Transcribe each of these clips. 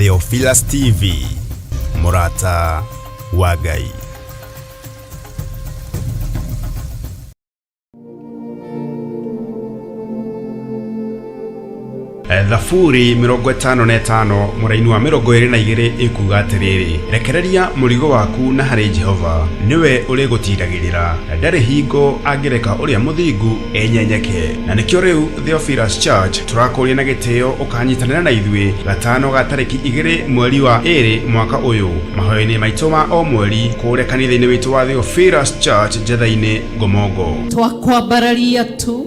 Theophilus TV, Murata wa Ngai. Thaburi 55 muraini wa 22 ikuga atiriri, rekereria murigo waku na hari Jehova, niwe urigutindagirira, ndari hingo angireka uria muthingu enyenyeke. Na nikio riu Theophilus Church turakuria na gitio ukanyitanira na ithui gatano ga tariki 2 mweri wa 2 mwaka uyu mahoya-ini maitu ma o mweri kuria kanitha-ini witu wa Theophilus Church Jetha-ini Ngomongo. Twakwambararia tu,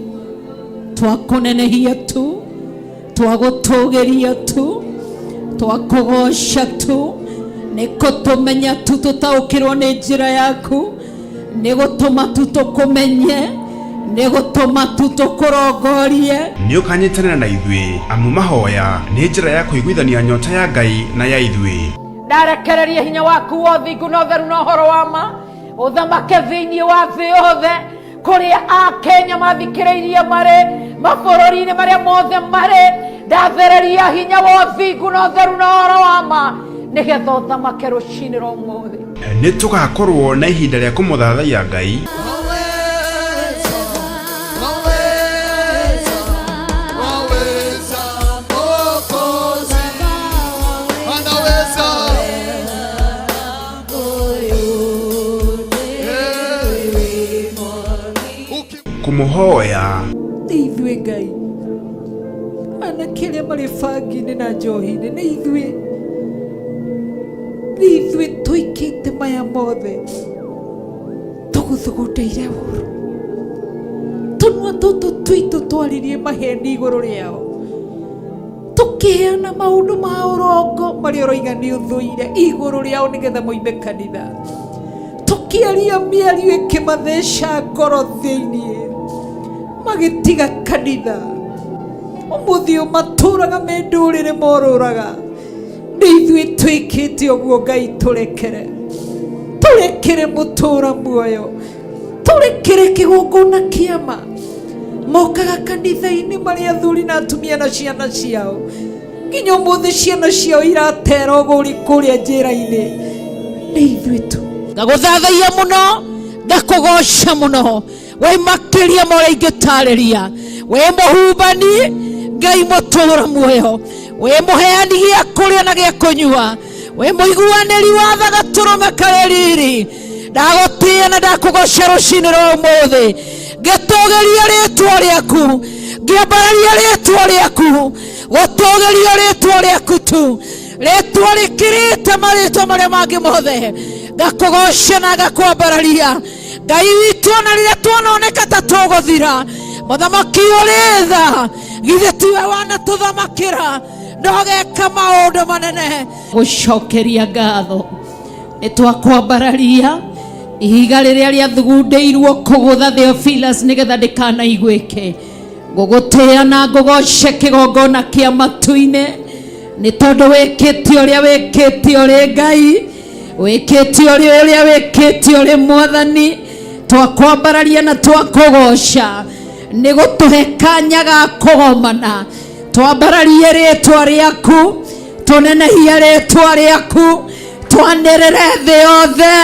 twakunenehia tu, twagutugeria tu, twakugosha tu, niko tumenya tu tutaukirwo ni njira yaku, nigutuma tu tukumenye, nigutuma tu tukurongorie. Ni ukanyitanira na ithui amu mahoya ni njira ya kuiguithania nyota ya Ngai na ya ithui. Ndarekereria hinya waku wothe nguno theru na horo wa ma uthamake thiini wa thi yothe kuria a Kenya mathikiriirie mare mabururi-ini maria mothe mare. Ndathereria hinya wothe nguno theru na horo wa ma nigetha uthamake rucini rwa umuthi. Ni tugakorwo na ihinda ria kumuthathaia Ngai. Kumuhoya ithui Ngai anakiria mari bangi-ini na njohi-ini ni ithui tuikite maya mothe tuguthugundeire uru tunua tutu twitu twaririe maheni iguru riao tukiheana maundu ma urongo mari uroiga ni uthuire iguru riao nigetha moime kanitha tukiaria miario ikimatheca ngoro thiini magitiga kanitha umuthio maturaga mendurire moruraga ni ithui twikite uguo Ngai turekere mutura muoyo turekere kigongona kiama mokaga kanitha-ini mari athuri na atumia na ciana ciao nginya umuthi ciana ciao iratera uguri kuria njira-ini ni ithui tu ngaguthathaia muno ngakugosha muno we makiria mora ingitariria we muhumbani Ngai mutura muoyo we muheani gia kuria na gia kunyua we muiguaniri wa tha gaturume kareriri ndagutia na ndakugosha rucini rwa umuthi ngitugeria ritwa riaku ngiambararia ritwa riaku gutugeria ritwa riaku tu ritwa rikirite maritwa maria mangi mothe ngakugosha na ngakwambararia Ngai witu na riria tuononeka ta tuguthira muthamaki uri tha githe tiwe wana tuthamakira ndogeka maundu manene gucokeria ngatho ni twakwambararia ihiga riria riathugundeirwo kugutha Theophilus nigetha ndikanaiguike ngugutia na ngugoshe kigongona kia matu-ini ni tondu wikite uria wikite uri Ngai wikite uria wikite uri Mwathani twakwambararia na twakugosha ni gutuhe kanya ga kugomana twambararie ritwa riaku tunenehia ritwa riaku twanirire thi yothe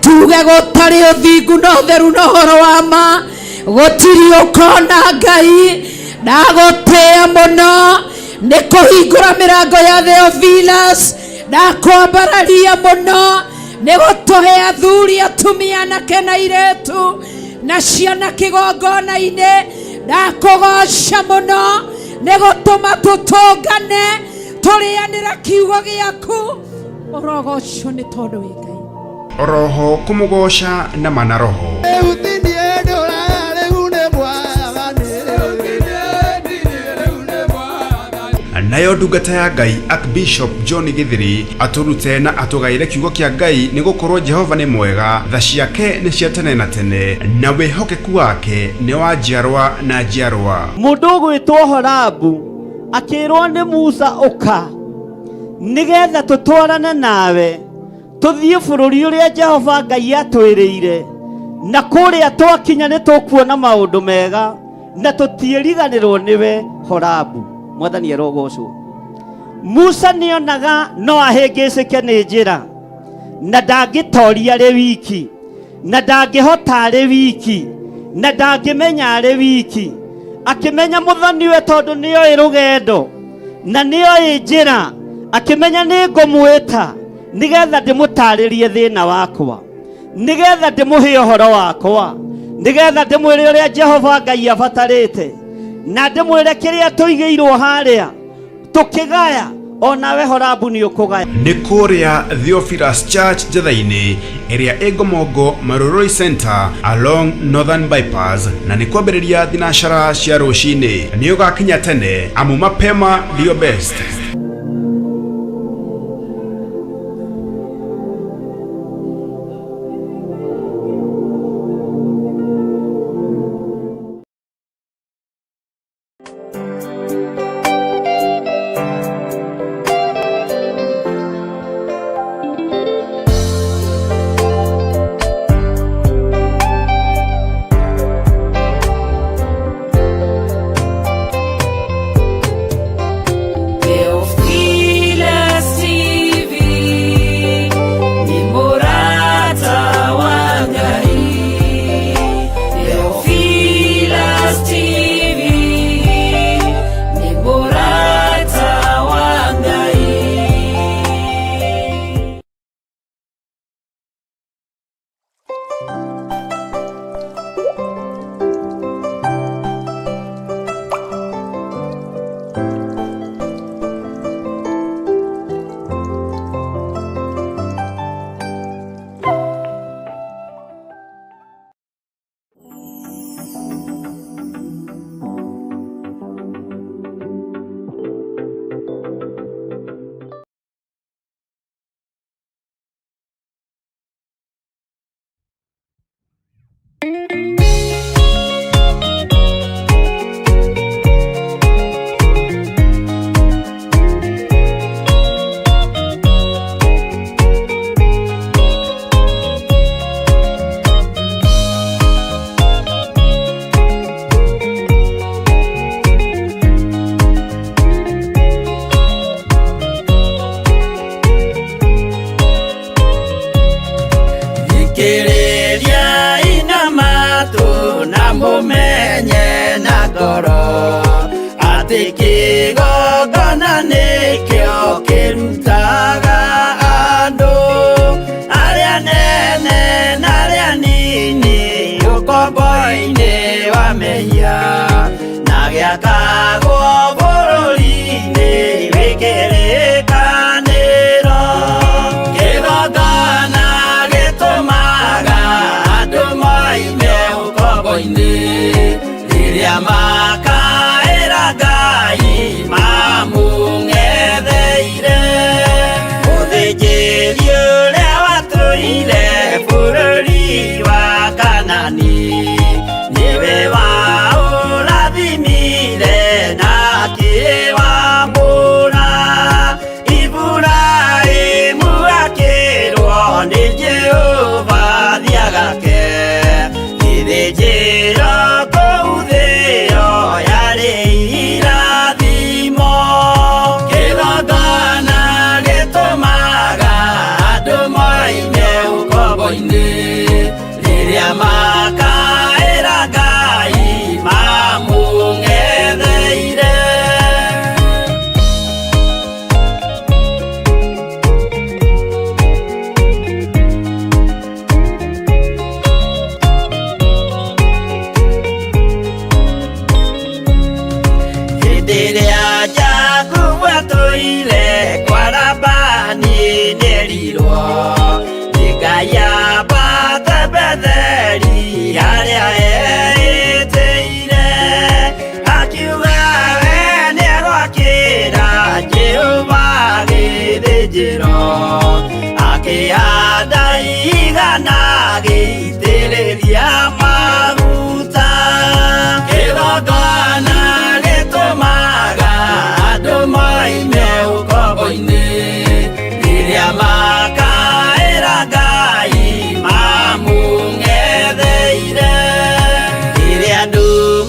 tuge gutari uthingu na utheru na horo wa ma gutiri ukona Ngai ndagutia muno ni kuhingura mirango ya Theophilus ndakwambararia muno ni gutuhe athuri atumia anake na iretu na ciana kigongona-ini ndakugosha muno ni gutuma tutungane turianira kiugo giaku urogocwo ni tondu wi Ngai oroho kumugosha na mana roho nayo ndungata ya Ngai Archbishop John Githiri aturute na atugaire kiugo kia Ngai ni gukorwo Jehova ni mwega tha ciake ni cia tene na tene na wihokeku wake ni wa njiarwa na njiarwa. Mundu gwitwo Horabu akirwo ni Musa uka nigetha tutwarane nawe tuthie bururi uria Jehova Ngai atwiriire na kuria twakinya ni tukuona maundu mega na tutieriganirwo niwe Horabu. Mwathani arogocwo Musa nĩonaga no ahĩngĩcĩke nĩ njĩra, na ndangĩtoria arĩ wiki, na ndangĩhota arĩ wiki, na ndangĩmenya arĩ wiki. Akĩmenya mũthoniwe tondũ nĩoĩ rũgendo na nĩoĩ njĩra, akĩmenya nĩ ngũmwĩta nĩgetha ndĩmũtarĩrie thĩna wakwa, nĩgetha ndĩmũhe ũhoro wakwa, nĩgetha ndĩmwĩre ũrĩa Jehova Ngai abatarĩte, na ndĩmwĩre kĩrĩa tũigĩirwo harĩa tũkĩgaya, onawe Horabu nĩ ũkũgaya. Nĩ kũrĩa Theophilus Church Njatha-inĩ ĩrĩa ĩ Ngomongo Maroroi Center along Northern Bypass, na nĩ kwambĩrĩria thinacara cia rũcinĩ. Nĩ ũgakinya tene amu mapema ndio best.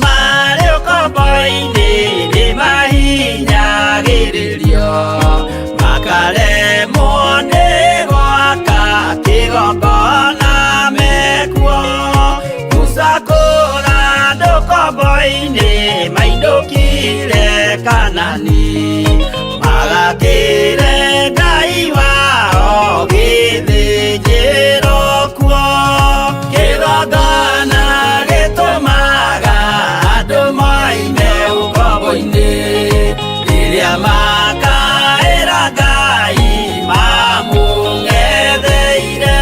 Mario Cowboy ni mahinya gĩrĩrio wathani magakĩre Ngai wao gĩthĩnjĩro kuo. Kĩgongona gĩtũmaga andũ moime ũkombo-inĩ rĩrĩa makaĩra Ngai mamũng'etheire.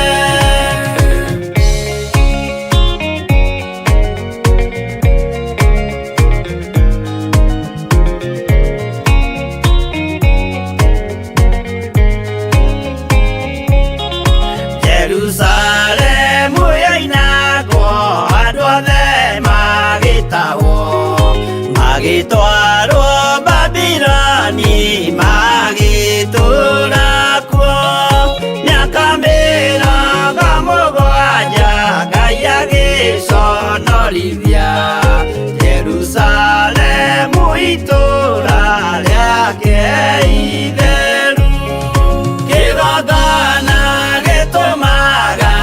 Jerusalemu yainagwo andũ othe magĩtahwo, magĩtwarwo Babironi magĩtũũra kuo mĩaka 70 Ngai agĩconorithia Jerusalemu itũũra rĩake itheru. Kĩgongona gĩtũmaga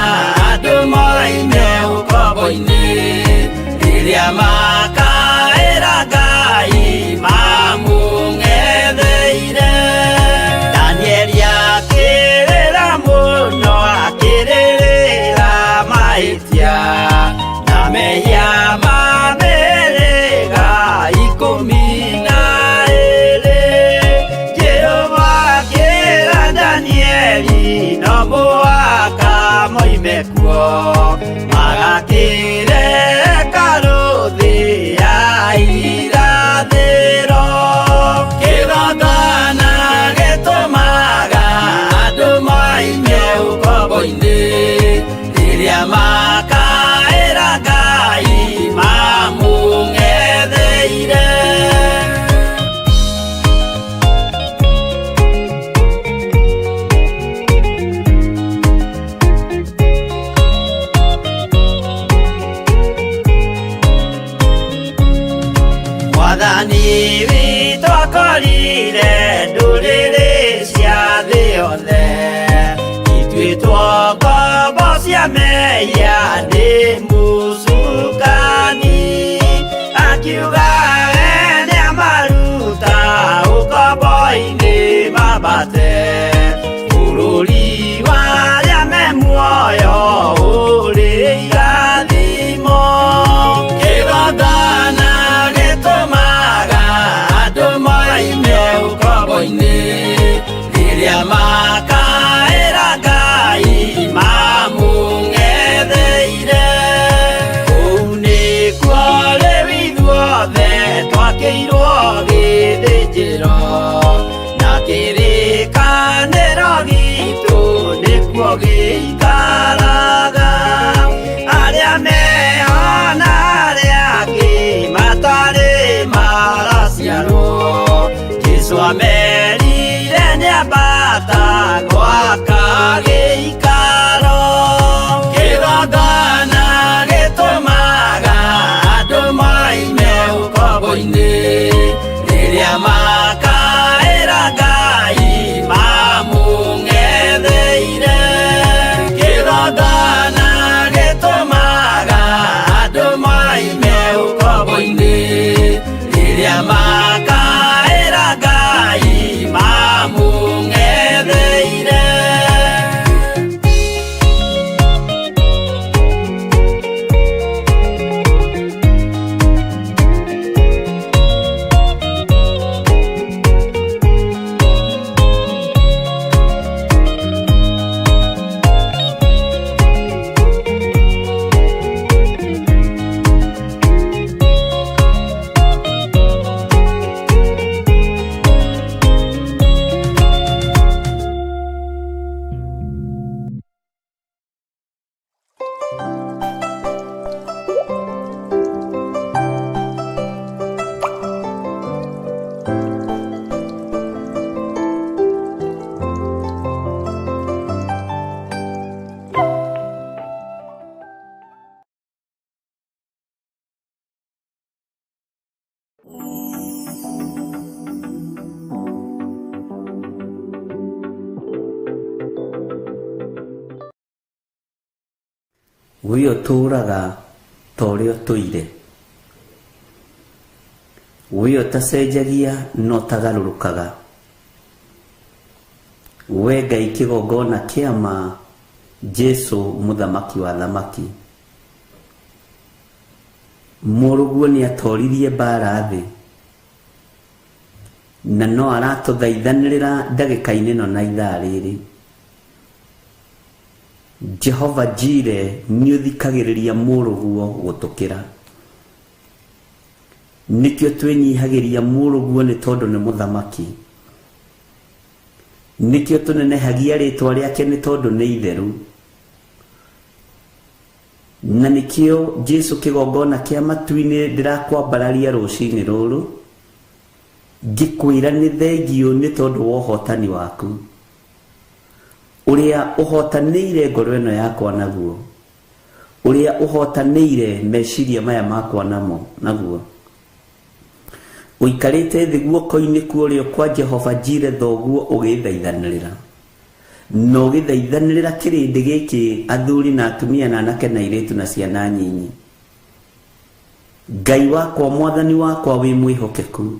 andũ moime ũkombo-inĩ rĩrĩa makaĩra Ngai mamũng'etheire. Danieli akĩrĩra mũno akĩrĩrĩra mahĩtia na mehia ma mĩhĩrĩga 12. Jehova akĩra Danieli no mũhaka moime kuo magakĩre hekarũ thĩ ya irathĩro. Kĩgongona gĩtũmaga andũ moime ũkombo-inĩ rĩrĩa makaĩra Ngai mamũng'etheire. Mwathani witũ akorire ndũrĩrĩ cia thĩ yothe, ituĩtwo ngombo cia mehia nĩ mũcukani. Akiuga we nĩamaruta ũkombo-inĩ mambate bũrũri wa arĩa me muoyo ũrĩ irathimo. Kĩgongona gĩtũmaga andũ moime ũkombo-inĩ rĩrĩa makaĩra Ngai mamũng'etheire. Kũu nĩkuo rĩu ithuothe twakĩirwo gĩthĩnjĩro na kĩrĩkanĩro gitũ nĩkuo gĩikaraga. Arĩa meho na arĩa angĩ matarĩ maraciarwo, Jesũ amerire nĩambata gwaka gĩikaro. Kĩgongona gĩtũmaga andũ moime ũkombo-inĩ rĩrĩa makaĩra Ngai mamũng'etheire. Kĩgongona gĩtũmaga andũ moime ũkombo-inĩ rĩrĩa makaĩra Ngai mamũng'etheire. we ũtũũraga ta ũrĩa ũtũire, we utacenjagia no tagarurukaga, we Ngai kigongona kiama, Jesu muthamaki wa thamaki. Mũrũguo nĩ atoririe mbara thĩ, na no aratũthaithanĩrĩra ndagĩka-inĩ ĩno na ithaa rĩrĩ. Jehova Jire nĩ ũthikagĩrĩria mũrũguo gũtũkĩra. Nĩkĩo twĩnyihagĩria mũrũguo nĩ tondũ nĩ mũthamaki. Nĩkĩo tũnenehagia rĩtwa rĩake nĩ tondũ nĩ itheru. Na nĩkĩo Jesu kĩgongona kĩa matu-inĩ ndĩrakwambararia rũcinĩ rũrũ, ngĩkwĩra nĩ thengio nĩ tondũ wa ũhotani waku, ũrĩa ũhotanĩire ngoro ĩno yakwa naguo, ũrĩa ũhotanĩire meciria maya makwa naguo. Ũikarĩte thĩ guoko-inĩ kũrĩa kwa Jehova Jire thoguo ũgĩthaithanĩrĩra, na ũgĩthaithanĩrĩra kĩrĩndĩ gĩkĩ, athuri na atumia na anake na airĩtu na ciana nyinyi. Ngai wakwa, mwathani wakwa, wĩ mwĩhokeku,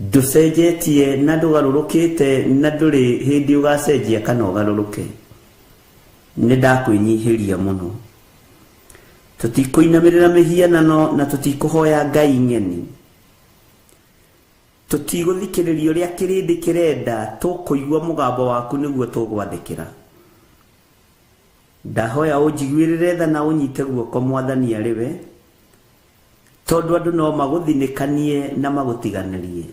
ndũcenjetie na ndũgarũrũkĩte, na ndũrĩ hĩndĩ ũgacenjia kana ũgarũrũke. Nĩ ndakwĩnyihĩria mũno. Tũtikũinamĩrĩra mĩhianano na tũtikũhoya ngai ng'eni. Tũtigũthikĩrĩria ũrĩa kĩrĩndĩ kĩrenda, tũkũigua mũgambo waku nĩguo tũgwathĩkĩra. Ndahoya ũnjiguĩrĩre tha na ũnyite guoko, mwathani arĩ we, tondũ andũ no magũthinĩkanie na magũtiganĩrie.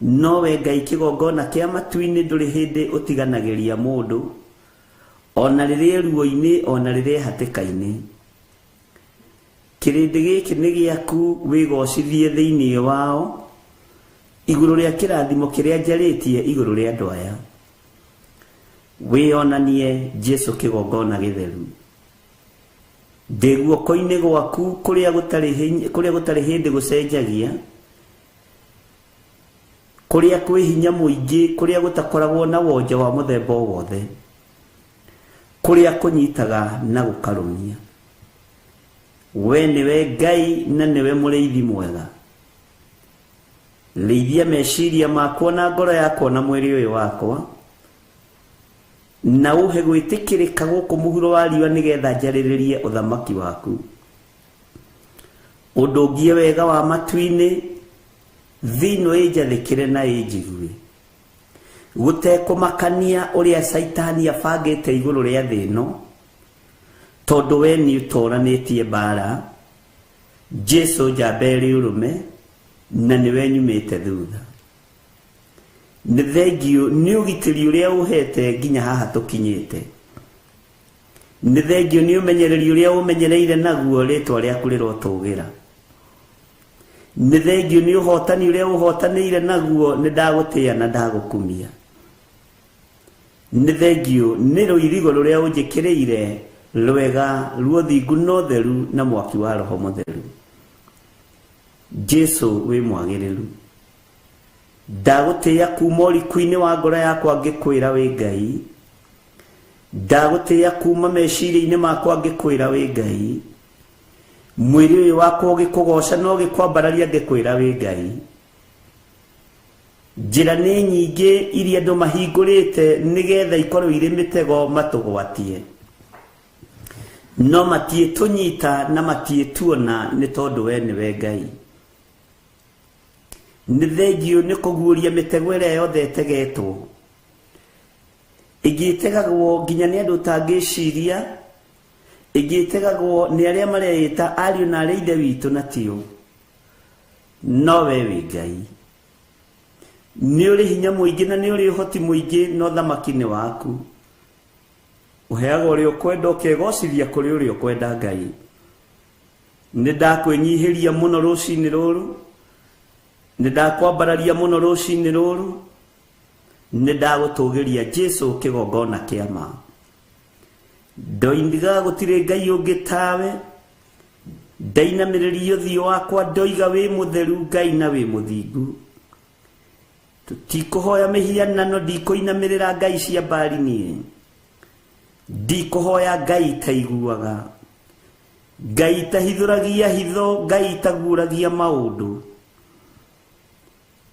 No we Ngai kĩgongona kĩa matu-inĩ ndũrĩ hĩndĩ ũtiganagĩria mũndũ, ona rĩrĩa ruo-inĩ, ona rĩrĩa hatĩka-inĩ. Kĩrĩndĩ gĩkĩ nĩ gĩaku, wĩgocithie thĩinĩ wao, igũrũ rĩa kĩrathimo kĩrĩa njarĩtie igũrũ rĩa andũ aya. Wĩonanie Jesu kĩgongona gĩtheru. Ndĩ guoko-inĩ gwaku kũrĩa gũtarĩ hĩndĩ gũcenjagia, kũrĩa kwĩ hinya mũingĩ, kũrĩa gũtakoragwo na wonje wa mũthemba o wothe, kũrĩa kũnyitaga na gũkarũmia. We nĩwe Ngai na nĩwe mũrĩithi mwega. Rĩithia meciria makwa na ngoro yakwa na mwĩrĩ ũyũ wakwa, na ũhe gwĩtĩkĩrĩka gũkũ mũhuro wa riũa, nĩgetha njarĩrĩrie ũthamaki waku. Ũndũngie wega wa matu-inĩ, thĩinĩ ĩnjathĩkĩre na ĩnjigue, gũtekũmakania ũrĩa Saitani abangĩte igũrũ rĩa thĩ ĩno, tondũ we nĩ ũtoranĩtie mbara, Jesu njamba ĩrĩ ũrũme, na nĩwe nyumĩte thutha. Nĩ thengio nĩ ũgitĩri ũrĩa ũhete nginya haha tũkinyĩte. Nĩ thengio nĩ ũmenyereri ũrĩa ũmenyereire naguo rĩtwa rĩaku rĩrotũgĩra. Nĩ thengio nĩ ũhotani ũrĩa ũhotanĩire naguo, nĩ ndagũtĩĩa na ndagũkumia. Nĩ thengio nĩ rũirigo rũrĩa ũnjĩkĩrĩire, rwega ruothingu na ũtheru na mwaki wa Roho Mũtheru. Jesu wĩ mwagĩrĩru. Ndagũtĩĩa kuma ũriku-inĩ wa ngoro yakwa ngĩkwĩra wĩ Ngai. Ndagũtĩĩa kuma meciria-inĩ makwa ngĩkwĩra wĩ Ngai. Mwĩrĩ ũyũ wakwa ũgĩkũgoca na ũgĩkwambararia ngĩkwĩra wĩ Ngai. Njĩra nĩ nyingĩ iria andũ mahingũrĩte nĩgetha ikorwo irĩ mĩtego matũgwatie, no matiĩtũnyita na matiĩtuona, nĩ tondũ we nĩwe Ngai. Nĩ thengio nĩ kũguũria mĩtego ĩrĩa yothe ĩtegetwo, ĩngĩtegagwo nginya nĩ andũ ũtangĩciria, ĩngĩtegagwo nĩ arĩa mareĩta ariũ na arĩa ithe witũ na tiyo. No we wĩ Ngai. Nĩ ũrĩ hinya mũingĩ na nĩ ũrĩ ũhoti mũingĩ, no thamaki-inĩ waku. Ũheaga ũrĩa ũkwenda, ũkegocithia kũrĩ ũrĩa ũkwenda Ngai. Nĩ ndakwĩnyihĩria mũno rũcinĩ rũrũ, nĩ ndakwambararia mũno rũcinĩ rũrũ, nĩ ndagũtũgĩria Jesu kĩgongona kĩa ma. Ndoindiga gũtirĩ Ngai ũngĩ tawe, ndainamĩrĩria ũthiũ wakwa ndoiga wĩ mũtheru Ngai na wĩ mũthingu. Tũtikũhoya mĩhianano, ndikũinamĩrĩra ngai cia mbari niĩ, ndikũhoya ngai itaiguaga, Ngai tahithuragia hitho, Ngai taguragia maundu,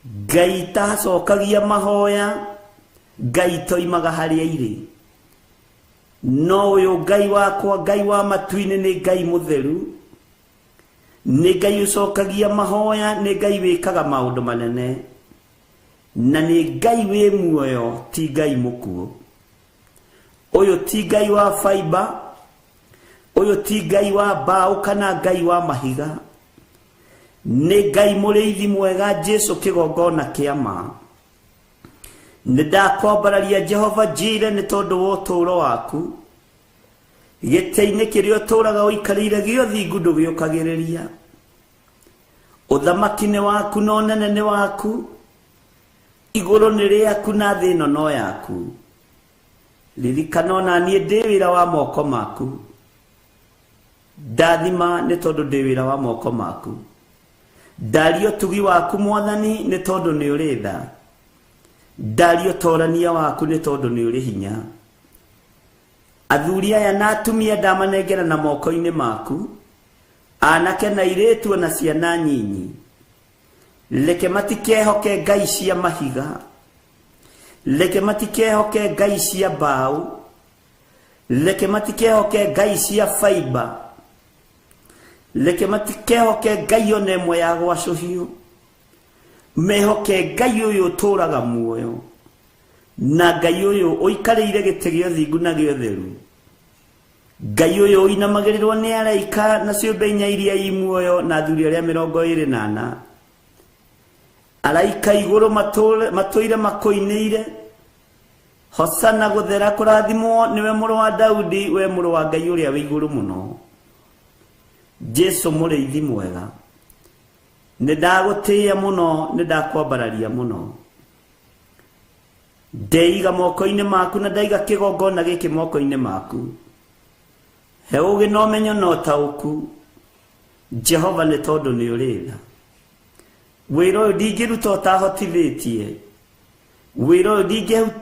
Ngai tacokagia mahoya, Ngai toimaga haria iri. No uyu Ngai wakwa, Ngai wa matuini ni Ngai mutheru, ni Ngai ucokagia mahoya, ni Ngai wikaga maundu manene, na ni Ngai wi muoyo, ti Ngai mukuo. Uyu ti Ngai wa fiber, uyu ti Ngai wa mbao kana Ngai wa mahiga, ni Ngai muriithi mwega, Jesu kigongona kia ma. Nidakwambararia Jehova Jire ni tondu wa uturo waku, gitei-ini kiria uturaga uikarire giothingu ndugiukagiriria. Uthamaki ni waku na unene ni waku, iguru ni riaku na thi ino no yaku. Ririkana ona nie ndi wira wa moko maku, ndathima ni tondu ndi wira wa moko maku. Ndario tugi waku Mwathani ni tondu ni uri tha, ndario torania waku ni tondu ni uri hinya. Athuri aya na atumia ndamanengera na moko-ini maku, anake na airitu na ciana nyinyi. Leke matikehoke ngai cia mahiga, leke matikehoke ngai cia mbao, leke matikehoke ngai cia fiber, leke matikehoke ngai ona imwe ya gwacuhio. Mehoke Ngai uyu uturaga muoyo, na Ngai uyu uikarire giti gia uthingu na gia utheru. Ngai uyu uinamagirirwo ni araika na ciumbe inya iria i muoyo na athuri aria 24. Araika iguru matuire makoineire, Hosana guthera kurathimwo niwe muru wa Daudi, we muru wa Ngai uria wi iguru muno. Jesu muriithi mwega, nidagutia muno, nidakwambararia muno. Ndeiga moko-ini maku na ndaiga kigongona giki moko-ini maku. He ugi na umenyo na utauku, Jehova ni tondu ni uri tha. Wira uyu ndingiruta utahotithitie, wira uyu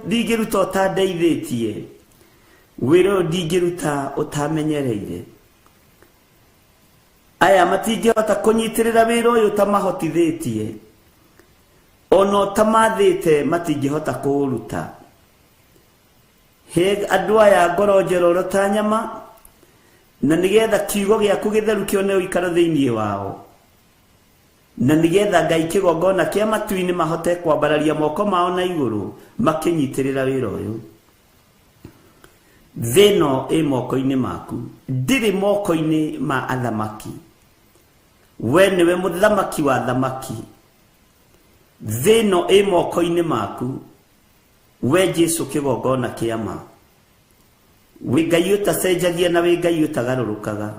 ndingiruta utandeithitie, wira uyu ndingiruta utamenyereire. Aya matingihota kunyitirira wira uyu tamahotithitie, ono tamathite matingihota kuuruta. He andu aya ngoro njeroro ta nyama, na nigetha kiugo giaku githeru kione uikaro thiini wao, na nigetha Ngai kigongona kia matu-ini mahote kwambararia moko mao na iguru makinyitirira wira uyu. Thino i moko-ini maku, ndiri moko-ini ma athamaki. We niwe muthamaki wa thamaki. Thino i moko-ini maku, we Jesu kigongona kia ma. We Ngai utacenjagia na we Ngai utagarurukaga.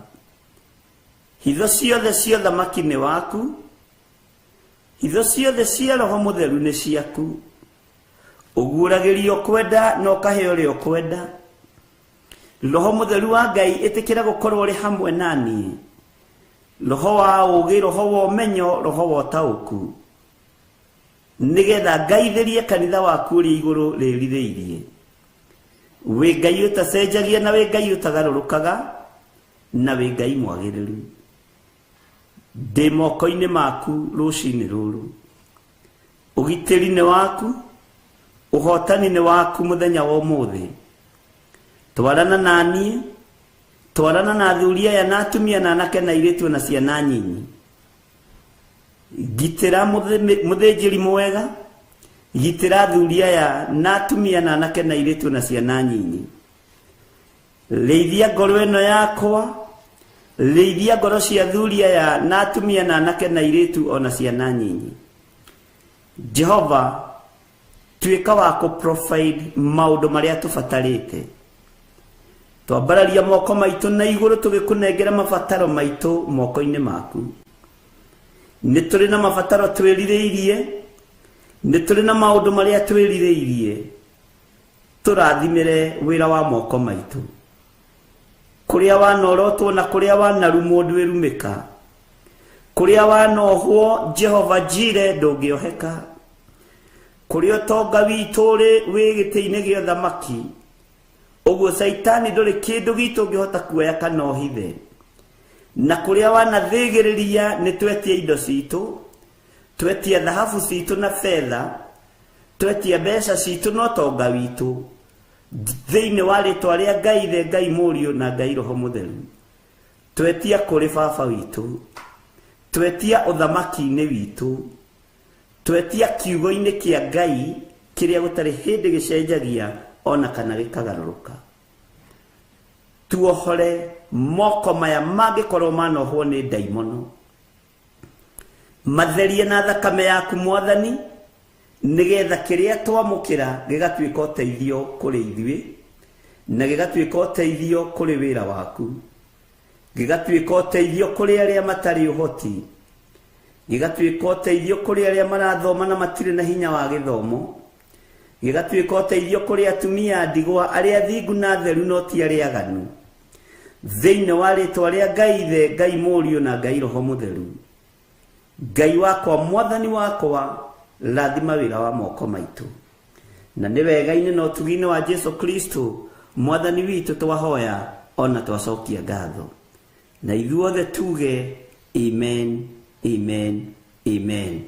Hitho ciothe cia thamaki ni waku, hitho ciothe cia Roho Mutheru ni ciaku. Uguragirio kwenda no kaheo rio kwenda. Roho Mutheru wa Ngai itikira gukorwo ri hamwe nani. Roho wa ugi, roho wa umenyo, roho wa utauku, nigetha Ngaitherie kanitha waku ri iguru riritheirie. We Ngai utacenjagia na we Ngai utagarurukaga, na we Ngai mwagiriru. Ndi moko-ini maku rucini ruru. Ugitiri ni waku, uhotani ni waku muthenya wa umuthi. Twarana nanie, twarana na athuri aya na atumia na anake na airitu na ciana nyinyi. Gitira muthinjiri mwega, gitira athuri aya na atumia na anake na airitu na ciana nyinyi. Leithia ngoro ino yakwa, leithia ngoro cia athuri aya na atumia na anake na airitu ona ciana nyinyi. Jehova, tuika wa ku-provide maundu maria tubatarite. Twambararia moko maitu na iguru tugikunengera mabataro maitu moko-ini maku. Ni turi na mabataro twirireirie, ni turi na maundu maria twirireirie. Turathimire wira wa moko maitu. Kuria wanorotwo na kuria wanarumwo ndwirumika. Kuria wanohwo Jehova Jire ndungioheka. Kuria tonga witu ri wi giti-ini gia thamaki, uguo Saitani nduri kindu gitu ngihota kuoya kana ohithe. na kuria wanathigiriria ni twetie indo citu, twetie dhahabu citu na fedha, twetie mbeca citu no tonga witu thiini wa ritwa ria Ngai the Ngai Mũriũ na Ngai Roho Mũtheru, twetia kuri baba witu, twetia uthamaki-ini witu, twetia kiugo-ini kia Ngai kiria gutari hindi gicenjagia ona kana gikagaruruka. Tuohore moko maya mangikorwo manohwo ni daimono, matherie na thakame yaku Mwathani, nigetha kiria twamukira gigatuika uteithio kuri ithuĩ, na gigatuika uteithio kuri wira waku, gigatuika uteithio kuri aria matari uhoti, gigatuika uteithio kuri aria marathoma na matire na hinya wa githomo, gigatuika uteithio kuri atumia ndigwa aria thingu na theru no ti aria aganu, thiini wa ritwa ria Ngai the Ngai Mũriũ na Ngai Roho Mũtheru. Ngai wakwa Mwathani wakwa, rathima wira wa moko maitu, na ni wega-ini na utugi-ini wa Jesu Kristo Mwathani witu twahoya ona twacokia ngatho, na ithuothe tuge amen, amen, amen.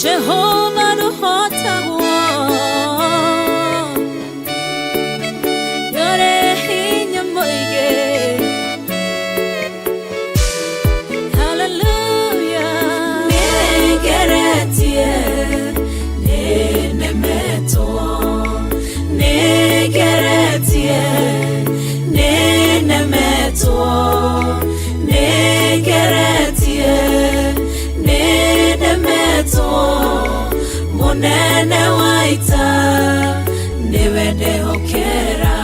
Jehovah no hotagwo yore hinya moige. Hallelujah. Negeretie nenemeto, negeretie nenemeto, negeretie nenemeto, munene waita niwe ndehokera,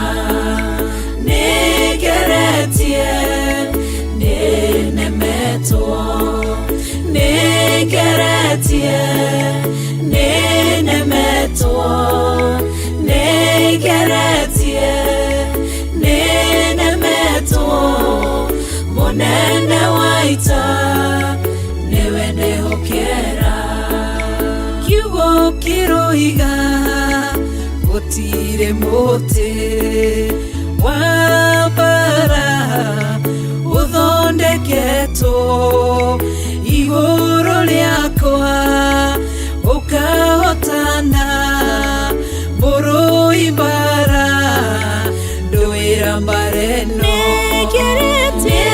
negeretie nenemeto, negeretie nenemeto, negeretie nenemeto, munene waita niwe ndehokera. Kiugo kiroiga gutire muti wa bara uthondeketwo iguru riakwa ukahotana mburu ibara nduira mbareno. Negeretie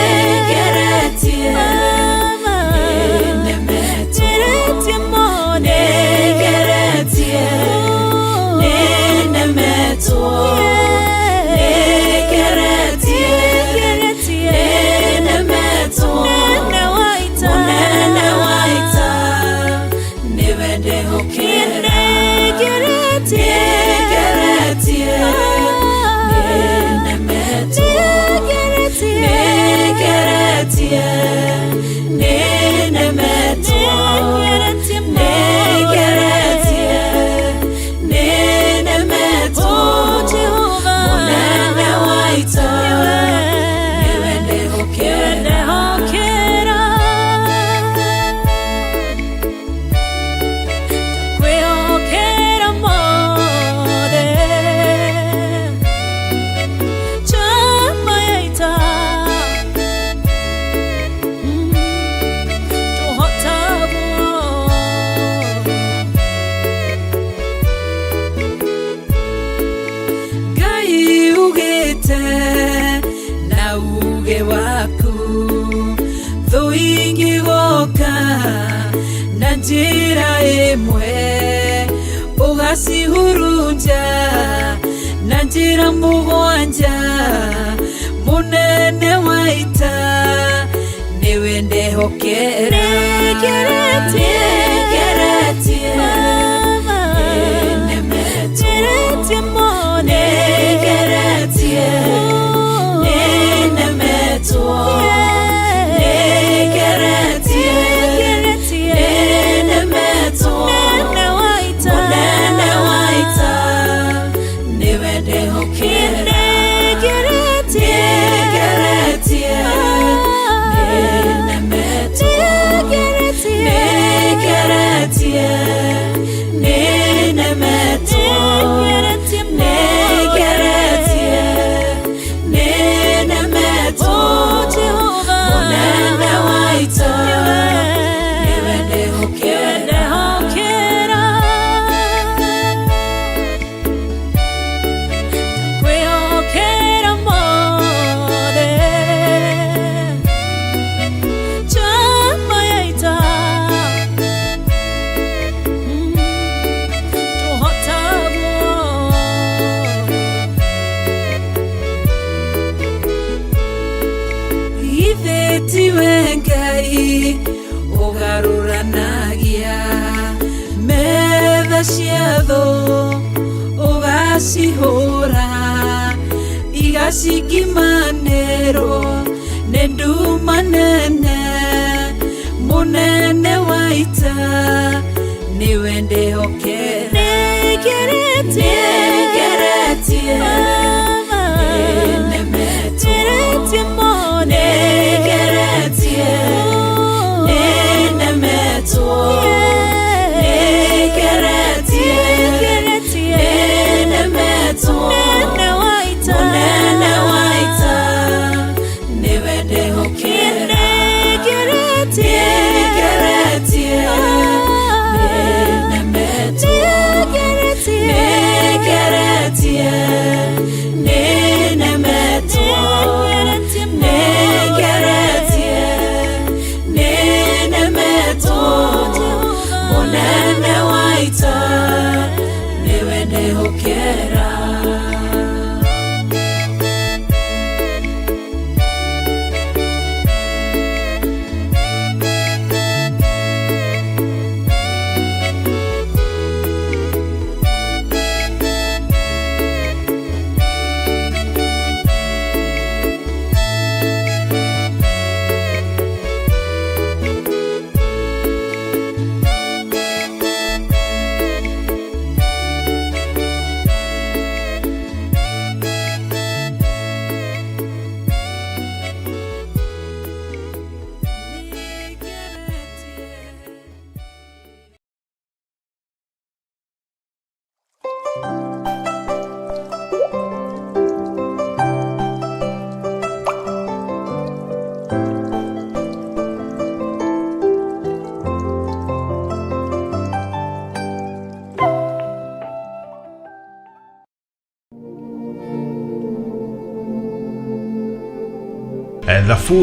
njira imwe ugacihurunja na njĩra mũgwanja. Mũnene wa ita nĩwe ndehokera. Tiwe Ngai ugaruranagia metha cia thũ ugacihũra igacigimanĩrwo nĩ nduma nene. Mũnene wa ita nĩwe ndĩhokera.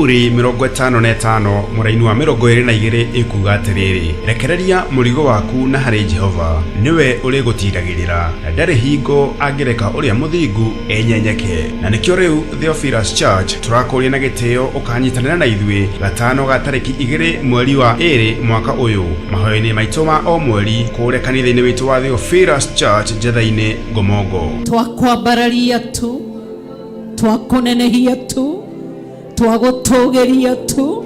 Thaburi 55 mũraini wa 22 ikuga atĩrĩrĩ, rekereria mũrigo waku na harĩ Jehova, niwe ũrĩgũtiragĩrĩra, ndarĩ hingo angĩreka ũrĩa mũthingu enyenyeke. Na nĩkĩo rĩu Theophilus Church tũrakũria na gĩtĩo ũkanyitanĩra na ithuĩ gatano ga tarĩki 2 mweri wa 2 mwaka ũyũ, mahoya-inĩ maitũ ma o mweri kũrĩa kanitha-inĩ witũ wa Theophilus Church Njetha-inĩ Ngomongo. Twakwambararia tu, twakũnenehia tu, twagutugeria tu,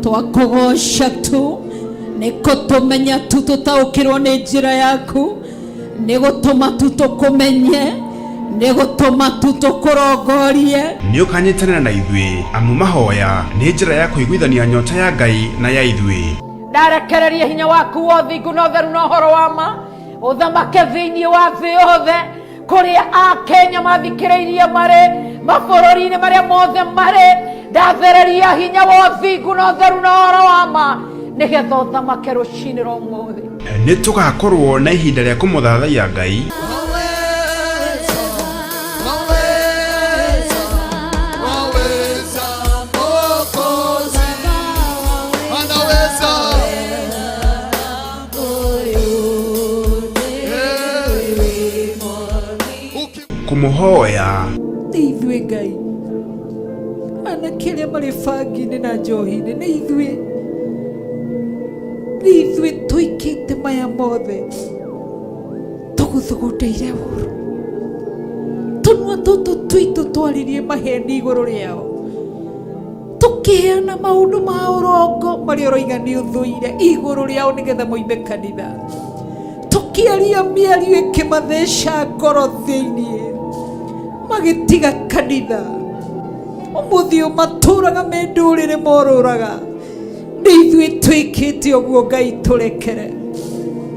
twakugoca tu, niko tumenya tu tutaukirwo ni njira yaku, ni gutuma tu tukumenye, ni gutuma tu tukurongorie. Ni ukanyitanira na ithuĩ amu mahoya ni njira ya kuiguithania nyota ya Ngai na ya ithuĩ. Ndarekereria hinya waku wothe igũrũ na ũtheru na ũhoro wa ma ũthamake thĩinĩ wa thĩ yothe, kũrĩa Akenya mathikĩrĩirie marĩ, mabũrũri-inĩ marĩa mothe marĩ. Ndathereria hinya wa ũthingu na ũtheru na ũhoro wa ma nĩgetha ũthamake rũcinĩ rwa ũmũthĩ. Nĩ tũgakorwo na ihinda rĩa kũmũthathaiya Ngai. kumuhoya. Nĩ ithuĩ Ngai, anake arĩa marĩ bangi-inĩ na njohi-inĩ, nĩ ithuĩ tũikĩte maya mothe tũgũthũgũndeire ũru, tũnua tũtũ twitũ twaririe maheni igũrũ rĩao, tũkĩheana maũndũ ma ũrongo marĩa ũroiga nĩ ũthũire igũrũ rĩao nĩgetha moime kanitha, tũkĩaria mĩario ĩkĩmatheca ngoro thĩiniĩ magĩtiga kanitha. Ũmũthĩ ũyũ matũũraga me ndũrĩrĩ morũraga. Nĩ ithuĩ twĩkĩte ũguo Ngai,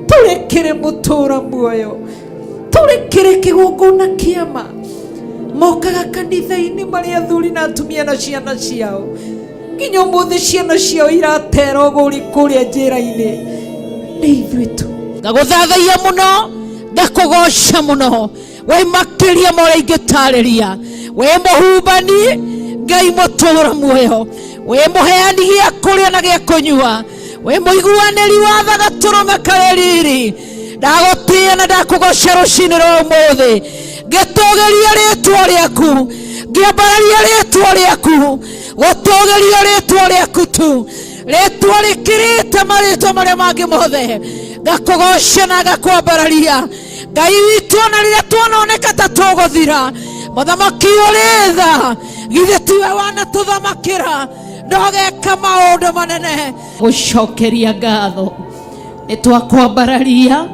tũrekere mũtũũra muoyo, tũrekere kĩgongona kĩama, mokaga kanitha-inĩ marĩ athuri na atumia na ciana ciao, nginya ũmũthĩ ciana ciao iratera ũgũri kũrĩa njĩra-inĩ. Nĩ ithuĩ tu. Ngagũthathaiya mũno, ngakũgoca mũno, we makĩria ma ũrĩa ingĩtarĩria, we mũhumbani Ngai mũtũũra muoyo, we mũheani gĩa kũrĩa na gĩa kũnyua, we mũiguanĩri wa tha gatũrũme karĩ riri, ndagũtĩĩa na ndakũgoca rũcinĩ rwa ũmũthĩ, ngĩtũũgĩria rĩĩtwa rĩaku, ngĩambararia rĩĩtwa rĩaku, gũtũũgĩria rĩĩtwa rĩaku tu, rĩĩtwa rĩkĩrĩte marĩĩtwa marĩa mangĩ mothe, ngakũgoca na ngakwambararia Ngai witũ. Ona rĩrĩa tuononeka ta tũgũthira, mũthamaki ũrĩ tha, githĩ tiwe wanatũthamakĩra, ndogeka maũndũ manene. Gũcokeria ngatho, nĩ twakwambararia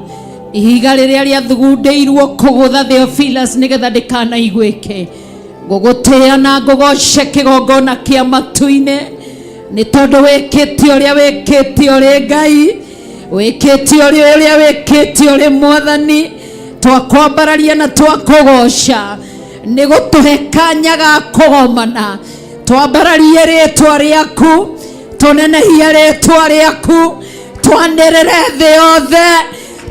ihiga rĩrĩa rĩathugundĩirwo kũgũtha Theophilus nĩgetha ndĩkanaiguĩke. Ngũgũtĩĩa na ngũgoce kĩgongona kĩa matu-inĩ, nĩ tondũ wĩkĩte ũrĩa wĩkĩte ũrĩ Ngai, wĩkĩte ũrĩa wĩkĩte ũrĩ Mwathani. Twakwambararia na twakũgoca, nĩ gũtũhe kanya ga kũgomana, twambararie rĩĩtwa rĩaku, tũnenehie rĩĩtwa rĩaku, twanĩrĩre thĩ yothe,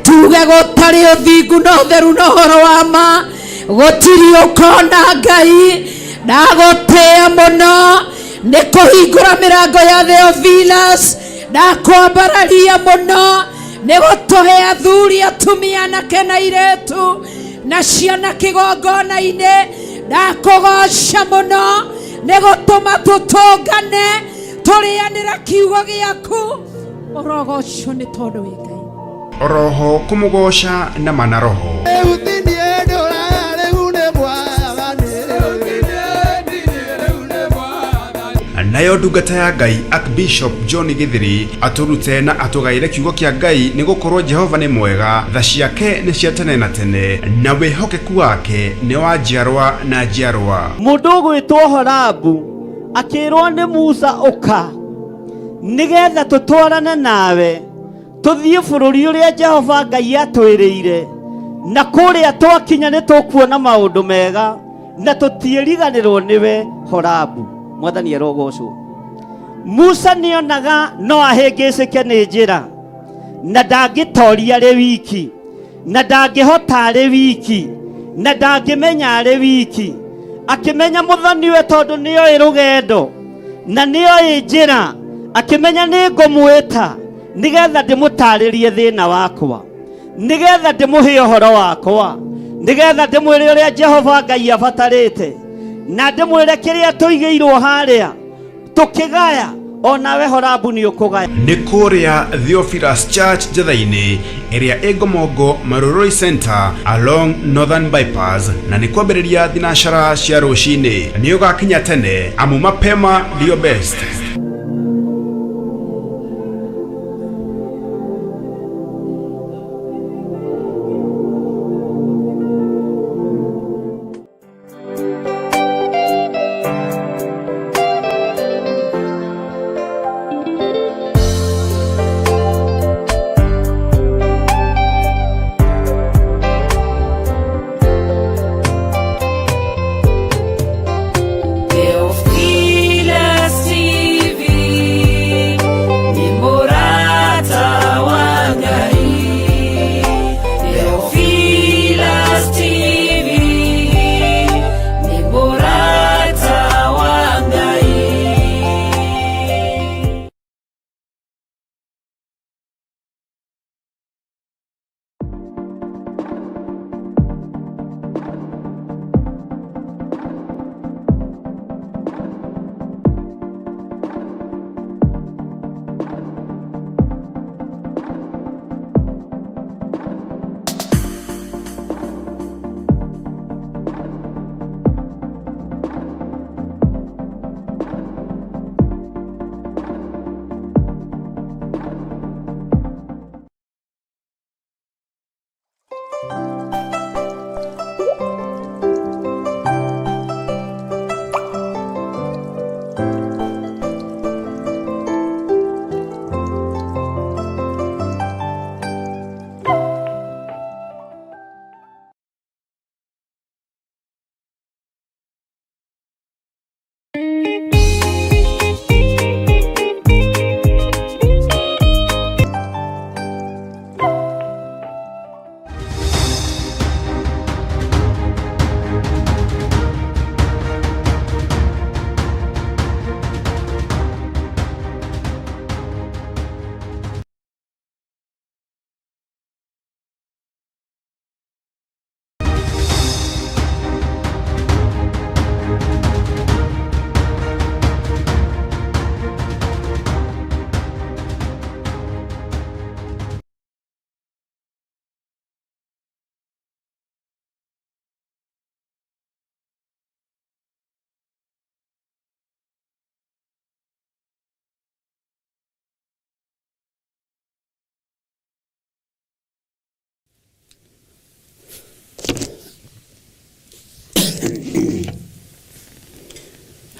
tuge gũtarĩ ũthingu na ũtheru na ũhoro wa ma, gũtirĩ ũkona Ngai. Ndagũtĩĩa mũno, nĩ kũhingũra mĩrango ya Theophilus, ndakwambararia mũno, nĩ gũtũhe athuri atumia anake na airĩtu na ciana kĩgongona-inĩ. Ndakũgoca mũno, nĩ gũtũma tũtũngane tũrĩanĩra kiugo gĩaku. Ũrogocwo nĩ tondũ wĩ Ngai. Oroho kumugoca na manaroho. Nayo ndungata ya Ngai Archbishop John Githiri aturute na atugaire kiugo kĩa Ngai nĩ gũkorwo Jehova nĩ mwega, tha ciake nĩ cia tene na tene, na wĩhokeku wake nĩ wa njiarwa na njiarwa. Mũndũ ũgwĩtwo Horabu akĩrwo nĩ Musa ũka nĩgetha tũtwarane nawe tũthiĩ bũrũri ũrĩa Jehova Ngai atwĩrĩire, na kũrĩa twakinya nĩ tũkuona maũndũ mega na tũtiĩriganĩrwo nĩwe Horabu. Mwathani arogocwo. Musa nĩonaga no ahĩngĩcĩke nĩ njĩra, na ndangĩtoria arĩ wiki, na ndangĩhota arĩ wiki, na ndangĩmenya arĩ wiki. Akĩmenya mũthoni-we tondũ nĩoĩ rũgendo na nĩoĩ njĩra, akĩmenya nĩ ngũmwĩta nĩgetha ndĩmũtarĩrie thĩna wakwa, nĩgetha ndĩmũhe ũhoro wakwa, nĩgetha ndĩmwĩre ũrĩa Jehova Ngai abatarĩte, na ndĩmwĩre kĩrĩa tũigĩirwo harĩa tũkĩgaya, onawe Horabu nĩ ũkũgaya. Nĩ kũrĩa Theophilus Church Njatha-inĩ ĩrĩa ĩ Ngomongo Maroroi Center along Northern Bypass, na nĩ kwambĩrĩria thinacara cia rũcinĩ. Nĩ ũgakinya tene, amu mapema ndio best. Theophilus TV.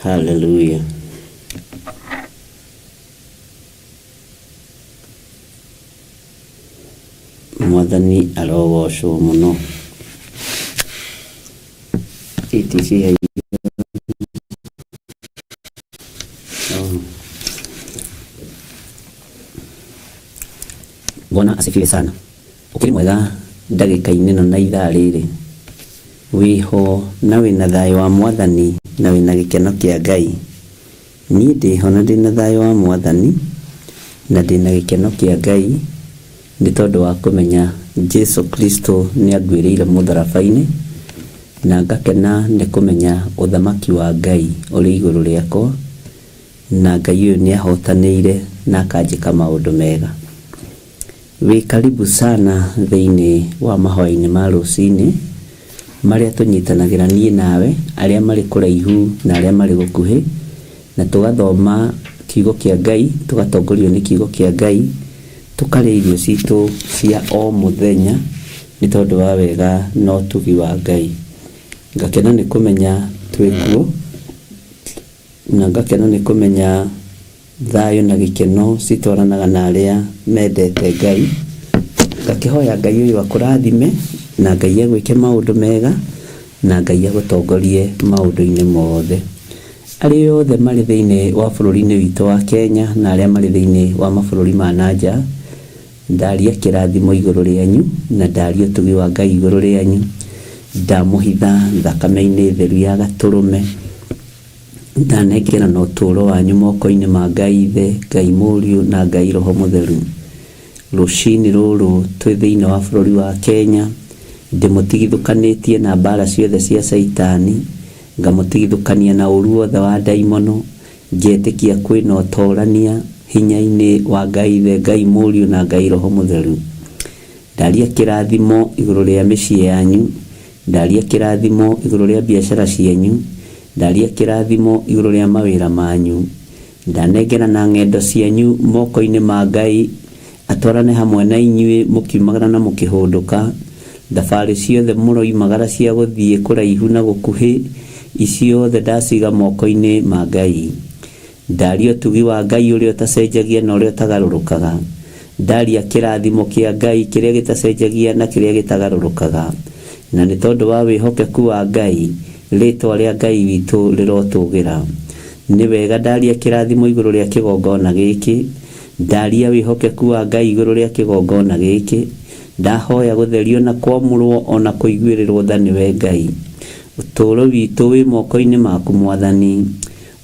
Hallelujah. Mwathani arogocwo muno. Itisi Bwana asifiwe sana. Ukiri mwega ndagika-inĩ no na ithaa rĩrĩ wiho na wĩna thayũ wa Mwathani na wĩna gĩkeno kĩa Ngai. Niĩ ndĩho na ndĩna thayũ wa Mwathani na ndĩna gĩkeno kĩa Ngai nĩ tondũ wa kũmenya Jesu Kristo nĩ anguĩrĩire mũtharaba-inĩ, na ngakena nĩ kũmenya ũthamaki wa Ngai ũrĩ igũrũ rĩakwa, na Ngai ũyũ nĩ ahotanĩire na akanjĩka maũndũ mega. Wĩ karibu sana thĩinĩ wa mahoya-inĩ ma rũcinĩ marĩa tũnyitanagĩra niĩ nawe, arĩa marĩ kũraihu na arĩa marĩ gũkuhĩ, na tũgathoma kiugo kĩa Ngai, tũgatongorio nĩ kiugo kĩa Ngai, tũkarĩa irio citũ cia o mũthenya nĩ tondũ wa wega na ũtugi wa Ngai. Ngakena nĩ kũmenya twĩkuo, na ngakena nĩ kũmenya thayũ na gĩkeno citwaranaga na arĩa mendete Ngai. Ngakĩhoya Ngai ũyũ akũrathime, na Ngai agwĩke maũndũ mega, na Ngai agũtongorie maũndũ-inĩ mothe. Arĩa othe marĩ thĩinĩ wa bũrũri-inĩ witũ wa Kenya na arĩa marĩ thĩinĩ wa mabũrũri ma nanja, ndaria kĩrathimo igũrũ rĩanyu na ndaria ũtugi wa Ngai igũrũ rĩanyu. Ndamũhitha thakame-inĩ theru ya Gatũrũme, ndanengera na ũtũũro wanyu moko-inĩ ma Ngai Ithe, Ngai Mũriũ na Ngai Roho Mũtheru. Rũcinĩ rũrũ twĩ thĩinĩ wa bũrũri wa Kenya, ndĩmũtigithũkanĩtie na mbara ciothe cia Saitani, ngamũtigithũkania na ũru wothe wa ndaimono, ngetĩkia kwĩna ũtorania hinya-inĩ wa Ngai Ithe, Ngai Mũriũ na Ngai Roho Mũtheru. Ndaria kĩrathimo igũrũ rĩa mĩciĩ yanyu, ndaria kĩrathimo igũrũ rĩa biacara cianyu, ndaria kĩrathimo igũrũ rĩa mawĩra manyu. Ndanengera na ng'endo cianyu moko-inĩ ma Ngai, atwarane hamwe na inyuĩ mũkiumagara na mũkĩhũndũka. Thabarĩ ciothe mũroimagara cia gũthiĩ kũraihu na gũkuhĩ, iciothe ndaciga moko-inĩ ma Ngai. Ndaria ũtugi wa Ngai ũrĩa ũtacenjagia na ũrĩa ũtagarũrũkaga. Ndaria kĩrathimo kĩa Ngai kĩrĩa gĩtacenjagia na kĩrĩa gĩtagarũrũkaga. Na nĩ tondũ wa wĩhokeku wa Ngai, rĩĩtwa rĩa Ngai witũ rĩrotũgĩra. Nĩ wega ndaria kĩrathimo igũrũ rĩa kĩgongona gĩkĩ, ndaria wĩhokeku wa Ngai igũrũ rĩa kĩgongona gĩkĩ. Ndahoya gũtherio na kwamũrwo ona kũiguĩrĩrwo tha nĩwe Ngai. Ũtũũro witũ wĩ moko-inĩ maku Mwathani,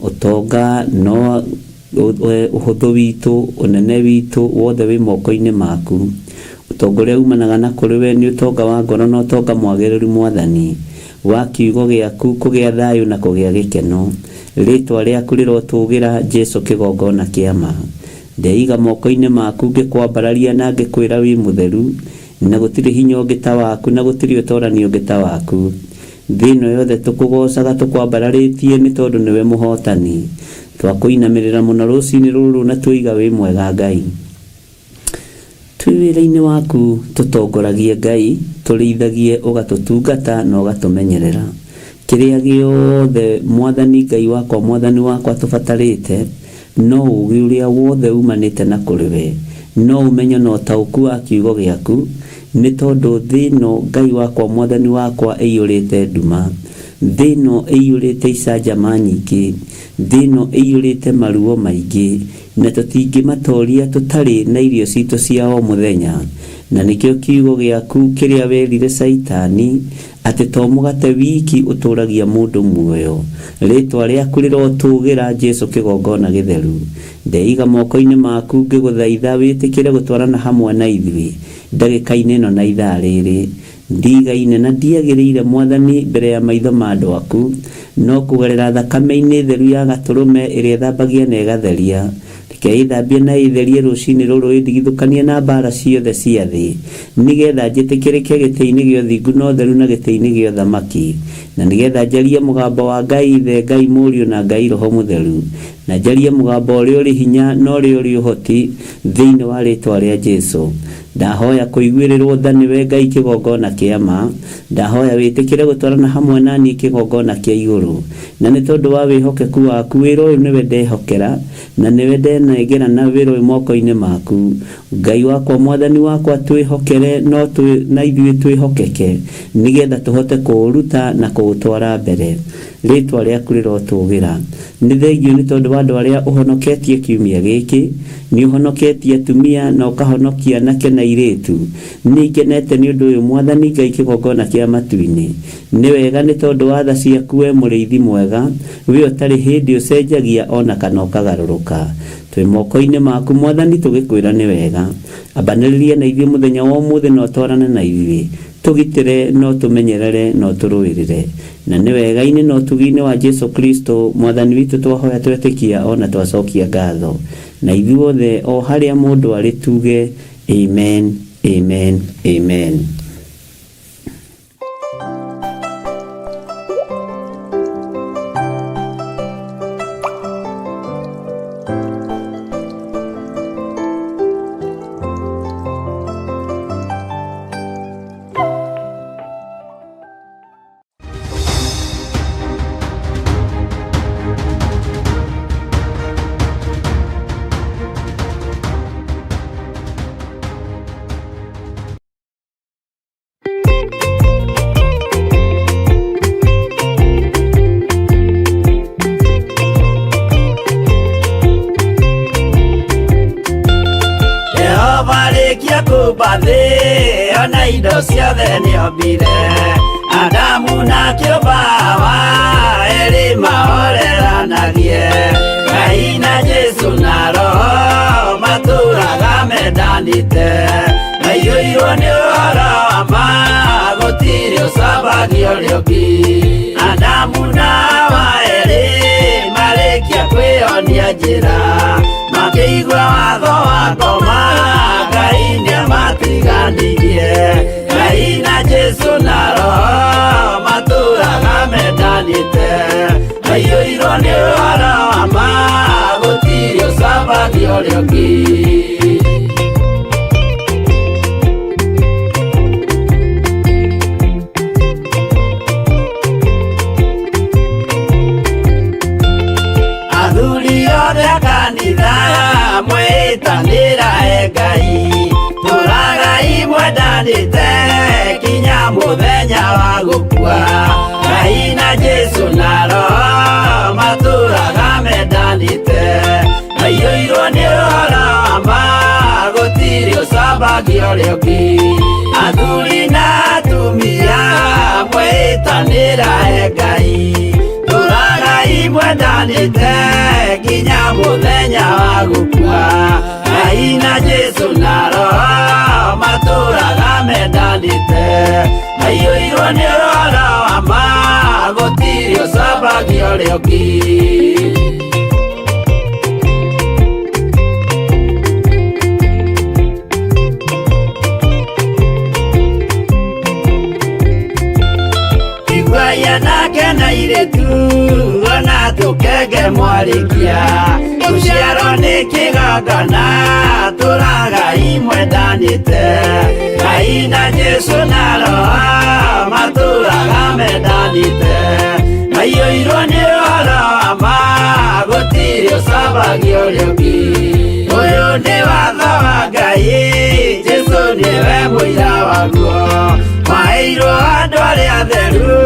ũtonga no ũhũthũ witũ, ũnene witũ wothe wĩ moko-inĩ maku. Ũtonga ũrĩa umanaga na kũrĩ we nĩ ũtonga wa ngoro na ũtonga mwagĩrĩru Mwathani, wa kiugo gĩaku kũgĩa thayũ na kũgĩa gĩkeno. Rĩĩtwa rĩaku rĩrotũgĩra Jesu kĩgongona kĩa ma. Ndeiga moko-inĩ maku ngĩkwambararia na ngĩkwĩra wĩ mũtheru, na gũtirĩ hinya ũngĩ ta waku na gũtirĩ ũtoranio ũngĩ ta waku. Thĩ ĩno yothe tũkũgocaga tũkwambararĩtie nĩ tondũ nĩwe mũhotani. Twakũinamĩrĩra mũno rũcinĩ rũrũ na twĩiga wĩ mwega Ngai. Twĩ wĩra-inĩ waku tũtongoragie Ngai, tũrĩithagie ũgatũtungata na ũgatũmenyerera. Kĩrĩa gĩothe Mwathani Ngai wakwa, Mwathani wakwa tũbatarĩte, no ũũgĩ ũrĩa wothe umanĩte na kũrĩ we, no ũmenyo na ũtaũku wa kiugo gĩaku, nĩ tondũ thĩ ĩno Ngai wakwa, Mwathani wakwa ĩiyũrĩte nduma. Thĩ ĩno ĩiyũrĩte icanjama nyingĩ, thĩ ĩno ĩiyũrĩte maruo maingĩ, na tũtingĩmatoria tũtarĩ na irio citũ cia o mũthenya. Na nĩkĩo kiugo gĩaku kĩrĩa werire Saitani atĩ to mũgate wiki ũtũragia mũndũ muoyo. Rĩĩtwa rĩaku rĩrotũgĩra Jesu kĩgongona gĩtheru. Ndeiga moko-inĩ maku ngĩgũthaitha wĩtĩkĩre gũtwarana hamwe na ithuĩ ndagĩka-inĩ ĩno na ithaa rĩrĩ. Ndigaine na ndiagĩrĩire Mwathani mbere ya maitho ma andũ aku, no kũgerera thakame-inĩ theru ya Gatũrũme ĩrĩa ĩthambagia na ĩgatheria. Reke ĩthambie na ĩtherie rũcinĩ rũrũ, ĩndigithũkanie na mbara ciothe cia thĩ, nĩgetha njĩtĩkĩrĩke gĩtĩ-inĩ gĩa ũthingu na ũtheru na gĩtĩ-inĩ gĩa ũthamaki, na nĩgetha njarie mũgambo wa Ngai Ithe, Ngai Mũriũ na Ngai Roho Mũtheru, na njarie mũgambo ũrĩa ũrĩ hinya na ũrĩa ũrĩ ũhoti thĩinĩ wa rĩĩtwa rĩa Jesu. ndahoya kuiguirirwo tha niwe Ngai kigongona kiama, ndahoya witikire gutwarana hamwe nani kigongona kia iguru, na ni tondu wa wihokeku waku wira uyu niwe ndehokera, na niwe ndenegera na wira uyu moko-ini maku. Ngai wakwa mwathani wakwa twihokere na ithuĩ twihokeke nigetha tuhote kuuruta na kuutwara mbere. Ritwa rĩaku rĩrotũgĩra. Nĩ thengiũ nĩ tondũ wa andũ arĩa ũhonoketie kiumia gĩkĩ, nĩ ũhonoketie atumia na ũkahonokia anake na airĩtu. Nĩ ngenete nĩ ũndũ ũyũ Mwathani Ngai kĩgongona kĩa matu-inĩ. Nĩ wega nĩ tondũ wa tha ciaku we mũrĩithi mwega, we ũtarĩ hĩndĩ ũcenjagia ona kana ũkagarũrũka. Twĩ moko-inĩ maku Mwathani tũgĩkwĩra nĩ wega. Ambanĩrĩria na ithuĩ mũthenya wa ũmũthĩ na ũtwarane na ithuĩ. Tugitire no tumenyerere no turũĩrĩre, na nĩ wega-inĩ no tugi-inĩ wa Jesu Kristo Mwathani witũ twahoya twetĩkia ona twacokia ngatho, na ithuothe o harĩa mũndũ arĩ tuge amen, amen, amen. Ona indo ciothe nĩombire, Adamu na kĩũmba wa erĩ mahoreranagie. Ngai na Jesu na Roho matũraga mendanĩte, maiyũirwo nĩ ũhoro wa ma, gũtirĩ ũcambagio ũrĩa ũngĩ. Adamu na Hawa erĩ marĩkia kwĩyonia njĩra, makĩigua watho wa ngoma, Ngai nĩamatiganirie. Ngai na Jesu na Roho matũraga mendanĩte, maiyũirwo nĩ ũhoro wa ma, gũtirĩ ũcambagio ũrĩa ũngĩ. Athuri othe a kanitha mwĩtanĩra Ngai, tũragai mwendanĩte kinya mũthenya wa gũkua. Ngai na Jesu na Roho matũraga mendanĩte, maiyũirwo nĩ ũhoro wa ma, gũtirĩ ũcambagio ũrĩa ũngĩ. Athuri na atumia mwĩtanĩra Ngai, tũragai mwendanĩte kinya mũthenya wa gũkua. Ngai na Jesu na Roho matũraga mendanĩte, maiyũirwo nĩ ũhoro wa ma, gũtirĩ ũcambagio ũrĩa ũngĩ. Iguaya nake na airĩtu ona tũkenge mwarĩkia, tũciarwo nĩ kĩgongona tũragai mwendanĩte. Ngai na Jesu na Roho matũraga mendanĩte, maiyũirwo nĩ ũhoro wa ma, gũtirĩ ũcambagio ũrĩa ũngĩ. Ũyũ nĩ watho wa Ngai, Jesu nĩwe mũira waguo, maheirwo andũ arĩa atheru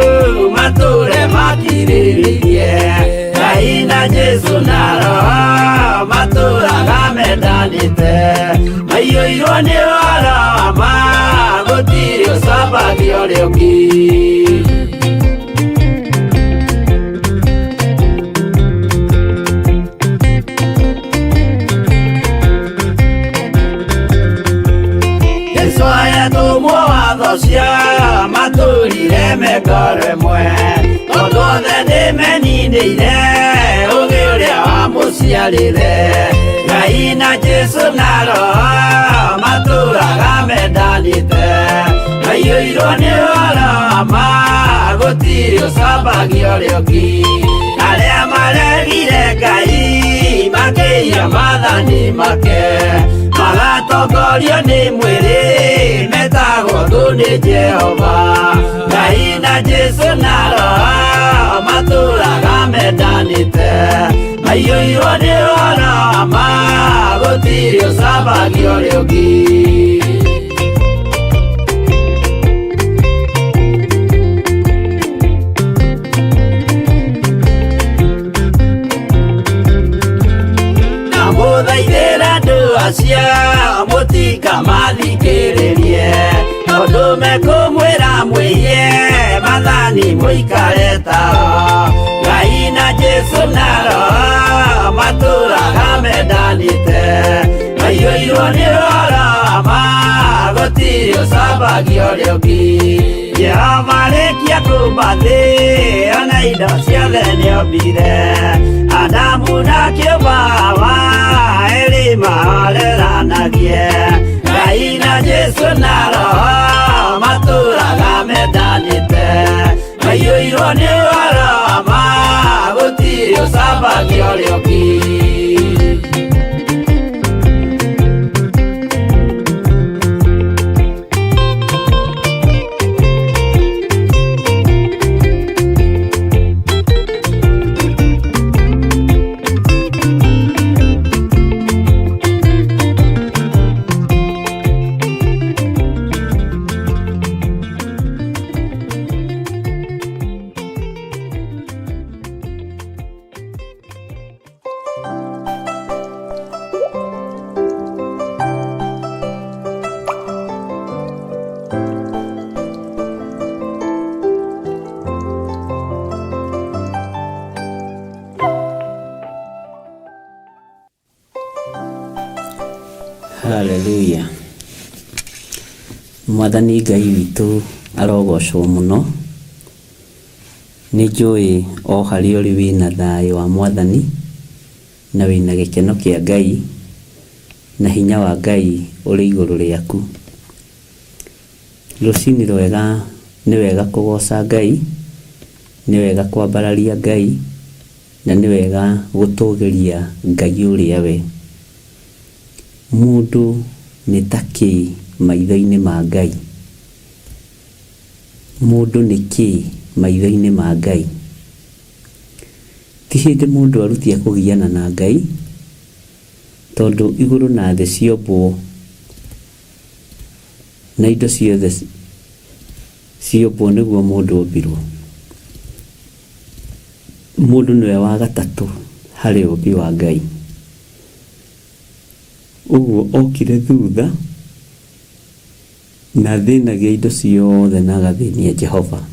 matũre makirĩrĩirie. Ngai na Jesu na Roho matũraga mendanĩte, maiyũirwo nĩ ũhoro wa ma, gũtirĩ ũcambagio ũrĩa ũngĩ. Jesũ ayatũmwo watho cia matũrire mekoro ĩmwe, tondũ othe nĩmeninĩire ũgĩ ũrĩa wamũciarire. Ngai na Jesu na Roho matũraga mendanĩte, maiyũirwo nĩ ũhoro wa ma, gũtirĩ ũcambagio ũrĩa ũngĩ. Arĩa maregire Ngai makĩiya mathani make magatongorio nĩ mwĩrĩ metagwo tu nĩ Jehova. Ngai na Jesu na Roho matũũraga mendanĩte maiyũirwo nĩ ũhoro wa ma gũtirĩ ũcambagio ũrĩa ũngĩ. Mũthaithĩra andũ acio mũtikamathikĩrĩrie tondũ mekũmwĩra mwĩhie mathani mũikare tao. Ngai na Jesu na Roho matũũraga mendanĩte maiyũirwo nĩ ũhoro wa ma gũtirĩ ũcambagio ũrĩa ũngĩ. Jehova arĩkia kũmba thĩ ona indo ciothe nĩombire Adamu na kĩũmba Hawa erĩ mahoreranagie. Ngai na Jesu na Roho matũũraga mendanĩte maiyũirwo nĩ ũhoro wa ma gũtirĩ ũcambagio ũrĩa ũngĩ. Haleluya. Mwathani Ngai witũ arogocwo mũno. Nĩ njũĩ o harĩa ũrĩ wĩna thayũ wa Mwathani na wĩna gĩkeno kĩa Ngai na hinya wa Ngai ũrĩ igũrũ rĩaku. Rũcinĩ rwega nĩ wega kũgoca Ngai, nĩ wega kwambararia Ngai na nĩ wega gũtũũgĩria Ngai ũrĩa we. Mũndũ nĩ ta kĩ maitho-inĩ ma Ngai? Mũndũ nĩ kĩ maitho-inĩ ma Ngai? Ti hĩndĩ mũndũ arutia kũgiana na Ngai, tondũ igũrũ na thĩ ciombwo na indo ciothe ciombwo nĩguo mũndũ ombirwo. Mũndũ nĩwe wa gatatũ harĩ ũmbi wa Ngai. Ũguo okire thutha na thĩnagia indo ciothe na agathĩnia Jehova.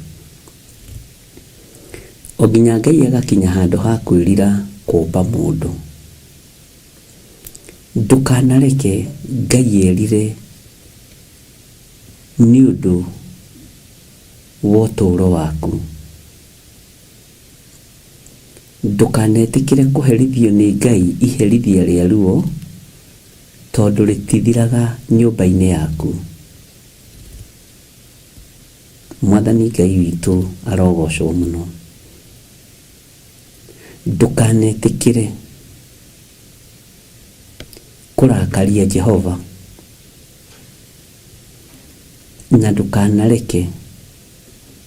O nginya Ngai agakinya handũ ha kwĩrira kũmba mũndũ. Ndũkanareke Ngai erire nĩ ũndũ wa ũtũũro waku. Ndũkanetĩkĩre kũherithio nĩ Ngai iherithia rĩa ruo, tondũ rĩtithiraga nyũmba-inĩ yaku. Mwathani Ngai witũ arogocwo mũno. Ndũkanetĩkĩre kũrakaria Jehova, na ndũkanareke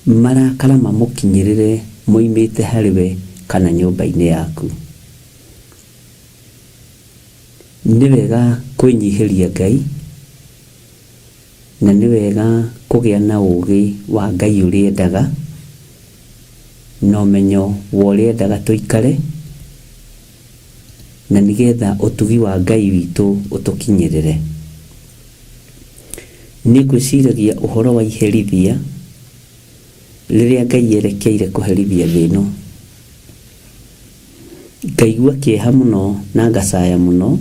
marakara mamũkinyĩrĩre moimĩte harĩwe kana nyũmba-inĩ yaku. Nĩ wega kwĩnyihĩria Ngai na nĩ wega kũgĩa na ũũgĩ wa Ngai ũrĩa endaga na ũmenyo wa ũrĩa endaga tũikare, na nĩgetha ũtugi wa Ngai witũ ũtũkinyĩrĩre. Nĩ ngwĩciragia ũhoro wa iherithia rĩrĩa Ngai erekeire kũherithia thĩ ĩno. Ngaigua kĩeha mũno na ngacaya mũno,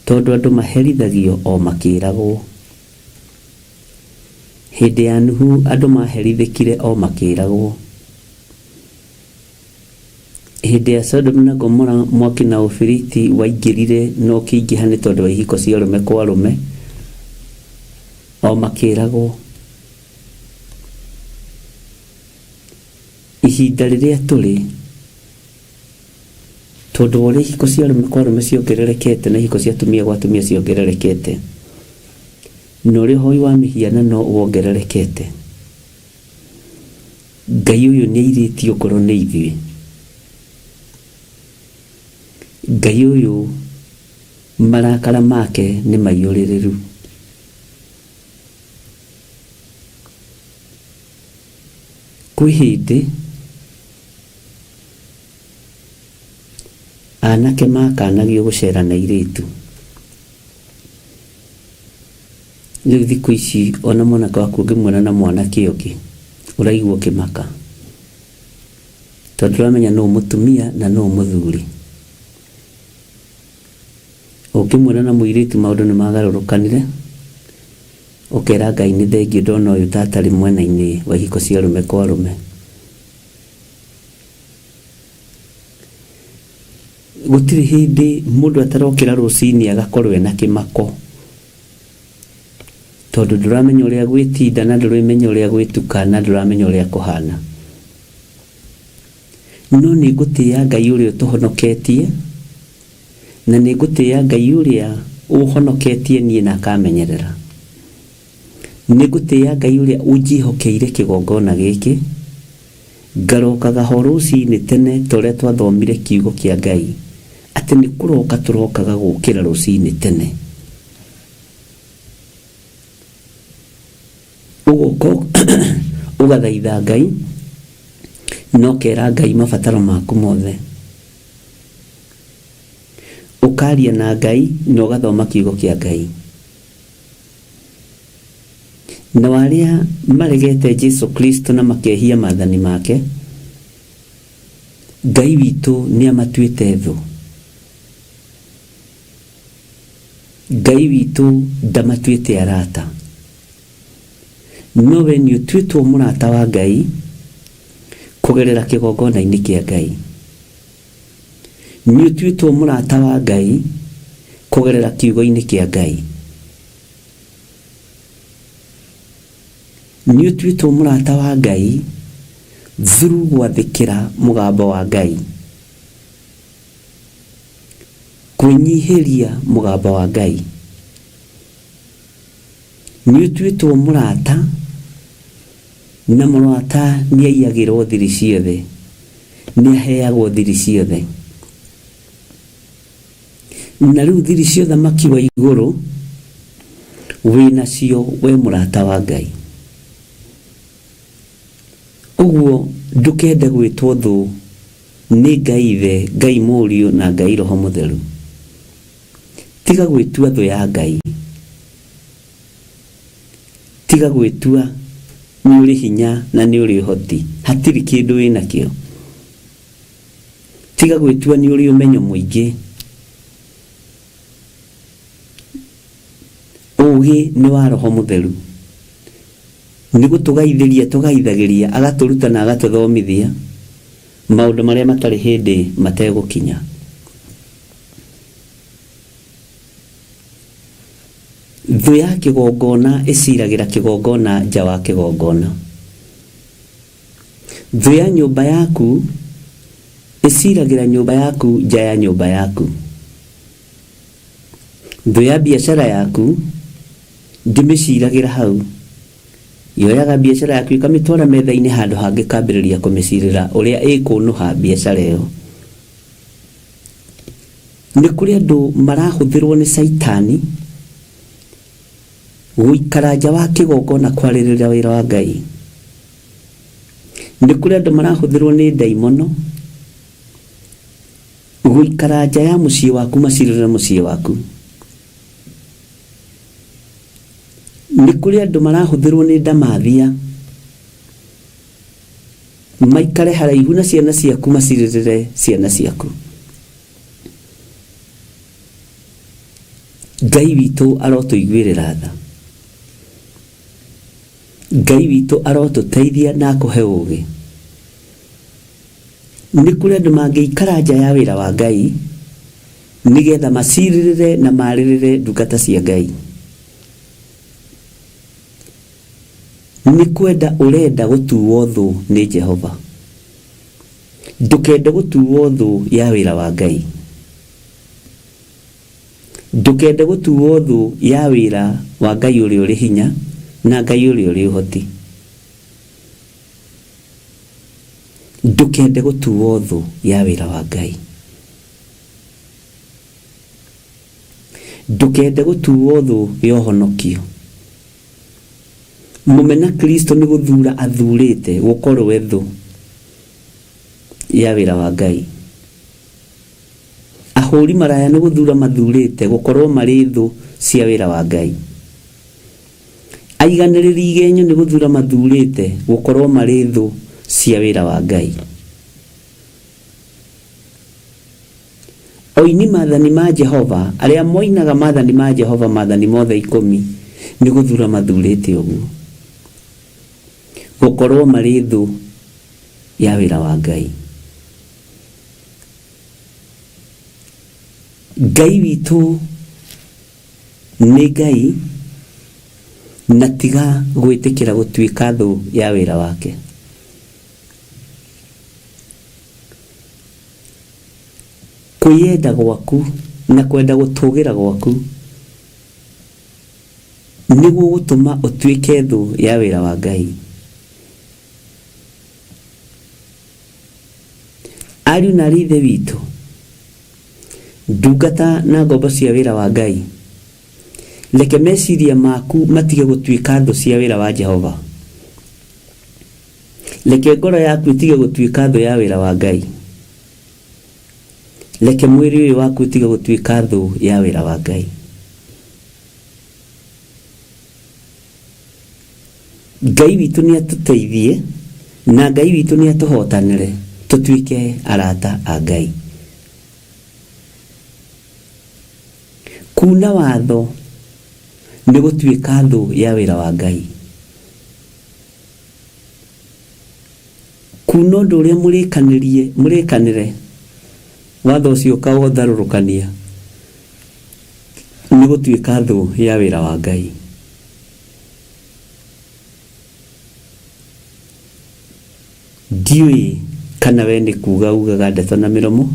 tondũ andũ maherithagio o makĩragwo. Hĩndĩ ya Nuhu andũ maherithĩkire o makĩragwo. Hĩndĩ ya Sodom na Gomora mwaki na ũbiriti waingĩrire no kĩingĩha nĩ tondũ wa ihiko cia arũme kwa arũme, o makĩragwo. Ihinda rĩrĩa tondu ore hiko cia arume kwa arume ciongererekete na hiko cia atumia gwa atumia ciongererekete, no ri hoi wa mihiana no wongererekete. Ngai uyu ni airitio ngoro ni ithui. Ngai uyu marakara make ni maiyuririru. Kwi hindi anake makanagio gucera na iritu. Riu thiku ici ona mwanake waku ngimwona na mwanake ungi uraigua ukimaka, tondu uramenya no mutumia na no muthuri. Ukimwona na muiritu maundu ni magarurukanire, ukera Ngai ni thengiu ndona uyu tatari mwena-ini wa hiko cia arume kwa arume. Gutiri hindi mundu atarokira rucini agakorwo ena kimako, tondu nduramenya uria gwitinda na nduramenya uria gwituka na nduramenya uria kuhana. No ni ngutia Ngai uria tuhonoketie, na ni ngutia Ngai uria uhonoketie nie na akamenyerera. Ni ngutia Ngai uria unjihokeire kigongona giki, ngarokaga ho rucini tene toria twathomire kiugo kia Ngai ati ni kuroka turokaga gukira rucini tene. Uguko ugathaitha Ngai, no kera Ngai mabataro maku mothe. Ukaria na Ngai no gathoma kiugo kia Ngai. Na waria maregete Jesu Kristo na makehia mathani make, Ngai witu ni amatuite thu. Ngai witu ndamatuite arata, no we ni utuitwo murata wa Ngai kugerera kigongona-ini kia Ngai. Ni utuitwo murata wa Ngai kugerera kiugo-ini kia Ngai. Ni utuitwo murata wa Ngai through gwathikira mugambo wa Ngai, kunyihiria mugambo wa Ngai. Ni utuitwo murata, na murata ni aiyagirwo thiri ciothe, ni aheagwo thiri ciothe. Na riu thiri cia uthamaki wa iguru wina cio we murata wa Ngai. Uguo ndukende gwitwo thu ni Ngai Ithe, Ngai Muriu na Ngai Roho Mutheru. Tiga gwitua thu ya Ngai, tiga gwitua ni uri hinya na ni uri hoti, hatiri kindu wina kio. Tiga gwitua ni uri umenyo muingi, ugi ni wa Roho Mutheru. Nigu tugaithagiria agaturuta na agatuthomithia maundu maria matari hindi mategukinya. Thu ya kigongona iciragira kigongona nja wa kigongona. Thu ya nyumba yaku iciragira nyumba yaku nja ya nyumba yaku. Thu ya biashara yaku ndimiciragira hau, yoyaga biashara yaku ikamitwara metha-ini handu hangi kambiriria kumicirira uria ikunuha biashara iyo. Ni kuri andu marahuthirwo ni Saitani guikara nja wa kigongona kwaririra wira wa Ngai. Ni kuri andu marahuthirwo ni daimono guikara nja ya mucii waku macirira mucii waku. Ni kuri andu marahuthirwo ni ndamathia maikare haraihu na ciana ciaku maciririre ciana ciaku. Ngai witu arotuiguirira tha, Ngai witu arotuteithia na akuhe ugi. Ni kuri andu mangiikara nja ya wira wa Ngai nigetha maciririre na maririre ndungata cia Ngai. Ni kwenda urenda gutuwo thu ni Jehova, ndukende gutuwo thu ya wira wa Ngai, ndukende gutuwo thu ya wira wa Ngai uria uri hinya na Ngai uria uri uhoti. Ndukende gutuwo thu ya wira wa Ngai, ndukende gutuwo thu ya uhonokio. Mumena Kristo ni guthura athurite gukorwo we thu ya wira wa Ngai. Ahuri maraya ni guthura mathurite gukorwo mari thu cia wira wa Ngai. Aiganiriri igenyo ni guthura mathurite gukorwo mari thu cia wira wa Ngai. Oini mathani ma Jehova, aria moinaga mathani ma Jehova, mathani mothe 10 ni guthura mathurite uguo gukorwo mari thu ya wira wa Ngai. Ngai witu ni Ngai na tiga gwitikira gutuika thu ya wira wake. Kwiyenda gwaku na kwenda gutugira gwaku niguo gutuma utuike thu ya wira wa Ngai. Ariu na rithe witu, ndungata na ngombo cia wira wa Ngai, leke meciria maku matige gutuika thu cia wira wa Jehova. Leke ngoro yaku itige gutuika thu ya wira wa Ngai. Leke mwiri uyu waku itige gutuika thu ya wira wa Ngai. Ngai witu ni atuteithie na Ngai witu ni atuhotanire tutuike arata a Ngai. Kuna watho ni gutuika thu ya wira wa Ngai. Kuna undu uria murikanire watho ucio kautharurukania ni gutuika thu ya wira wa Ngai. Ndiui kana we ni kuga ugaga ndeto na miromo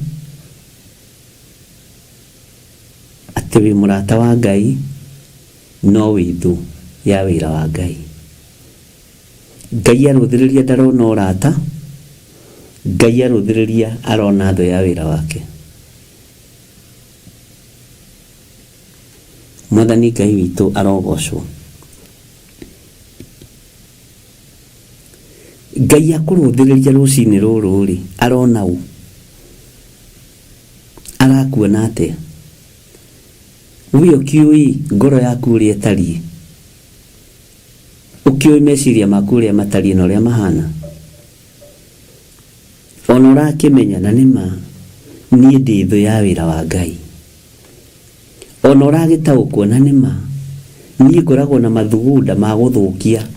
ati wi murata wa Ngai no withu ya wira wa Ngai. Ngai aruthiriria ndarona urata, Ngai aruthiriria arona thu ya wira wake. Mwathani Ngai witu arogocwo. Ngai akuruthiriria rucini ruru ri arona u arakuona atia wio kiui ngoro yaku ri etari ukioi meciria maku ri matari no ri mahana onora kimenya na nima nie ndi thu ya wira wa Ngai. Onora gitaukwo na nima nie ngoragwo na mathugunda ma guthukia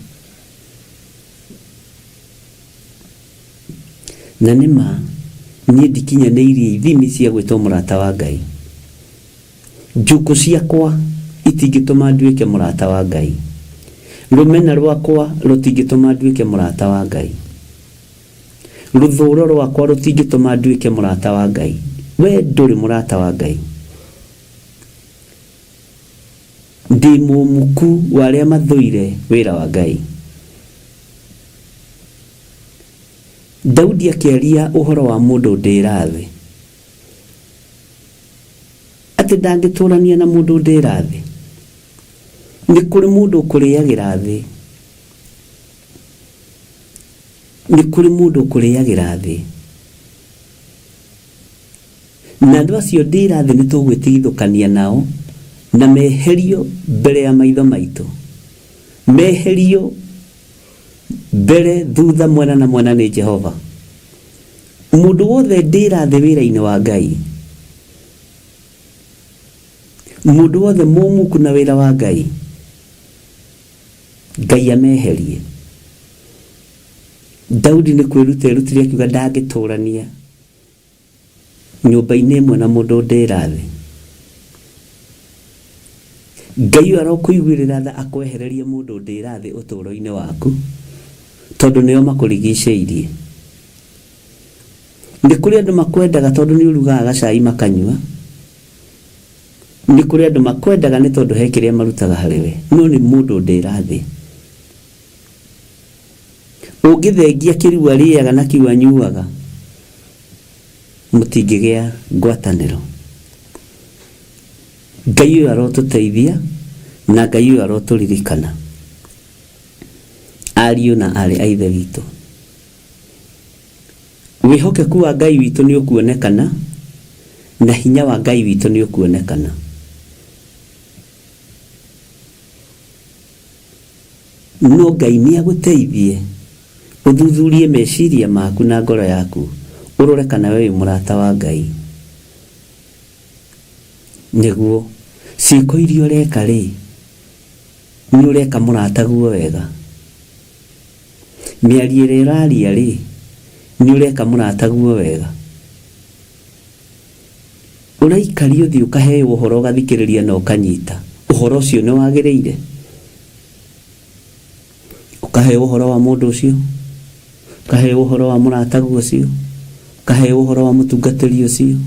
na nima nie ndikinyaneirie ithimi cia gwitwo murata wa Ngai. Njuku ciakwa itingituma nduike murata wa Ngai. Rumena rwakwa rutingituma nduike murata wa Ngai. Ruthuro rwakwa rutingituma nduike murata wa Ngai. We nduri murata wa Ngai. Ndi mumuku wa aria mathuire wira wa Ngai. Daudi akiaria uhoro wa mundu ndirathi ati ndangiturania na mundu ndirathi. Ni kuri mundu kuriagira thi, ni kuri mundu kuriagira thi, na andu acio ndirathi ni tugwitigithukania nao na meherio mbere ya maitho maitu, meherio mbere thutha mwena na mwena ni Jehova. Mundu wothe ndirathi wira-ini wa Ngai, mundu wothe mumuku na wira wa Ngai, Ngai ameherie. Daudi ni kwirutire akiuga ndangiturania nyumba-ini imwe na mundu ndirathi. Ngai arokuiguirira tha akwehererie mundu ndirathi uturo-ini waku tondu nio makurigiceirie. Nĩ kũrĩ andũ makwendaga tondũ nĩ urugaga gacai makanyua. Nĩ kũrĩ andũ makwendaga nĩ tondũ he kĩrĩa marutaga harĩ we. No nĩ mũndũ ndĩra thĩ. Ũngĩthengia kĩrua rĩaga na kiu anyuaga, mũtingĩgĩa ngwatanĩro. Ngai ũyũ arotũteithia na Ngai ũyũ arotũririkana. Ariũ na arĩ a Ithe witũ, wĩhokeku wa Ngai witũ nĩ ũkuonekana na hinya wa Ngai witũ nĩ ũkuonekana. No Ngai nĩ agũteithie ũthuthurie meciria maku na ngoro yaku, ũrore kana wewe mũrata wa Ngai. Nĩguo ciĩko iria ũreka rĩ, nĩ ũreka mũrata guo wega. Mĩario ĩrĩa ũraria rĩ, nĩ ũreka mũrata guo wega. Ũraikaria ũthiĩ ũkaheo ũhoro ũgathikĩrĩria na ũkanyita. Ũhoro ũcio nĩ wagĩrĩire. Ũkaheo ũhoro wa mũndũ ũcio, ũkaheo ũhoro wa mũrata guo ũcio, ũkaheo ũhoro wa mũtungatĩri ũcio,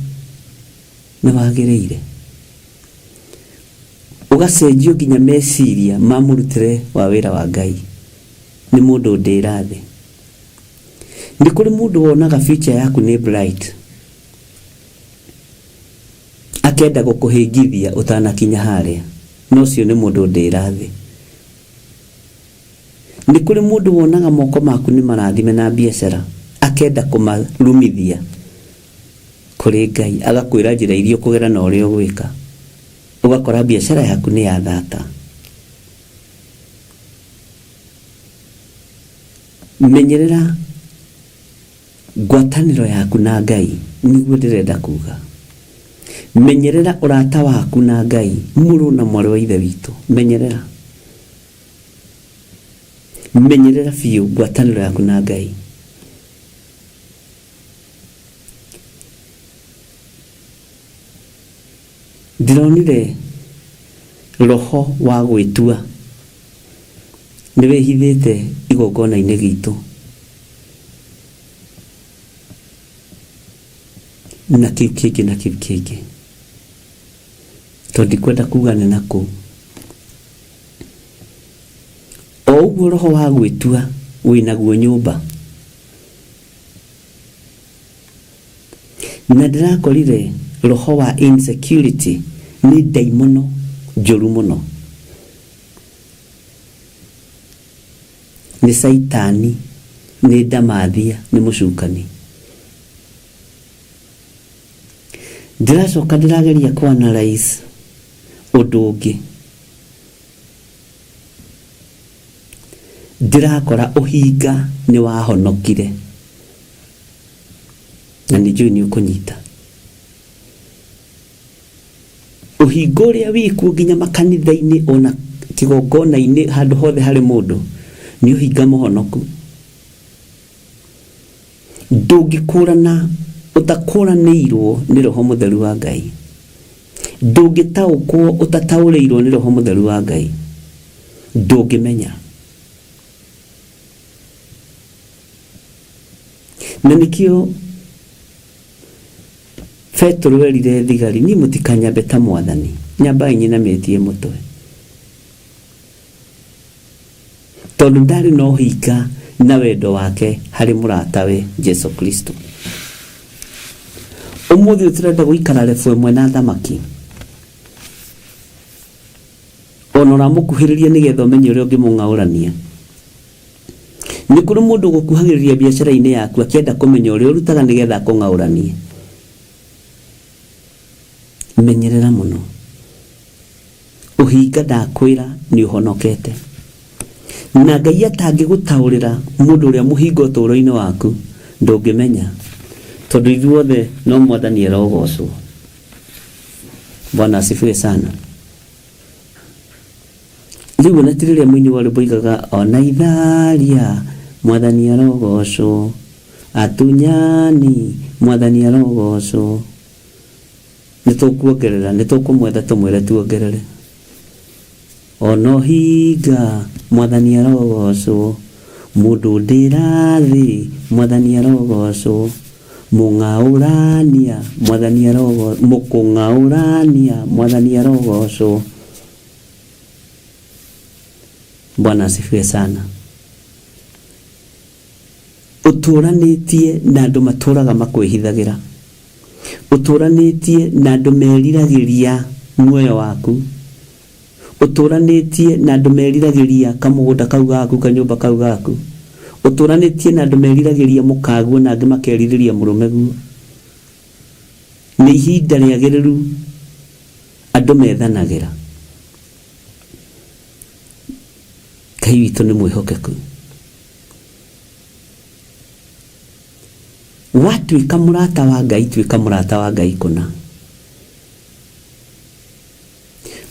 nĩ wagĩrĩire. Ũgacenjio nginya meciria ma mũrutĩre wa wĩra wa Ngai. Nĩ mũndũ ndĩra thĩ. Nĩ kũrĩ mũndũ wonaga future yaku nĩ bright, akenda gũkũhĩngithia ũtanakinya harĩa. No ũcio nĩ mũndũ ndĩra thĩ. Nĩ kũrĩ mũndũ wonaga moko maku nĩ marathime na biacara, akenda kũmarumithia kũrĩ Ngai, agakwĩra njĩra iria ũkũgera na ũrĩa ũgwĩka. Ũgakora biacara yaku nĩ ya thata. Menyerera ngwatanĩro yaku na Ngai, nĩguo ndĩrenda kuga. Menyerera ũrata waku na Ngai, mũrũ na mwarĩ wa Ithe witũ. Menyerera. Menyerera biũ ngwatanĩro yaku na Ngai. Ndironire roho wa gwĩtua nĩ wĩhithĩte igongona-inĩ gitũ. Na kĩu kĩngĩ na kĩu kĩngĩ. Tondũ ndikwenda kuga nĩ nakũ. O ũguo roho wa gwĩtua wĩnaguo nyũmba. Na ndĩrakorire roho wa insecurity nĩ ndaimono njũru mũno. Nĩ Saitani, nĩ ndamathia, nĩ mũcukani. Ndĩracoka ndĩrageria kũanalyze ũndũ ũngĩ. Ndĩrakora ũhinga nĩ wahonokire. Na nĩ njũĩ nĩ ũkũnyita. Ũhinga ũrĩa wĩkuo nginya makanitha-inĩ ona kĩgongona-inĩ handũ hothe harĩ mũndũ nĩ ũhinga mũhonoku. Ndũngĩkũrana ũtakũranĩirwo nĩ Roho Mũtheru wa Ngai. Ndũngĩtaũkwo ũtataũrĩirwo nĩ Roho Mũtheru wa Ngai. Ndũngĩmenya. Na nĩkĩo Petro erire thigari, ni mũtikanyambe ta Mwathani, nyambai nyinamĩtie mũtwe. Tondũ ndarĩ na ũhinga na wendo wake harĩ mũratawe Jesu Kristo. Ũmũthĩ ũtirenda gũikara refu ĩmwe na thamaki. Ona ũramũkuhĩrĩria nĩgetha ũmenye ũrĩa ũngĩmũng'aũrania. Nĩ kũrĩ mũndũ gũkuhagĩrĩria biacara-inĩ yaku akĩenda kũmenya ũrĩa ũrutaga nĩgetha akũng'aũranie. Menyerera mũno. Ũhinga ndakwĩra nĩ ũhonokete. Na Ngai atangĩgũtaũrĩra mũndũ ũrĩa mũhinga ũtũũro-inĩ waku, ndũngĩmenya. Tondũ ithuothe no Mwathani arogocwo. Bwana asifiwe sana. Rĩu ona ti rĩrĩa mũini wa rwĩmbo oigaga ona itharia Mwathani arogocwo, atunyani Mwathani arogocwo. Nĩtũkuongerera, nĩtũkũmwetha tũmwĩre tuongerere. Ona ũhinga Mwathani arogocwo, mũndũ ndĩra thĩ Mwathani arogocwo, Mungaurania mwathani arogo mukungaurania mwathani arogocwo. Bwana asifiwe sana. Uturanitie na andu maturaga makwihithagira. Uturanitie na andu meriragiria muoyo waku. Uturanitie na andu meriragiria kamugunda kau gaku kanyumba kau gaku. Uturanitie na andu meriragiria mukaguo na angi makeririria murumeguo. Ni ihinda riagiriru andu methanagira. Ngai witũ nĩ mwĩhokeku. Watuĩka mũrata wa Ngai, tuĩka mũrata wa Ngai kũna.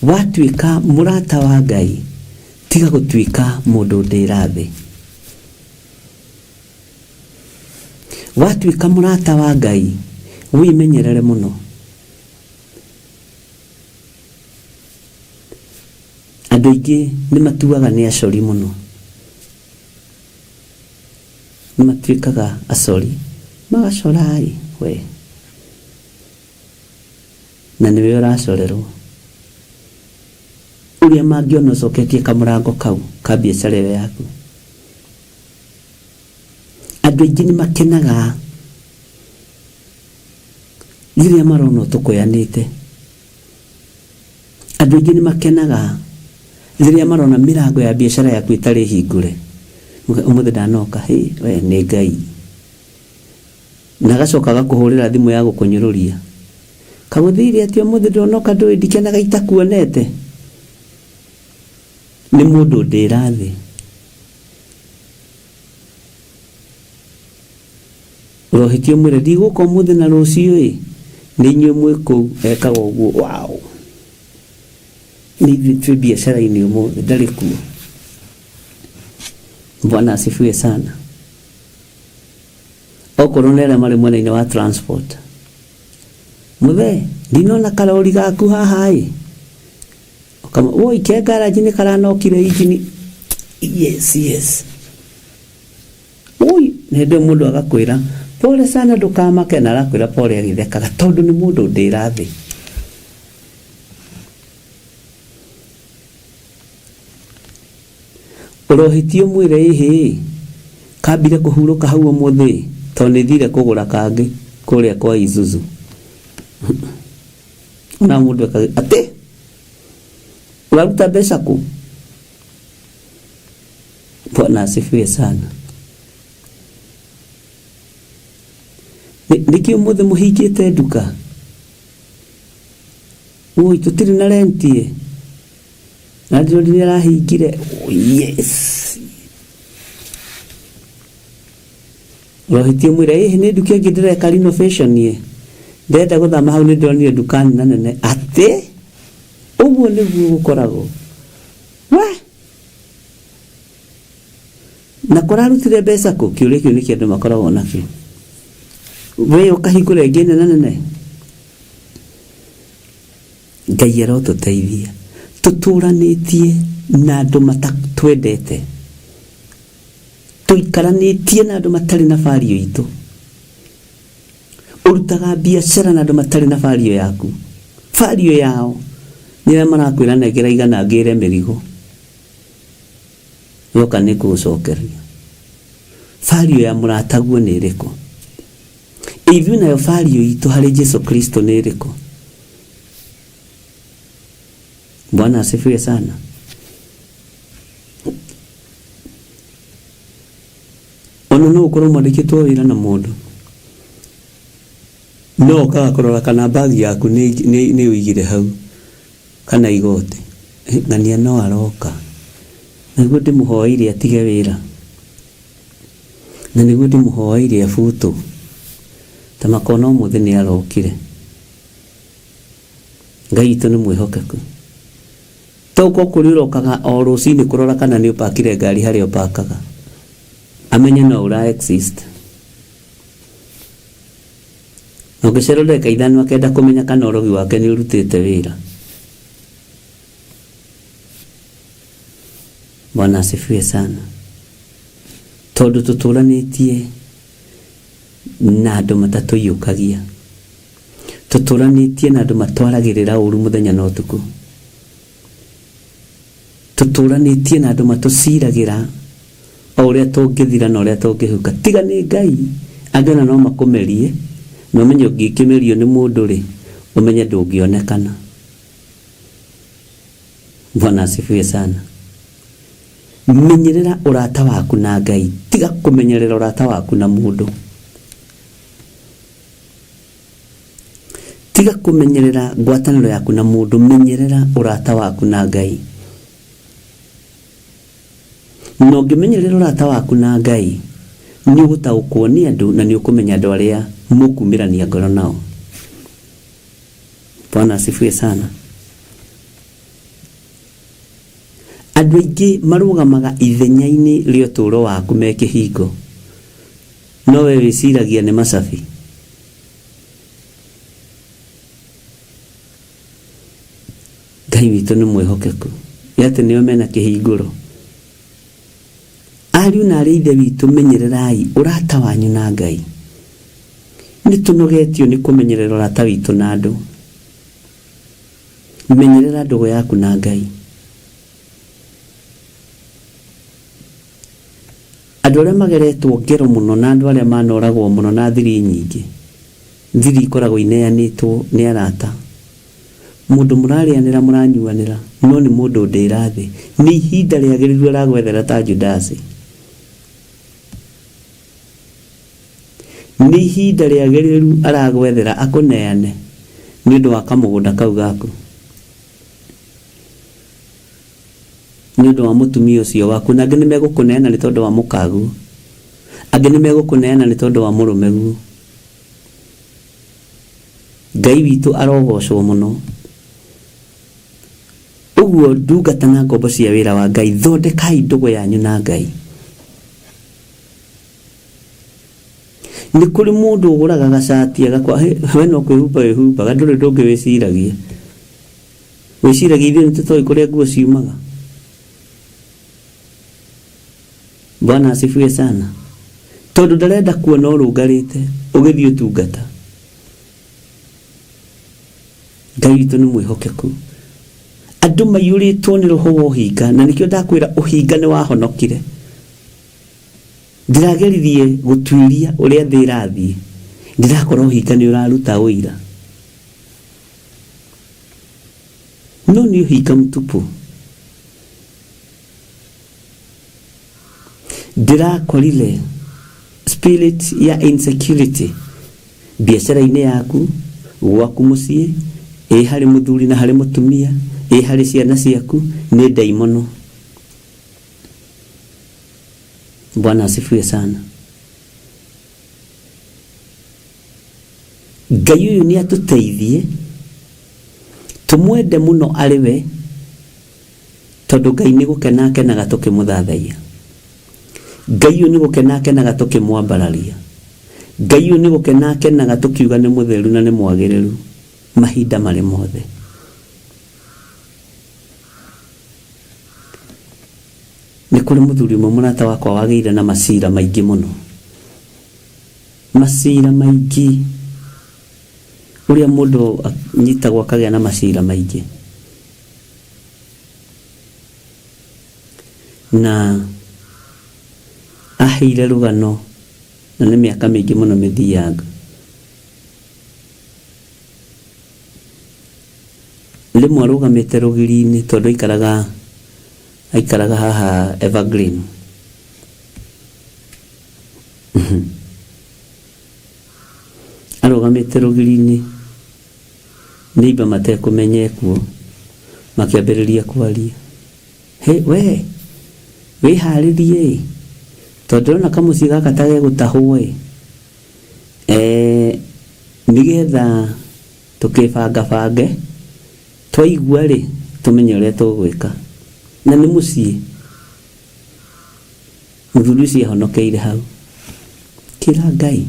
Watuĩka mũrata wa Ngai, tiga gũtuĩka mũndũ ndĩra thĩ. Watuĩka mũrata wa Ngai, wĩmenyerere mũno. Andũ aingĩ nĩ matuaga nĩ acori mũno. Nĩ matuĩkaga acori. Magacorai we. Na nĩwe ũracorerwo. Ũrĩa mangĩona ũcoketie kamũrango kau ka biacara ĩyo yaku. Andũ aingĩ nĩ makenaga rĩrĩa marona ũtũkũyanĩte. Andũ aingĩ nĩ makenaga rĩrĩa marona mĩrango ya biacara yaku ĩtarĩ hingũre. Ũmũthĩ ndanoka, we nĩ Ngai. Na gacoka gakũhũrĩra thimũ ya gũkũnyũrũria. Kagũthĩire atĩ ũmũthĩ ndonoka ndũĩ ndikenaga itakuonete. Nĩ mũndũ ndĩra thĩ. Ũrohĩtio mwĩre ndigũka ũmũthĩ na rũciũ nĩ inyuĩ mwĩ kũu ekaga ũguo. Wow. Nĩ twĩ biacara-inĩ ũmũthĩ ndarĩ kuo. Bwana asifiwe sana. Okorwo nĩ arĩa marĩ mwena-inĩ wa transport. Mũthee, ndinona karori gaku haha woi ke garage nĩ karanokire injini. Yes. Woi, nĩ ndĩ mũndũ agakwĩra pole sana ndũkamake, na arakwĩra pole agĩthekaga tondũ nĩ mũndũ ndĩra thĩ. Ũrohĩtio mwĩre kambire kũhurũka hau ũmũthĩ tondũ nĩthire kũgũra kangĩ kũrĩa kwa Isuzu. Na mũndũ atĩ ũraruta mbeca kũ? Bwana asifiwe sana. Nĩkĩ ũmũthĩ mũhingĩte nduka? Ui tũtirĩ na renti. Na ndĩrĩ nĩ arahingire. Yes. Ũrohĩtio mwĩre nĩ nduka ĩngĩ ndĩreka renovation ndenda gũthama hau nĩ ndĩronire nduka nene. Atĩ ũguo nĩguo gũkoragwo. Na kũrarutire mbeca kũ? Kĩũria kĩu nĩ kĩndũ makoragwo nakĩo. We ũkahingũra ĩngĩ nene. Ngai arotũteithia. Tũtũranĩtie na andũ matatwendete. Tũikaranĩtie na andũ matarĩ na vario itũ. Ũrutaga biacara na andũ matarĩ na vario yaku. Vario yao nĩwe marakwĩra nengera igana ngĩre mĩrigo. Yoka nĩ kũgũcokeria. Vario ya mũrataguo nĩ ĩrĩkũ? Ithuĩ nayo vario itũ harĩ Jesu Kristo nĩ ĩrĩkũ? Bwana asifiwe sana. Ono no ũkorwo mwandĩkĩtwo wĩra na mũndũ. No ũkaga kũrora kana bagi yaku nĩ ũigire hau kana igoti. Ng'ania no aroka. Nĩguo ndĩmũhoeire atige wĩra. Na nĩguo ndĩmũhoeire abutwo. Ta makona ũmũthĩ nĩ arokire. Ngai witũ nĩ mwĩhokeku. Toko kũrĩ ũrokaga o rũcinĩ kũrora kana nĩ ũpakire ngari harĩa ũpakaga. Amenye no ũra exist. Na ũngĩcerwo ndagĩka ithano akenda kũmenya kana ũrogi wake nĩ ũrutĩte wĩra. Bwana asifiwe sana. Tondũ tũtũranĩtie na andũ matatũiyũkagia, tũtũranĩtie na andũ matwaragĩrĩra ũru mũthenya na ũtukũ, tũtũranĩtie na andũ matũciragĩra o ũrĩa tũngĩthira na ũrĩa tũngĩhuka. Tiga nĩ Ngai angĩona no makũmerie na ũmenye ũngĩkĩmerio nĩ mũndũ rĩ, ũmenye ndũngĩonekana. Bwana asifiwe sana. Menyerera ũrata waku na Ngai, tiga kũmenyerera ũrata waku na mũndũ. Tiga kũmenyerera ngwatanĩro yaku na mũndũ, menyerera ũrata waku na Ngai. Na ũngĩmenyerera ũrata waku na Ngai, nĩ ũgũtaũkwo nĩ andũ na nĩ ũkũmenya andũ arĩa mũkumĩrania ngoro nao. Bwana asifiwe sana. Andũ aingĩ marũgamaga ithenya-inĩ rĩa ũtũũro waku me kĩhingo, no we wĩciragia nĩ macabi. Ngai witũ nĩ mwĩhokeku, atĩ nĩo mena kĩhingũro. Ariũ na arĩa ithe witũ, menyererai ũrata wanyu na Ngai. Nĩ tũnogetio nĩ kũmenyerera ũrata witũ na andũ. Menyerera ndũgũ yaku na Ngai. Andũ arĩa mageretwo ngero mũno na andũ arĩa manoragwo mũno na thiri nyingĩ, thiri ikoragwo ineanĩtwo nĩ arata. Mũndũ mũrarĩanĩra mũranyuanĩra, no nĩ mũndũ ndĩra thĩ. Nĩ ihinda rĩagĩrĩru aragwethera ta Judasi. Nĩ ihinda rĩagĩrĩru aragwethera akũneane nĩ ũndũ wa kamũgũnda kau gaku, nĩ ũndũ wa mũtumia ũcio waku. Na angĩ nĩ megũkũneana nĩ tondũ wa mũkagu, angĩ nĩ megũkũneana nĩ tondũ wa mũrũmegu. Ngai witũ arogocwo mũno. Ũguo ndungata na ngombo cia wĩra wa Ngai, thondekai ndũgũ yanyu na Ngai. Nĩ kũrĩ mũndũ ũgũraga gacati agakwa, we no kwĩhumba wĩhumbaga, ndũrĩ ndũngĩ wĩciragia. Wĩciragia ithuĩ nĩ tũtoĩ kũrĩa nguo ciumaga. Bwana asifiwe sana. Tondũ ndarenda kuona ũrũngarĩte ũgĩthiĩ ũtungata. Ngai witũ nĩ mwĩhokeku. Andũ maiyũrĩtwo nĩ roho wa ũhinga, na nĩkĩo ndakwĩra ũhinga nĩ wahonokire. Ndĩrageririe gũtuĩria ũrĩa thĩ ĩrathiĩ, ndĩrakora ũhinga nĩ ũraruta ũira. No nĩ ũhinga mtupu. Ndĩrakorire spirit ya insecurity biacara-inĩ yaku, gwaku mũciĩ, harĩ mũthuri na harĩ mũtumia, harĩ ciana ciaku, nĩ ndaimono. Bwana asifiwe sana. Ngai ũyũ nĩ atũteithie tũmwende mũno arĩ we, tondũ Ngai nĩ gũkena akenaga tũkĩmũthathaiya. Ngai ũyũ nĩ gũkena akenaga tũkĩmwambararia. Ngai ũyũ nĩ gũkena akenaga tũkiuga nĩ mũtheru na nĩ mwagĩrĩru mahinda marĩ mothe. Nĩ kũrĩ mũthuri ũmwe mũrata wakwa wagĩire na macira maingĩ mũno. Macira maingĩ. Ũrĩa mũndũ anyitagwo akagĩa na macira maingĩ. Na aheire rũgano, na nĩ mĩaka mĩingĩ mũno mĩthianga. Rĩmwe arũgamĩte rũgiri-inĩ, tondũ aikaraga haha Evergreen. Arũgamĩte rũgiri-inĩ, neighbor matekũmenya kuo, makĩambĩrĩria kwaria. He we, wĩharĩrie, tondũ na kamũciĩ gaka ta gegũtahwo nĩgetha tũkĩbangabange, twaigua rĩ tũmenye ũrĩa tũgwĩka. Na nĩ mũciĩ. Mũthuri ũcio ahonokeire hau. Kĩra Ngai,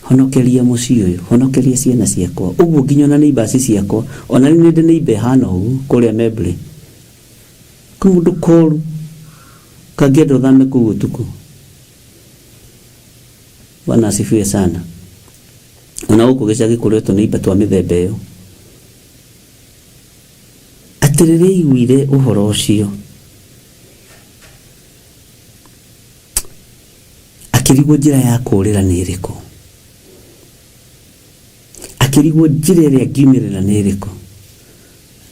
honokeria mũciĩ ũyũ, honokeria ciana ciakwa. Ũguo nginya na neighbors ciakwa, ona nĩ ndĩ neighbor hana ũguo kũrĩa Membre. Kũmũndũ koru kangĩenda ũthame kũu ũtukũ. Bwana asifiwe sana. Ona huko gĩcagi kũretwo nĩ iba twa mĩthemba ĩyo. Atĩrĩrĩ iguire ũhoro ũcio. Akĩrigwo njĩra ya kũũrĩra nĩ ĩrĩkũ. Akĩrigwo njĩra ĩrĩa ngiumĩrĩra nĩ ĩrĩkũ.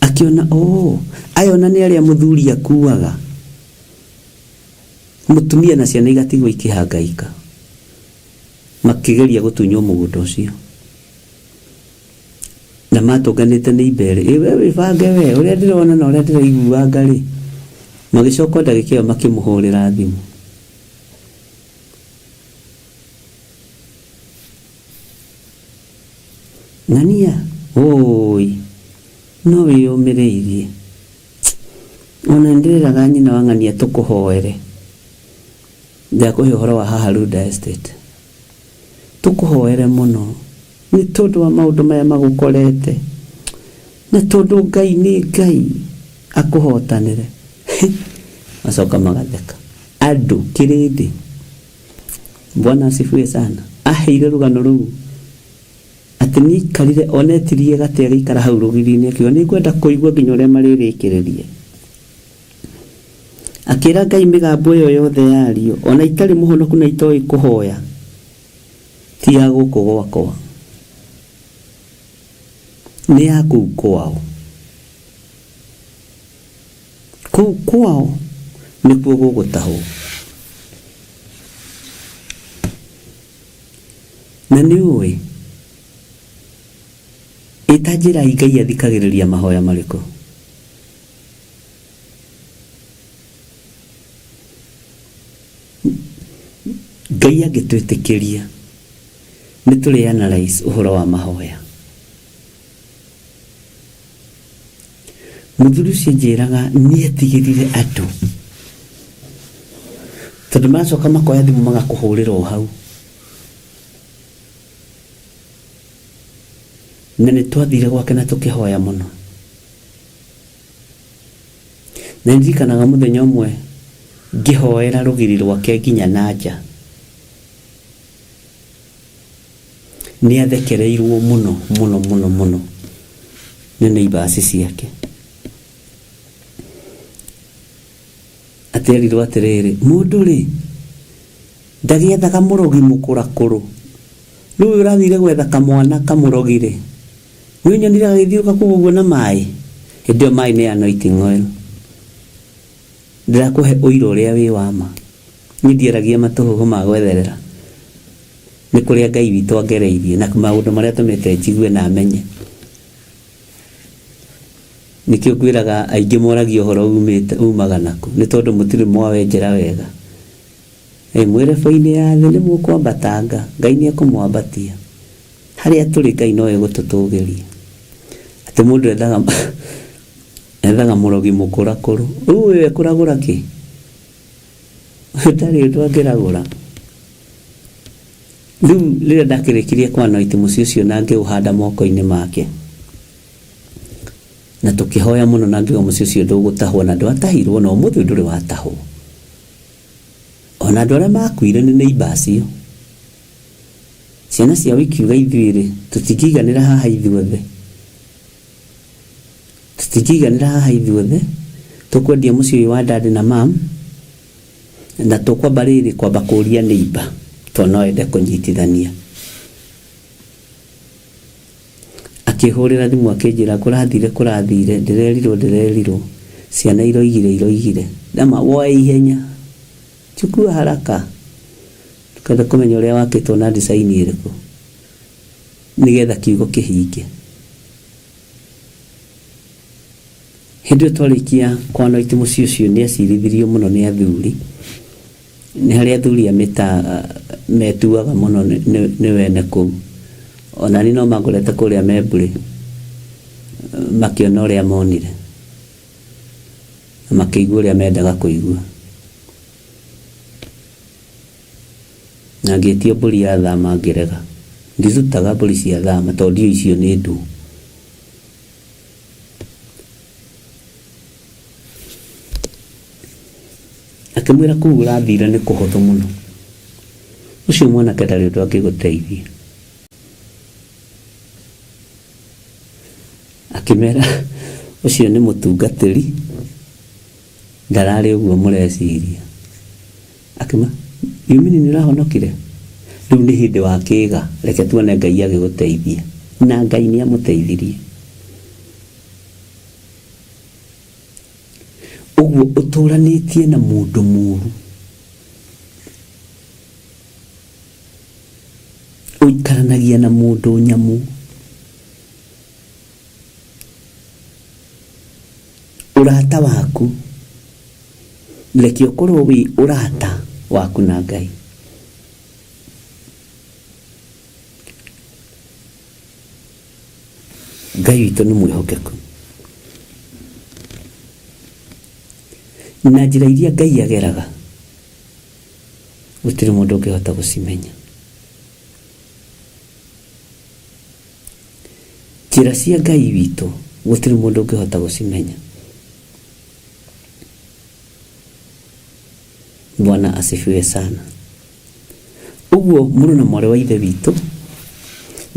Akiona ayona nĩ arĩa mũthuri akuaga. Mũtumia na ciana igatigwo ikĩhangaika. Makĩgeria gũtunywo mũgũnda ũcio. Na matũnganĩte nĩ ibere. We wĩbange we, ũrĩa ndĩrona na ũrĩa ndĩraiguanga rĩ. Magĩcoka ndagĩka ĩyo makĩmũhũrĩra thimũ. Ng'ania, oi, no wĩyũmĩrĩirie. Ona ndĩreraga nyina wa Ng'ania tũkũhoere. Ndakũhe ũhoro wa haha Runda Estate. Tũkũhoere mũno. Nĩ tondũ wa maũndũ maya magũkorete. Na tondũ Ngai nĩ Ngai akũhotanĩre. Macoka magatheka. Andũ kĩrĩndĩ. Bwana asifiwe sana. Aheire rũgano rũu. Atĩ nĩ ikarire onetirie gatĩa gĩikara hau rũgiri-inĩ akiuga nĩ ngwenda kũigua nginya ũrĩa marĩrĩkĩrĩrie. Akĩra Ngai mĩgambo ĩyo yothe yario, ona itarĩ mũhonoku na itoĩ kũhoya. Ti ya gũkũ gwakwa. Nĩ ya kũu kwao. Kũu kwao nĩkuo gũgũtahwo. Na nĩ ũĩ ĩta njĩra Ngai athikagĩrĩria mahoya marĩkũ. Ngai angĩtwĩtĩkĩria nĩ tũrĩ analyze ũhoro wa mahoya. Mũthuri ũcio njĩraga nĩetigĩrire andũ. Tondũ macoka makoya thimũ magakũhũrĩra o hau. Na nĩ twathire gwake na tũkĩhoya mũno. Na ndirikanaga mũthenya ũmwe ngĩhoera rũgiri rwake nginya na nja. Nĩ athekereirwo mũno mũno mũno mũno nĩ neighbors ciake. Aterirwo atĩrĩrĩ, mũndũ rĩ ndagĩethaga mũrogi mũkũrakũrũ. Rĩu ũrathire gwetha kamwana kamũrogi rĩ. Wĩnyonire gagĩthiũrũka kũu ũguo na maĩ. Hĩndĩ ĩyo maĩ nĩ anointing oil. Ndĩrakũhe ũira ũrĩa wĩ wa ma. Niĩ ndiaragia matũhũhũ ma gwetherera. Nĩ kũrĩa Ngai witũ angereirie na maũndũ marĩa tũmĩte njigue na amenye. Nĩkĩo ngwĩraga aingĩ moragia ũhoro umaga naku. Nĩ tondũ mũtirĩ mwawenjera wega. Mwĩrebo-inĩ ya thĩ nĩ mũkwambatanga. Ngai nĩ ekũmwambatia. Harĩa tũrĩ Ngai no egũtũtũgĩria. Atĩ mũndũ ethaga mũrogi mũkũrakũrũ. Rĩu we kũragũra kĩ? Ndarĩ ũndũ angĩragũra. Rĩu rĩrĩa ndakĩrĩkirie kwanoiti mũciĩ ũcio na ngĩũhanda moko-inĩ make. Na tũkĩhoya mũno na ngĩuga mũciĩ ũcio ndũgũtahwo na ndwatahirwo no ũmũthĩ ndũrĩ watahwo. Ona andũ arĩa makuire nĩ neighbors icio. Ciana ciao ikiuga ithuĩ tũtingĩiganĩra haha ithuothe. Tũtingĩiganĩra haha ithuothe. Tũkwendia mũciĩ ũyũ wa dad na mam. Na tũkwamba rĩrĩ kwamba kũria neighbor. To no ende kũnyitithania. Akĩhũrĩra thimũ akĩnjĩra kũrathire ndĩrerirwo. Ciana iroigire. Ndama woe ihenya. Chukua haraka. Tukenda kũmenya ũrĩa wakĩtwo na design ĩrĩkũ. Nĩgetha kiugo kĩhinge. Hĩndĩ twarĩkia kwanoiti mũciĩ ũcio nĩ acirithirio mũno nĩ athuri. Nĩ harĩa athuri metuaga mũno nĩ wene kũu. Ona ni no magũrete kũrĩa Membũrĩ. Makĩona ũrĩa monire. Na makĩigua ũrĩa mendaga kũigua. Na ngĩtio mbũri ya thama ngĩrega. Ndizutaga mbũri cia thama tondũ icio nĩ ndu. Akĩmwĩra kũu ũrathire nĩ kũhũthũ mũno. ucio mwana kadari ndo akiguteithia akimera ucio ni mutungatiri ndarari uguo mureciria akima yumini nirahonokire riu ni hindi wa kiga reke tuone Ngai agiguteithia na Ngai ni amuteithirie uguo uturanitie na mundu muru uikaranagia na mundu nyamu urata waku reke ukorwo wi urata waku na Ngai Ngai witũ nĩ mwĩhokeku na njĩra iria Ngai ageraga gũtirĩ mũndũ ũngĩhota gũcimenya njĩra cia Ngai witũ gũtirĩ mũndũ ũngĩhota gũcimenya Bwana asifiwe sana uguo mũrũ na mwarĩ wa ithe witũ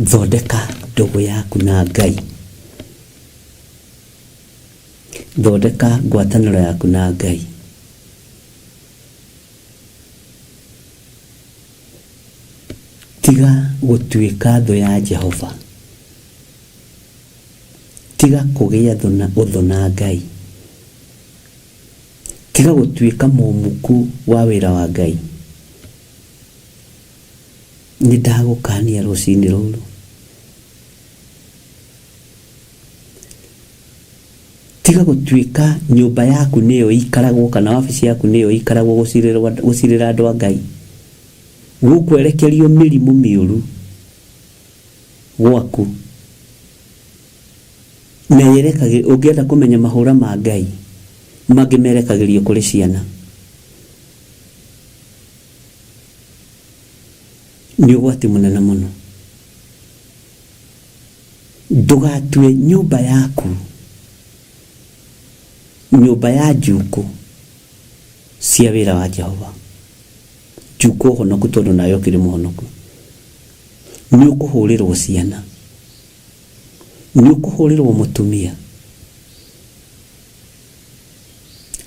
thondeka ndogo yaku na Ngai thondeka ngwatanĩro yaku na Ngai tiga gũtuĩka thũ ya Jehova tiga kũgĩa thũ na Ngai tiga gũtuĩka mũmuku wa wĩra wa Ngai nĩ ndagũkania rũcinĩ rũrũ tiga gũtuĩka nyũmba yaku nĩyo ikaragwo kana wabici yaku nĩyo ikaragwo gũcirĩra andũ a Ngai gũkwerekerio mĩrimũ mĩũru gwaku na yerekage ũngĩenda kũmenya mahũra ma Ngai mangĩmerekagĩrio kũrĩ ciana nĩ ũgwati mũnene mũno ndũgatue nyũmba yaku nyũmba ya njuku cia wĩra wa Jehova njuku ũhonoku tondũ nayo kĩrĩ mũhonoku nĩ ũkũhũrĩrwo ciana nĩ ũkũhũrĩrwo mũtumia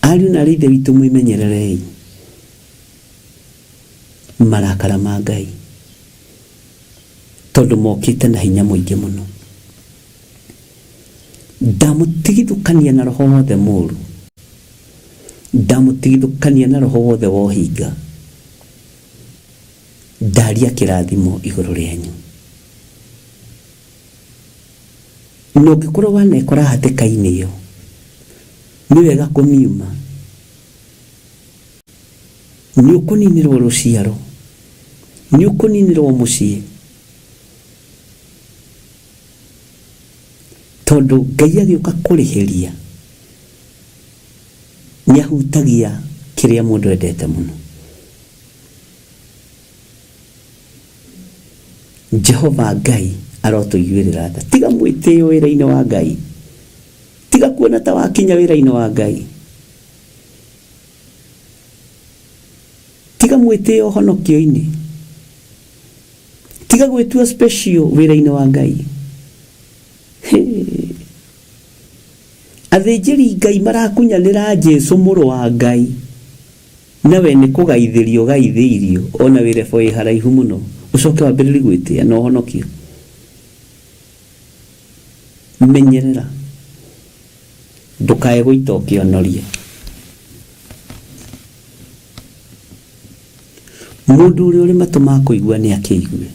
ariũ na ithe witũ mwĩmenyererei marakara ma Ngai tondũ mokĩte na hinya mũingĩ mũno ndamũtigithũkania na roho wothe mũru ndamũtigithũkania na roho wothe wa ũhinga ndaria kĩrathimo igũrũ rĩanyu na ũngĩkorwo wanekora hatĩka-inĩ ĩyo nĩ wega kũmiuma nĩ ũkũninĩrwo rũciaro nĩ ũkũninĩrwo mũciĩ tondũ Ngai agĩũka kũrĩhĩria nĩ ahutagia kĩrĩa mũndũ endete mũno Jehova Ngai arotũiguĩrĩra tha tiga mwĩtĩo wĩra-inĩ wa Ngai tiga kuona ta wakinya wĩra-inĩ wa Ngai tiga mwĩtĩo honokio-inĩ tiga gwĩtua special wĩra-inĩ wa Ngai athĩnjĩri Ngai marakunyanĩra Jesũ mũrũ wa Ngai nawe nĩ kũgaithĩrio gaithĩirio ona wĩrebo wĩ haraihu mũno ucoke wambĩrĩrie gwĩtĩa na ũhonokio menyerera ndũkae gũita ũkĩonoria mũndũ ũrĩa ũrĩ matũ ma kũigua nĩ akĩigue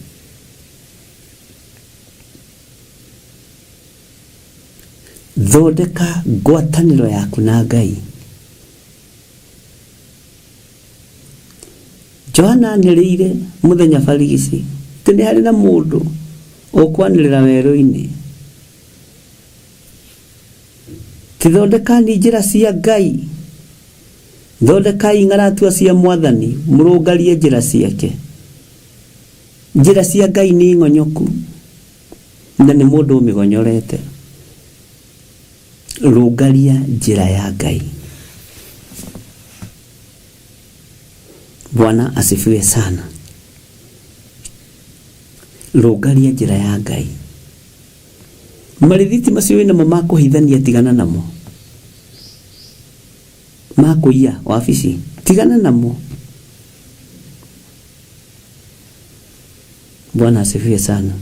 thondeka ngwatanĩro yaku na Ngai Johana nĩrĩire mũthenya barigici tĩ nĩ harĩ na mũndũ ũkwanĩrĩra werũ-inĩ tithondekani njĩra cia Ngai thondekai ng'aratua cia Mwathani mũrũngarie njĩra ciake njĩra cia Ngai nĩ ng'onyoku na nĩ mũndũ ũmĩgonyorete rũngaria njĩra ya Ngai Bwana asifiwe sana rũngaria njĩra ya Ngai. Marithiti macio wĩnamo ma kũhithania tigana namo. Ma kũiya wabici tigana namo. Bwana asifiwe sana.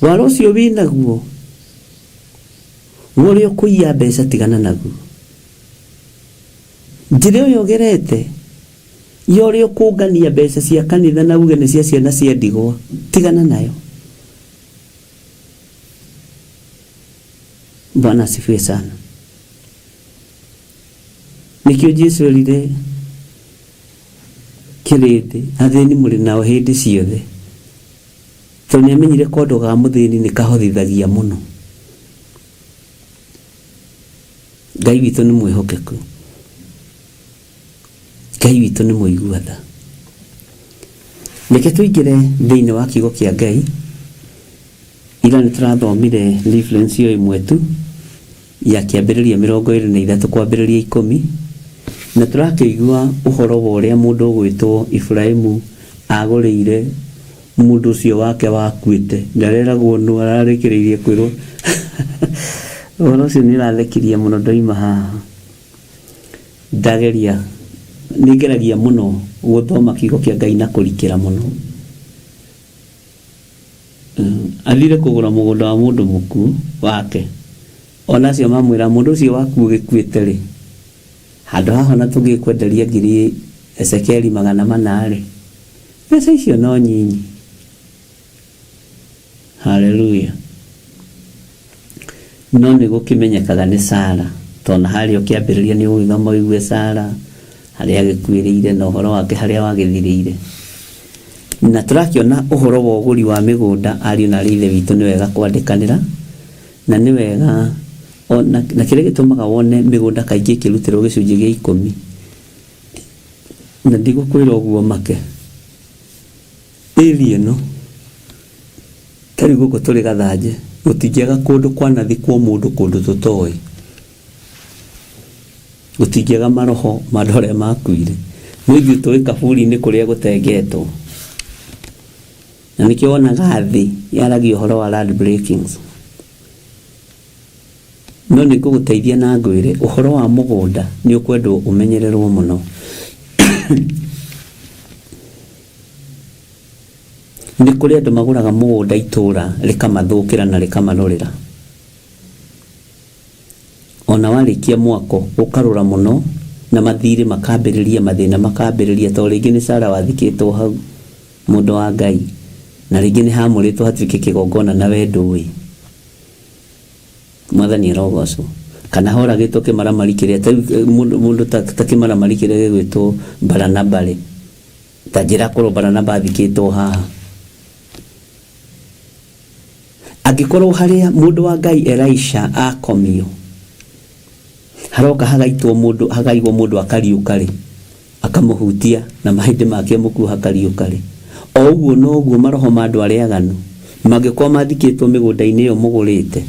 Wara ũcio wĩnaguo ũrĩa kũiya mbeca tigana naguo. Njĩra ũyũ ũgerete yore ũkũngania mbeca cia kanitha na uge nĩ cia ciana cia ndigwa tigana nayo. Bwana asifiwe sana. Nikio Jesu erire kĩrĩndĩ athĩni mũrĩ nao hĩndĩ ciothe, tondũ nĩamenyire kondo ga mũthĩni nĩ kahothithagia mũno. Ngai witũ nĩ mwĩhokeku. Ngai witũ nĩ mũigua tha. Reke tũingĩre thĩinĩ wa kiugo kĩa Ngai. Ira nĩ tũrathomire reference yo ĩmwe tu ya kĩambĩrĩria 23 kwambĩrĩria 10, na tũrakĩigua ũhoro wa ũrĩa mũndũ ũgwĩtwo Ibrahimu agũrĩire mũndũ ũcio wake wakuĩte. Ndareragwo nũ ararĩkĩrĩirie kwĩrwo. Ũhoro ũcio nĩ ũrathekirie mũno ndoima haha. Ndageria nĩngeragia mũno gũthoma kiugo kĩa Ngai na kũrikĩra mũno. Athire kũgũra mũgũnda wa mũndũ mũkuũ wake. Ona acio mamwĩra mũndũ ũcio waku ũgĩkuĩte rĩ, handũ haha na tũngĩkwenderia ngiri Ezekieli 400 mbeca icio no nyinyi. Haleluya. No nĩ gũkĩmenyekaga nĩ Sara, tondũ harĩa ũkĩambĩrĩria nĩ ũgĩthoma wĩigue Sara harĩa agĩkuĩrĩire na ũhoro wake harĩa wagĩthirĩire. Na tũrakĩona ũhoro wa ũgũri wa mĩgũnda ariũ na ithe witũ nĩ wega kwandĩkanĩra, na nĩ wega na kĩrĩa gĩtũmaga wone mĩgũnda kaingĩ ĩkĩrutĩrwo gĩcunjĩ gĩa 10. Na ndigũkwĩra ũguo make. Ĩri ĩno tarĩ gũkũ tũrĩ Gathanje gũtingĩaga kũndũ kwanathikwo mũndũ kũndũ tũtoĩ. Gũtingĩaga maroho mandore makuire. Mũithũ tũĩ kaburi-inĩ kũrĩa gũtengetwo. Na nĩkĩo wonaga thĩ yaragio ũhoro wa land breakings. No nĩ gũgũteithia na ngwĩre ũhoro wa mũgũnda nĩ ũkwendwo ũmenyererwo mũno. Nĩ kũrĩ andũ magũraga mũgũnda itũra rĩkamathũkĩra na rĩkamarorera. Ona warĩkia mwako ũkarũra mũno na mathirĩ makambĩrĩria mathĩna makambĩrĩria, tondũ rĩngĩ nĩ Sara wathikĩtwo hau mũndũ wa Ngai, na rĩngĩ nĩ hamũrĩtwo hatuĩke kĩgongona na wendũĩ. Mwathani arogocwo. Kana hora gĩtwo kĩmaramari kĩrĩa mũndũ ta kĩmaramari kĩrĩa gĩgwĩtwo Baranaba-rĩ, ta njĩra kũrwo Baranaba athikĩtwo haha. Angĩkorwo harĩa mũndũ wa Ngai Elisha akomio haroka hagaitwo mũndũ, hagaigwo mũndũ akariũka-rĩ, akamũhutia na mahĩndĩ make mũkuũ hakariũka-rĩ, o ũguo no ũguo maroho ma andũ arĩa aganu mangĩkorwo mathikĩtwo mĩgũnda-inĩ ĩyo mũgũrĩte,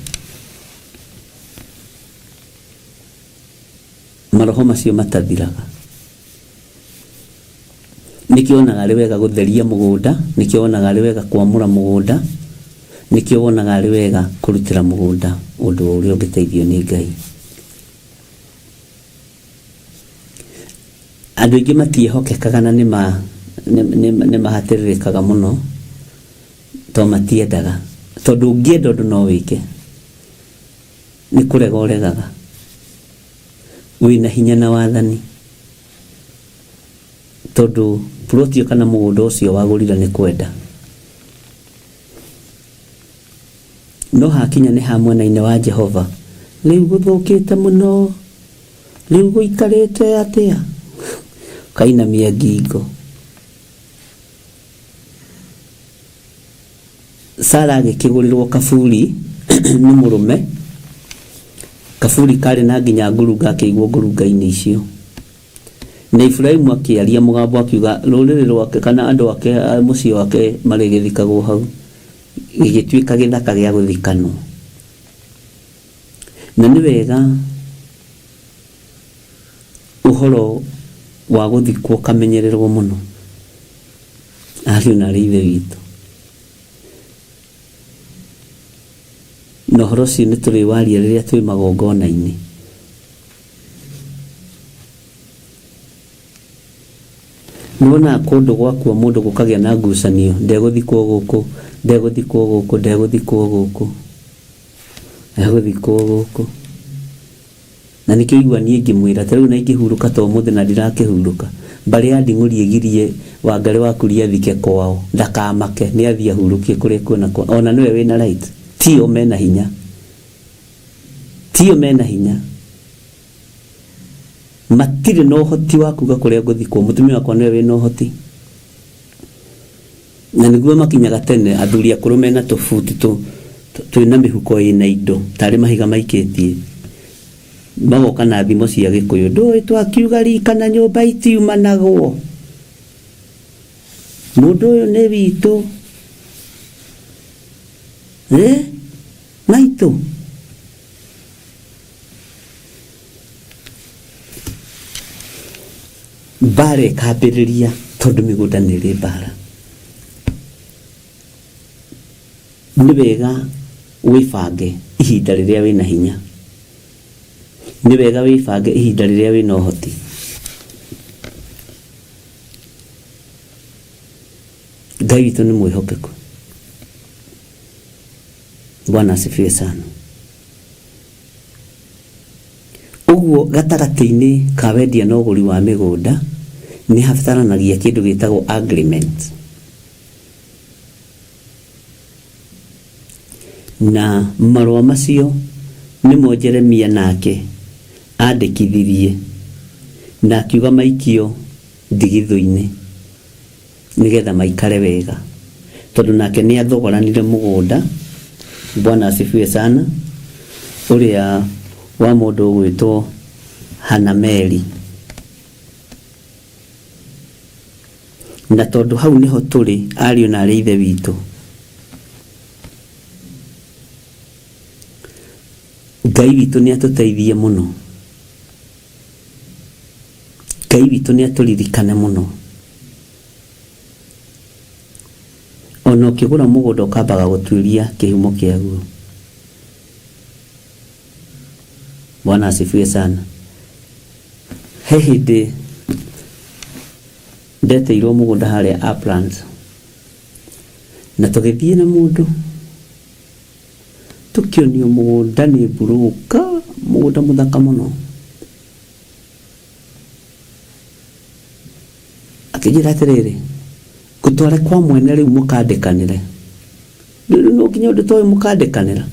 maroho macio matathiraga. Nĩkĩo wonaga arĩ wega gũtheria mũgũnda, nĩkĩo wonaga arĩ wega kwamũra mũgũnda, nĩkĩo wonaga arĩ wega kũrutĩra mũgũnda ũndũ ũrĩa ũngĩteithio nĩ Ngai. Andũ aingĩ matiehokekaga na nĩ mahatĩrĩrĩkaga mũno, tondũ matiendaga. Tondũ ũngĩenda ũndũ no wĩke, nĩ kũrega ũregaga. Wĩna hinya na wathani, tondũ ploti kana mũgũnda ũcio wagũrira nĩ kwenda. No hakinya nĩ ha mwena-inĩ wa Jehova, rĩu gũthũkĩte mũno, rĩu gũikarĩte atĩa, kainamia ngingo. Sara agĩkĩgũrĩrwo kaburi nĩ mũrũme, kaburi karĩ na nginya ngurunga, akĩigwo ngurunga-inĩ icio. Na Ibrahimu akĩaria mũgambo akiuga rũrĩrĩ rwake kana andũ ake mũciĩ wake marĩgĩthikagwo hau, gĩgĩtuĩka gĩthaka gĩa gũthikanwo. Na nĩ wega ũhoro wa gũthikwo kamenyererwo mũno, ariũ na ithe witũ. no horo ũcio nĩ tũrĩ waria rĩrĩa twĩ magongona-inĩ. Nĩwona kũndũ gwakua mũndũ gũkagĩa na ngucanio, ndegũthikwo gũkũ, ndegũthikwo gũkũ, ndegũthikwo gũkũ, ndegũthikwo gũkũ. Na nĩkĩo igua niĩ ngĩmwĩra ta rĩu na ingĩhurũka ta ũmũthĩ na ndirakĩhurũka, mbarĩ ya Nding'ũri ĩgirie Wangari wa Kuria athike kwao, ndakamake nĩ athiĩ ahurũkie kũrĩa kuona kwa, ona nĩwe wĩna right, tio mena hinya, tio mena hinya, matirĩ na ũhoti wa kuga kũrĩa ngũthikwo. Mũtumia wakwa nĩwe wĩna ũhoti, na nĩguo makinyaga tene athuri akũrũ mena tũbuti twĩna mĩhuko ĩna indo tarĩ mahiga maikĩtie, magoka na thimo cia Gĩkũyũ, ndũĩ twakiuga rika na nyũmba itiumanagwo, mũndũ ũyũ nĩ witũ, maitũ. Mbara ĩkambĩrĩria tondũ mĩgũnda nĩ ĩrĩ mbara. Nĩ wega wĩbange ihinda rĩrĩa wĩna hinya, nĩ wega wĩbange ihinda rĩrĩa wĩna ũhoti. Ngai witũ nĩ mwĩhokeku. Bwana asifiwe sana. Ũguo gatagatĩ-inĩ ka wendia na ũgũri wa mĩgũnda nĩ habataranagia kĩndũ gĩtagwo agreement, na marũa macio nĩmo Jeremia nake andĩkithirie na akiuga maikio ndigithũ-inĩ nĩgetha maikare wega, tondũ nake nĩ athogoranire mũgũnda. Bwana asifiwe sana. Ũrĩa wa mũndũ ũgwĩtwo Hanameli, na tondũ hau nĩho tũrĩ ariũ na arĩ ithe witũ, Ngai witũ nĩ atũteithie mũno, Ngai witũ nĩ atũririkane mũno. Ona ũkĩgũra mũgũnda ũkambaga gũtuĩria kĩhumo kĩaguo. Bwana asifiwe sana. He hĩndĩ ndeteirwo mũgũnda harĩa Uplands, na tũgĩthiĩ na mũndũ tukionio mũgũnda nĩ mburũka, mũgũnda mũthaka mũno. Akĩnjĩra atĩrĩrĩ, ngũtware kwa mwene rĩu mũkandĩkanĩre. Rĩu no nginya ũndũ toĩ mũkandĩkanĩra.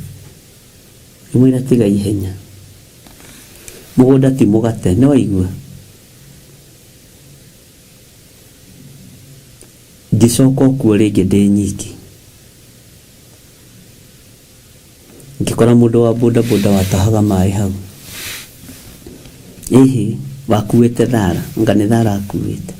Ngĩmwĩra tiga ihenya, mũgũnda ti mũgate, nĩ waigua. Ngĩcoka kuo rĩngĩ ndĩ nyiki, ngĩkora mũndũ wa bodaboda watahaga maĩ hau. Ĩhĩ wakuĩte thara, anga nĩ thara akuĩte.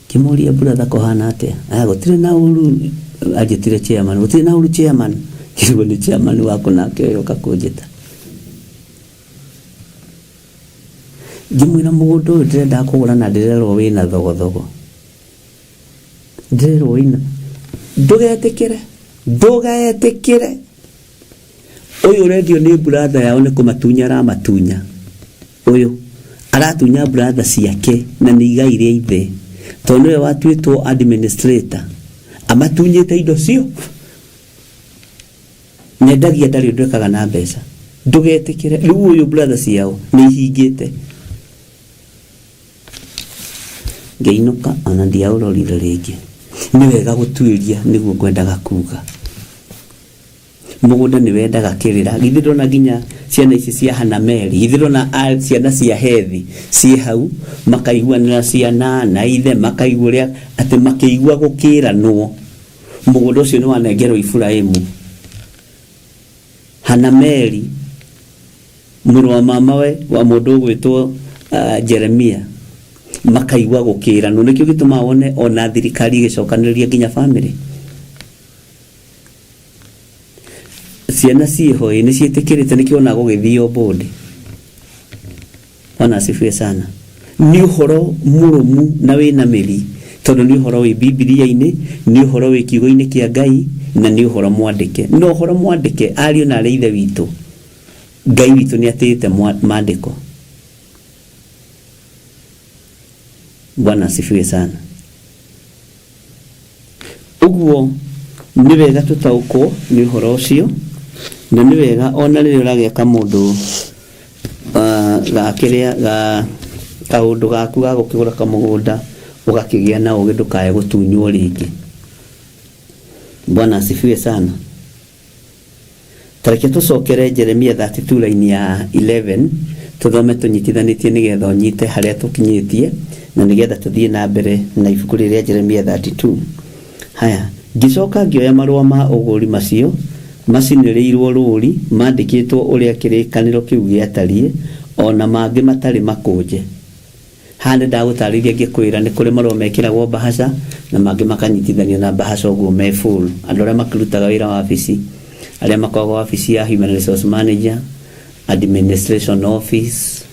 Kĩmũria brother kũhana atĩa? Gũtirĩ na ũru, anjĩtire chairman, gũtirĩ na ũru chairman. Kĩrĩgwo nĩ chairman waku nake yoka kũnjĩta. Ngĩmwĩra mũgũnda ũyũ ndĩrenda kũgũra na ndĩrerwo wĩna thogothogo. Ndĩrerwo wĩna. Ndũgetĩkĩre, ndũgetĩkĩre. Ũyũ ũrendio nĩ brother yao, nĩ kũmatunya aramatunya. Ũyũ aratunya brother ciake na nĩ igai rĩa ithe, tondũ nĩwe watuĩtwo administrator, amatunyĩte indo cio, nyendagia ndarĩ ũndũ ekaga na mbeca. Ndũgetĩkĩre. Rĩu ũyũ brother ciao nĩ ihingĩte. Ngĩinũka ona ndiaũrorire rĩngĩ. Nĩ wega gũtuĩria nĩguo ngwendaga kuga. Mũgũnda nĩ wendaga kĩrĩra. Githĩ ndona nginya ciana ici cia Hanameli, githĩ ndona ciana cia Hethi ciĩ hau makaiguanĩra ciana na ithe, makaigua ũrĩa atĩ makĩigua gũkĩranwo. Mũgũnda ũcio nĩ wanengerwo Iburahĩmu. Hanameli mũrũ wa mamawe wa mũndũ ũgwĩtwo Jeremia, makaigua gũkĩranwo. Nĩkĩo gĩtũmaga wone ona thirikari ĩgĩcokanĩrĩria nginya family. Ciana ciĩho nĩ ciĩtĩkĩrĩte, nĩkĩo ona gũgĩthio bodi. Bwana asifiwe sana. Nĩ ũhoro mũrũmu na wĩna mĩri. tondu ni uhoro wi Biblia-ini, ni uhoro wi kiugo-ini kia Ngai, na ni uhoro mwandike. No uhoro mwandike ariũ na arĩ ithe witũ. Ngai witũ ni atĩte maandĩko. Bwana asifiwe sana. Uguo ni wega tutaukwo ni uhoro ucio, na ni wega ona rĩrĩa ũragĩaka mũndũ ga kaũndũ gaku ga gũkĩgũra kamũgũnda ũgakĩgĩa na ũgĩ ndũkae gũtunywo rĩngĩ. Bwana asifiwe sana. Tareke tucokere Jeremia 32 line ya 11 tuthome tunyitithanĩtie nĩgetha ũnyite harĩa tũkinyĩtie na nĩgetha tũthiĩ na mbere na ibuku rĩrĩa Jeremia 32. Haya, ngĩcoka ngĩoya marũa ma ũgũri macio macinĩrĩirwo rũũri mandĩkĩtwo ũrĩa kĩrĩkanĩro kĩu gĩatariĩ, ona mangĩ matarĩ makũnje. Hande ndagũtarĩria ngĩkwĩra nĩ kũrĩ marũa mekĩragwo bahaca na mangĩ makanyitithanio na bahaca ũguo me full. Andũ arĩa makĩrutaga wĩra wa wabici, arĩa makoragwo wabici ya Human Resource Manager, Administration Office,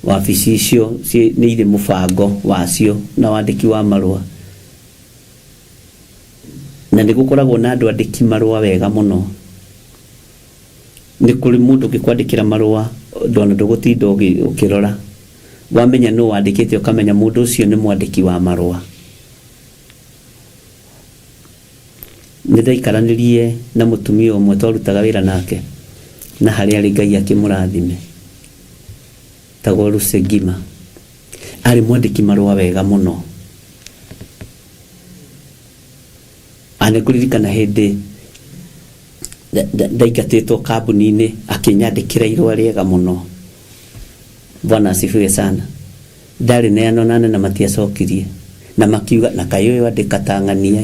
wabici icio nĩ irĩ mũbango wacio na wandĩki wa marũa. Na nĩ gũkoragwo na andũ andĩki marũa wega mũno. Nĩ kũrĩ mũndũ ũngĩkwandĩkĩra marũa ndona ndũgũtinda ũkĩrora, wamenya nũ wandĩkĩte ũkamenya mũndũ ũcio nĩ mwandĩki wa marũa. Nĩ ndaikaranĩrie na mũtumia ũmwe twarutaga wĩra nake, na harĩa arĩ Ngai akĩmũrathime, tagwo Lucy Ngima. Arĩ mwandĩki marũa wega mũno. Ane kũririkana hĩndĩ ndaingatĩtwo kambuni-inĩ akĩnyandĩkĩra irũa rĩega mũno. Bwana asifiwe sana. Ndarĩ neano nane na matiacokirie na makiuga na kaĩ ũyũ andĩka ta ng'ania.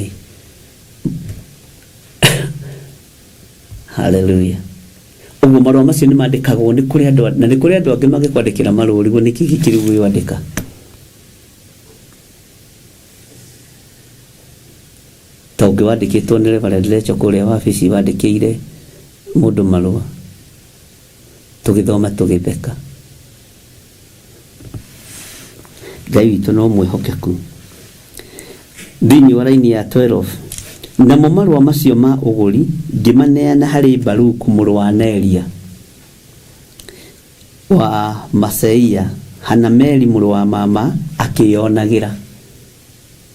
Hallelujah. Ũguo marũa macio nĩ mandĩkagwo nĩ kũrĩ andũ, na nĩ kũrĩ andũ angĩ magĩkwandĩkĩra marũa ũrigwo nĩ kĩĩ kĩrĩ ũyũ andĩka. Ta ũngĩ wandĩkĩtwo nĩ Reverend Lecho kũrĩa wabici wandĩkĩire mũndũ marũa, tũgĩthoma tũgĩtheka. Ngai witũ no mwĩhokeku. Thĩinĩ wa raini ya 12, namo marũa macio ma ũgũri ngĩmaneana harĩ Baruku mũrũ wa Neria wa Maseia, Hanameli mũrũ wa mama akĩyonagĩra.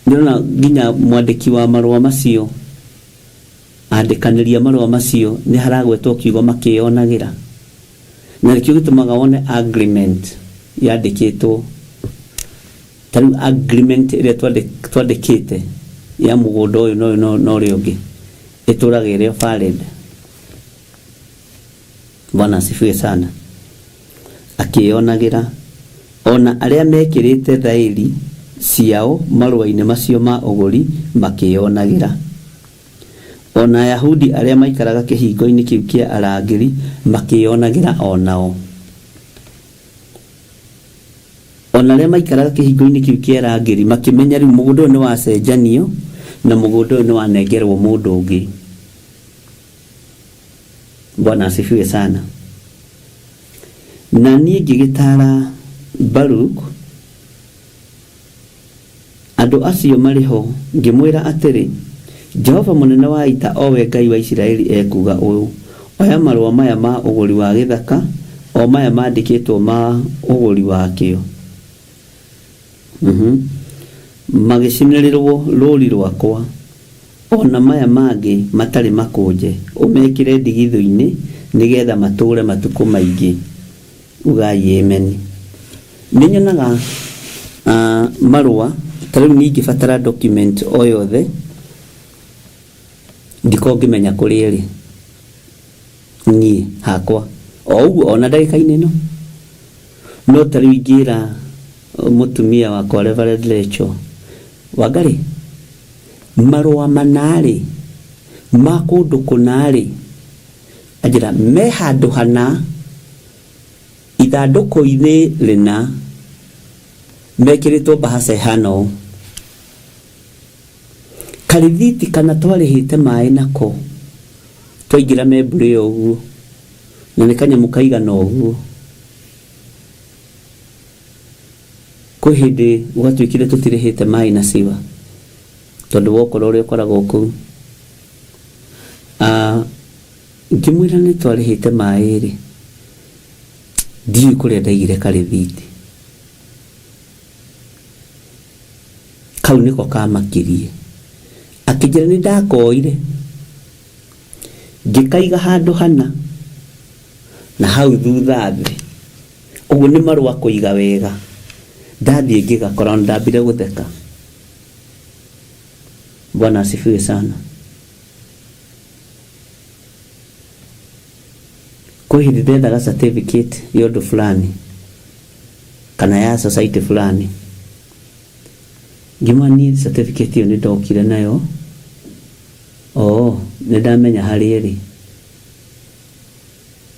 Nĩona nginya mwandĩki wa marũa macio andĩkanĩria marũa macio nĩ haragwetwo kiugo makĩyonagĩra, na nĩkĩo gĩtũmaga wone agreement yandĩkĩtwo. Tarĩu agreement ĩrĩa twandĩkĩte ya mũgũnda ũyũ na ũrĩa ũngĩ ĩtũraga ĩrĩ valid. Bwana asifiwe sana. Akĩyonagĩra, ona arĩa mekĩrĩte thaĩri ciao marũa-inĩ macio ma ũgũri makĩyonagĩra, ona Ayahudi arĩa maikaraga kĩhingo-inĩ kĩu kĩa arangĩri makĩyonagĩra onao. Ona arĩa maikaraga kĩhingo-inĩ kĩu kĩa arangĩri makĩmenya rĩu mũgũnda ũyũ nĩ wacenjanio na mũgũnda ũyũ nĩ wanengerwo mũndũ ũngĩ. Bwana asifiwe sana. Na niĩ ngĩgĩtara Baruku andũ acio marĩ ho, ngĩmwĩra atĩrĩ, Jehova mũnene wa ita, owe Ngai wa Isiraeli, ekuga ũũ: oya marũa maya ma ũgũri wa gĩthaka, o maya mandĩkĩtwo ma ũgũri wakĩo, magĩcinĩrĩrwo rũũri rwakwa, ona maya mangĩ matarĩ makũnje, ũmekĩre ndigithũ-inĩ nĩgetha matũũre matukũ maingĩ. Ugai amen. Nĩ nyonaga marũa, tarĩu niĩ ingĩbatara document o yothe ndikoragwo ngĩmenya kũrĩa ĩrĩ niĩ hakwa o ũguo ona ndagĩka-inĩ ĩno. No tarĩu ingĩra mũtumia wakwa Reverend Lecho, Wangari, marũa manarĩ ma kũndũ kũnarĩ, anjĩra me handũ hana, ithandũkũ-inĩ rĩna, mekĩrĩtwo bahaca ihana ũũ, karĩthiti kana twarĩhĩte maĩ nako twaingĩra membũrĩ ĩyo ũguo, na nĩ kanyamũ kaigana ũguo. Kwĩ hĩndĩ gũgatuĩkire tũtirĩhĩte maĩ na siwa tondũ wokora ũrĩa ũkoragwo kũu. Ngĩmwĩra nĩ twarĩhĩte maĩ rĩ, ndiũĩ kũrĩa ndaigire karĩthiti. Kau nĩko kamakirie. Akĩnjĩra nĩ ndakoire ngĩkaiga handũ hana na hau thutha thĩ. Ũguo nĩ marũa kũiga wega. Ndathiĩ ngĩgakora ndambire gũtheka. Bwana asifiwe sana. Kwĩ hĩndĩ ndendaga certificate ya ũndũ fulani kana ya society fulani. Ngĩmani certificate ĩyo nĩ ndokire nayo. Nĩ ndamenya harĩa ĩrĩ.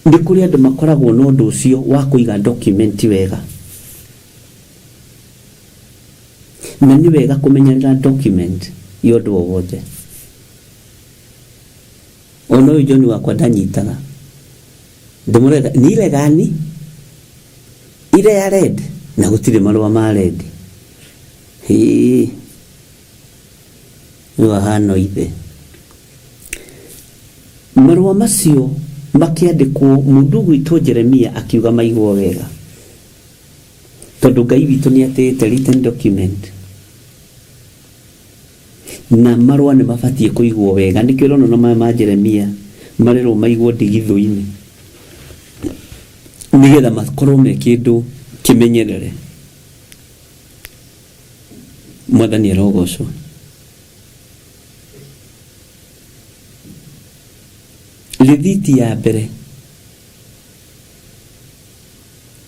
Nĩ kũrĩ andũ makoragwo na ũndũ ũcio wa kũiga document wega. Na nĩ wega kũmenyerera document ya ũndũ o wothe. Ona ũyũ John wakwa ndanyitaga. Ndĩmũrega nĩ ile gani? Ile ya red na gũtirĩ marũa ma red. Nĩ wahana ithe. Marũa macio makĩandĩkwo mũndũ gwitũ Jeremia akiuga maigwo wega. Tondũ Ngai witũ nĩ atĩte written document. Na marũa nĩ mabatiĩ kũigwo wega. Nĩkĩo ũrona na maya ma Jeremia marerwo maigwo ndigithũ-inĩ nĩgetha makorwo me kĩndũ kĩmenyerere. Mwathani arogocwo. Rĩthiti ya mbere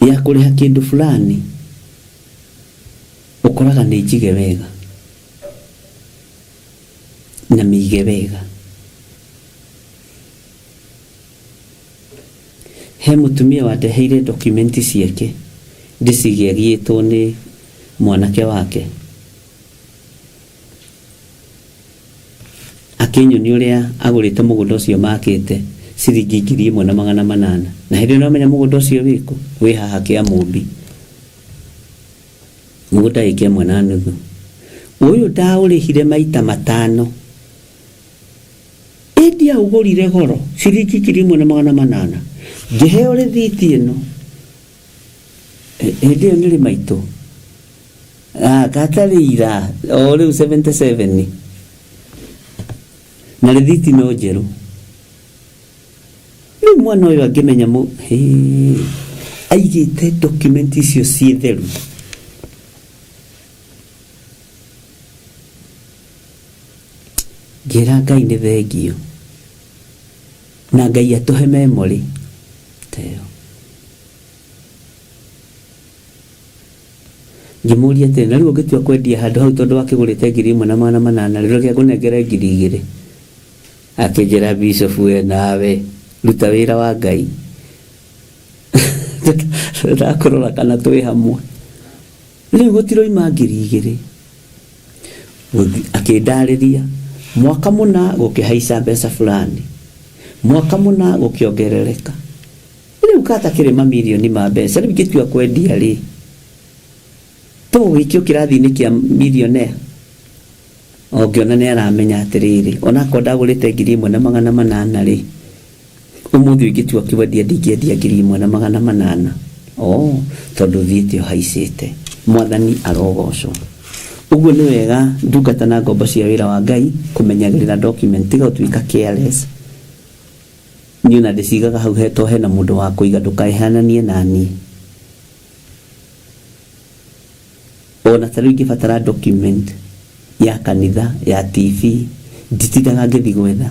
ya kũrĩha kĩndũ fulani ũkoraga nĩ njige wega na mĩige wega. He mũtumia wandeheire dokumenti ciake ndĩcigĩagĩtwo nĩ mwanake wake. Akĩnyonia ũrĩa agũrĩte mũgũnda ũcio makĩte ciringi 1,800. Na hĩndĩ ĩno amenya mũgũnda ũcio wĩkũ wĩ haha Kĩamũmbi. Mũgũnda wĩ 1.5. Ũyũ ndaũrĩhire maita 5. Ĩndĩ aũgũrire goro ciringi 1,800. Ngĩheo rĩthiti ĩno. Hĩndĩ ĩyo nĩrĩ maitũ. Gatarĩira o rĩu 77. Na rĩthiti no njerũ. Rĩu mwana ũyũ angĩmenya aigĩte document icio ciĩ theru. Ngĩra Ngai nĩ thengio. Na Ngai atũhe memory teo. Ngĩmũria atĩ na rĩu ũngĩtua kwendia handũ hau tondũ wakĩgũrĩte 1,800 rĩrĩa gĩakũnengere 2,000. Akĩnjĩra Bishop we nawe ruta wĩra wa Ngai. Ndakũrora kana twĩ hamwe. Rĩu gũtiroima 2,000. Akĩndarĩria mwaka mũna gũkĩhaica mbeca fulani. Mwaka mũna gũkĩongerereka. Rĩu katakĩrĩ mamirioni ma mbeca. Rĩu ingĩtua kwendia rĩ. Tũgĩikio kĩrathi-inĩ kĩa millionaire. Ngĩona nĩ aramenya atĩrĩrĩ ona ko ndagũrĩte 1,800 rĩ. Ũmũthĩ ingĩtua kwendia ndingĩendia 1,800. Tondũ thiĩte ũhaicĩte. Mwathani arogocwo. Ũguo nĩ wega ndungata na ngombo cia wĩra wa Ngai kũmenyagĩrĩra document tiga ũtuĩka careless. Niĩ na ndĩcigaga hau hetwo hena mũndũ wa kũiga ndũkaĩhananie na niĩ. Ona tarĩu ingĩbatara document ya kanitha ya TV nditindaga ngĩthiĩ gwetha.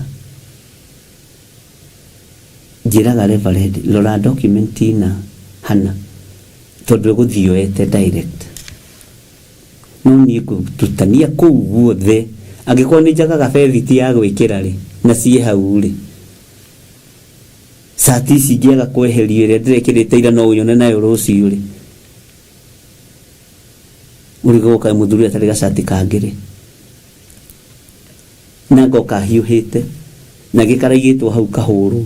Njĩraga Reverend rora document ĩna hana tondũ gũthiĩ oete direct. No niĩ gũtutania kũu guothe angĩkorwo nĩ njagaga bethiti ya gwĩkĩra rĩ na ciĩ hau rĩ. Sati ici ingĩaga kweherio ĩrĩa ndĩrekĩrĩte ira no ũnyone nayo rũciũ rĩ. Ũrĩgoka mũthuri atarĩ gacati kangĩ. Na ngoka hiũhĩte na gĩkaraigĩtwo hau kahũrũ.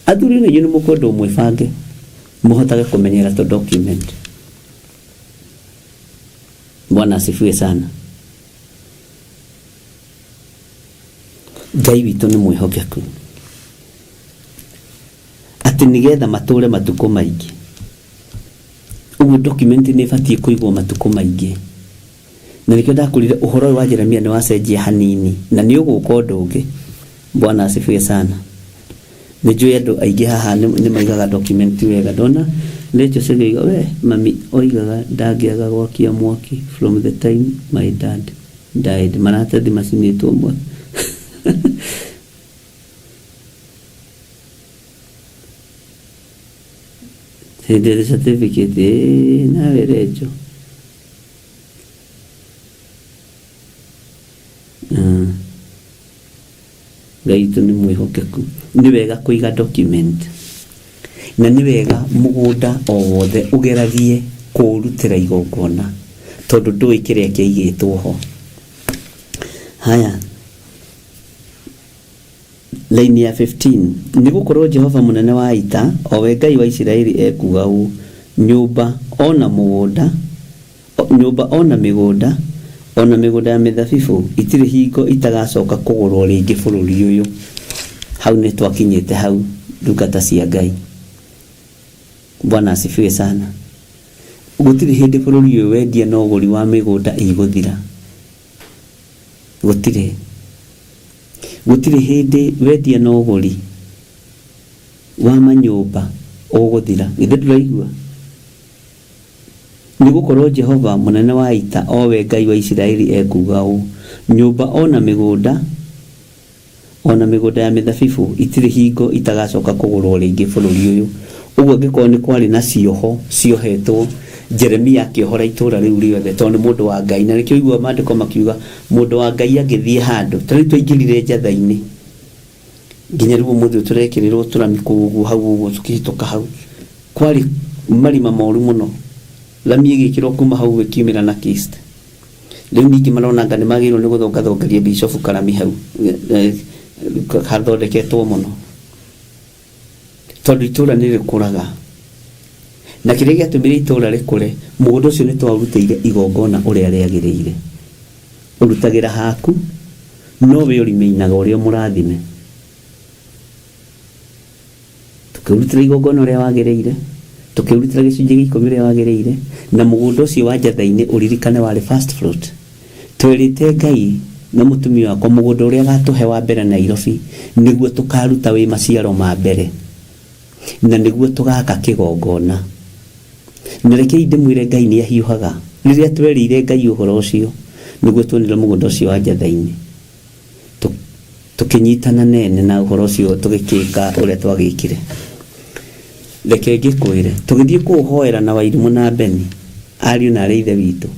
Athuri nĩ nyinyi mũkwenda ũmwe bange mũhotage kũmenyera to document. Bwana asifiwe sana. Ngai witũ nĩ mwĩhokeku atĩ nĩgetha matũre matukũ maingĩ. Ũguo document nĩ ĩbatiĩ kũigwo matukũ maingĩ, na nĩkĩo ndakũrire ũhoro ũyũ wa Jeremia nĩ wacenjia hanini, na nĩ ũgũka ũndũ ũngĩ. Bwana asifiwe sana. Nĩnjũĩ andũ aingĩ haha nĩ maigaga document wega. Ndona Rachel Segeiga, we mami oigaga ndangĩaga gwakia mwaki from the time my dad died. Maratathi macinĩtwo mwaki. Hĩndĩ certificate nawe Rachel. Ngai witũ nĩ mwĩhokeku. Nĩ wega kũiga document, na nĩ wega mũgũnda o wothe ũgeragie kũrutĩra igongona, tondũ ndũĩ kĩrĩa kĩaigĩtwo ho. Haya, line ya 15. Nĩ gũkorwo Jehova mũnene wa ita, o we Ngai wa Isiraeli ekuga ũũ: nyũmba ona mũgũnda, nyũmba ona mĩgũnda, ona mĩgũnda ya mĩthabibũ itirĩ hingo itagacoka kũgũrwo rĩngĩ bũrũri ũyũ. Hau nĩ twakinyĩte hau, ndungata cia Ngai. Bwana asifiwe sana. Gũtirĩ hĩndĩ bũrũri ũyũ wendia na ũgũri wa mĩgũnda igũthira. Gũtirĩ hĩndĩ wendia na ũgũri wa manyũmba ũgũthira. Githĩ ndũraigua? Nĩ gũkorwo Jehova mũnene wa ita, o we Ngai wa Isiraeli ekuga ũũ: nyũmba ona mĩgũnda ya mĩthabibũ itirĩ hingo itagacoka kũgũrwo rĩngĩ bũrũri ũyũ. Ũguo angĩkorwo nĩ kwarĩ na cioho ciohetwo, Jeremia akĩohora itũũra rĩu rĩothe, tondũ nĩ mũndũ wa Ngai. Na nĩkĩo igua maandĩko makiuga mũndũ wa Ngai agĩthiĩ handũ, ta rĩu twaingĩrire njatha-inĩ, nginya rĩu ũmũthĩ tũrekĩrĩrwo tũrami kũu ũguo hau ũguo tũkĩhĩtũka hau, kwarĩ marima moru mũno. Rami ĩgĩkĩrwo kuma hau ĩkiumĩra na kist. Rĩu ningĩ maronanga nĩ magĩrĩirwo nĩ gũthongathongeria Bishop karami hau hathondeketwo mũno, tondũ itũũra nĩ rĩkũraga. Na kĩrĩa gĩatũmire itũũra rĩkũre, mũgũnda ũcio nĩ twaũrutĩire igongona ũrĩa rĩagĩrĩire. Ũrutagĩra haku, no we ũrĩmeinaga ũrĩa mũrathime. Tũkĩrutĩra igongona ũrĩa wagĩrĩire, tũkĩrutĩra gĩcunjĩ gĩa 10 ũrĩa wagĩrĩire, na mũgũnda ũcio wa njatha-inĩ ũririkane warĩ first fruit. Twĩrĩte Ngai na mũtumia wakwa mũgũnda ũrĩa gatũhe wa mbere Nairobi nĩguo tũkaruta wĩ maciaro ma mbere, na nĩguo tũgaka kĩgongona. Na rekei ndĩmwĩre Ngai nĩ ahiũhaga rĩrĩa twerĩire Ngai ũhoro ũcio, nĩguo tuonire mũgũnda ũcio wa njatha-inĩ, tũkĩnyitana nene na ũhoro ũcio tũgĩkĩka ũrĩa twagĩkire. Reke ngĩkwĩre, tũgĩthiĩ kũũhoera na Wairimu na Beni, ariũ na arĩ ithe witũ,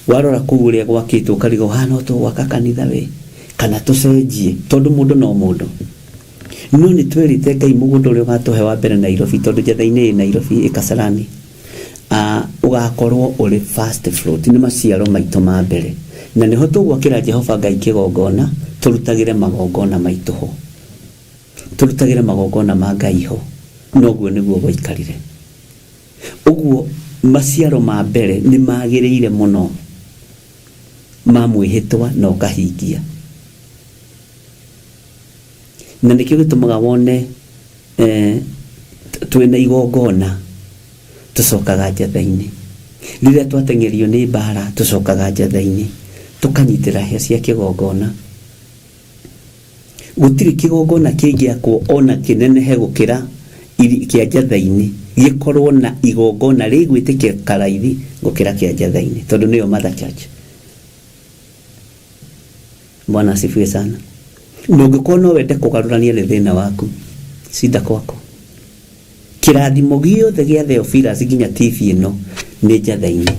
warora kũu ũrĩa gwakĩtwo ũkariga ũhana o tũgwaka kanitha we, kana tũcenjie, tondũ mũndũ no mũndũ. No nĩ twerĩte Ngai mũgũnda ũrĩa ũgatũhe wa mbere Nairobi, tondũ njatha-inĩ ĩ Nairobi ĩ Kasarani, ũgakorwo ũrĩ first fruit, nĩ maciaro maitũ ma mbere. Na nĩho tũgwakĩra Jehova Ngai kĩgongona, tũrutagĩre magongona maitũ ho, tũrutagĩre magongona ma Ngai ho. Noguo nĩguo gwaikarire. Ũguo maciaro ma mbere nĩ magĩrĩire mũno ma mwĩhĩtwa na ũkahingia. Na nĩkĩo gĩtũmaga wone twĩna igongona tũcokaga njatha-inĩ. Rĩrĩa twateng'erio nĩ mbara tũcokaga njatha-inĩ, tũkanyitĩra hĩa cia kĩgongona. Gũtirĩ kĩgongona kĩngĩakwo ona kĩnenehe gũkĩra kĩa njatha-inĩ gĩkorwo na igongona rĩgwĩtĩkĩka raithi gũkĩra kĩa njatha-inĩ, tondũ nĩyo mother church. Bwana asifiwe sana. Na ũngĩkorwo no wende kũgarũrania nĩ thĩna waku, cinda kwako. Kĩrathimo gĩothe gĩa Theophilus nginya TV ĩno nĩ njatha-inĩ.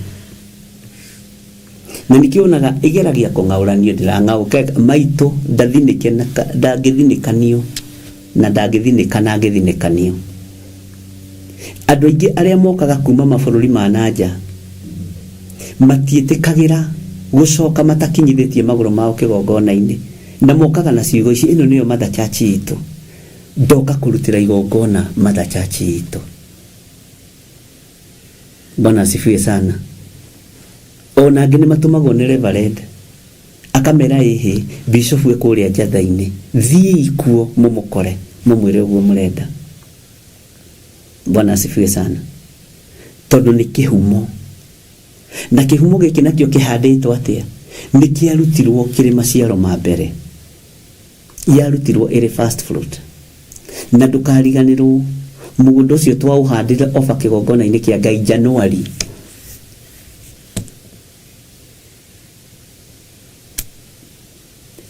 Na nĩkĩonaga ĩgeragia kũng'aũranio, ndĩrang'aũka maitũ ndangĩthinĩkanio na ndangĩthinĩkana angĩthinĩkanio. Andũ aingĩ arĩa mokaga kuma mabũrũri ma nanja matiĩtĩkagĩra gũcoka matakinyithĩtie magũrũ mao kĩgongona-inĩ, na mokaga na ciugo ici, ĩno nĩyo mother church itũ, ndoka kũrutĩra igongona mother church itũ. Bwana asifiwe sana. ona angĩ nĩ matũmagwo nĩ Reverend akamera ĩhĩ bishop we kũrĩa njatha-inĩ thiĩ ikuo mũmũkore mũmwĩre ũguo mũrenda. Bwana asifiwe sana. Tondũ nĩ kĩhumo, na kĩhumo gĩkĩ nakĩo kĩhandĩtwo atĩa nĩ kĩarutirwo kĩrĩ maciaro ma mbere, yarutirwo ĩrĩ first fruit. Na ndũkariganĩrwo mũgũnda ũcio twaũhandire ofa kĩgongona-inĩ kĩa Ngai Januari.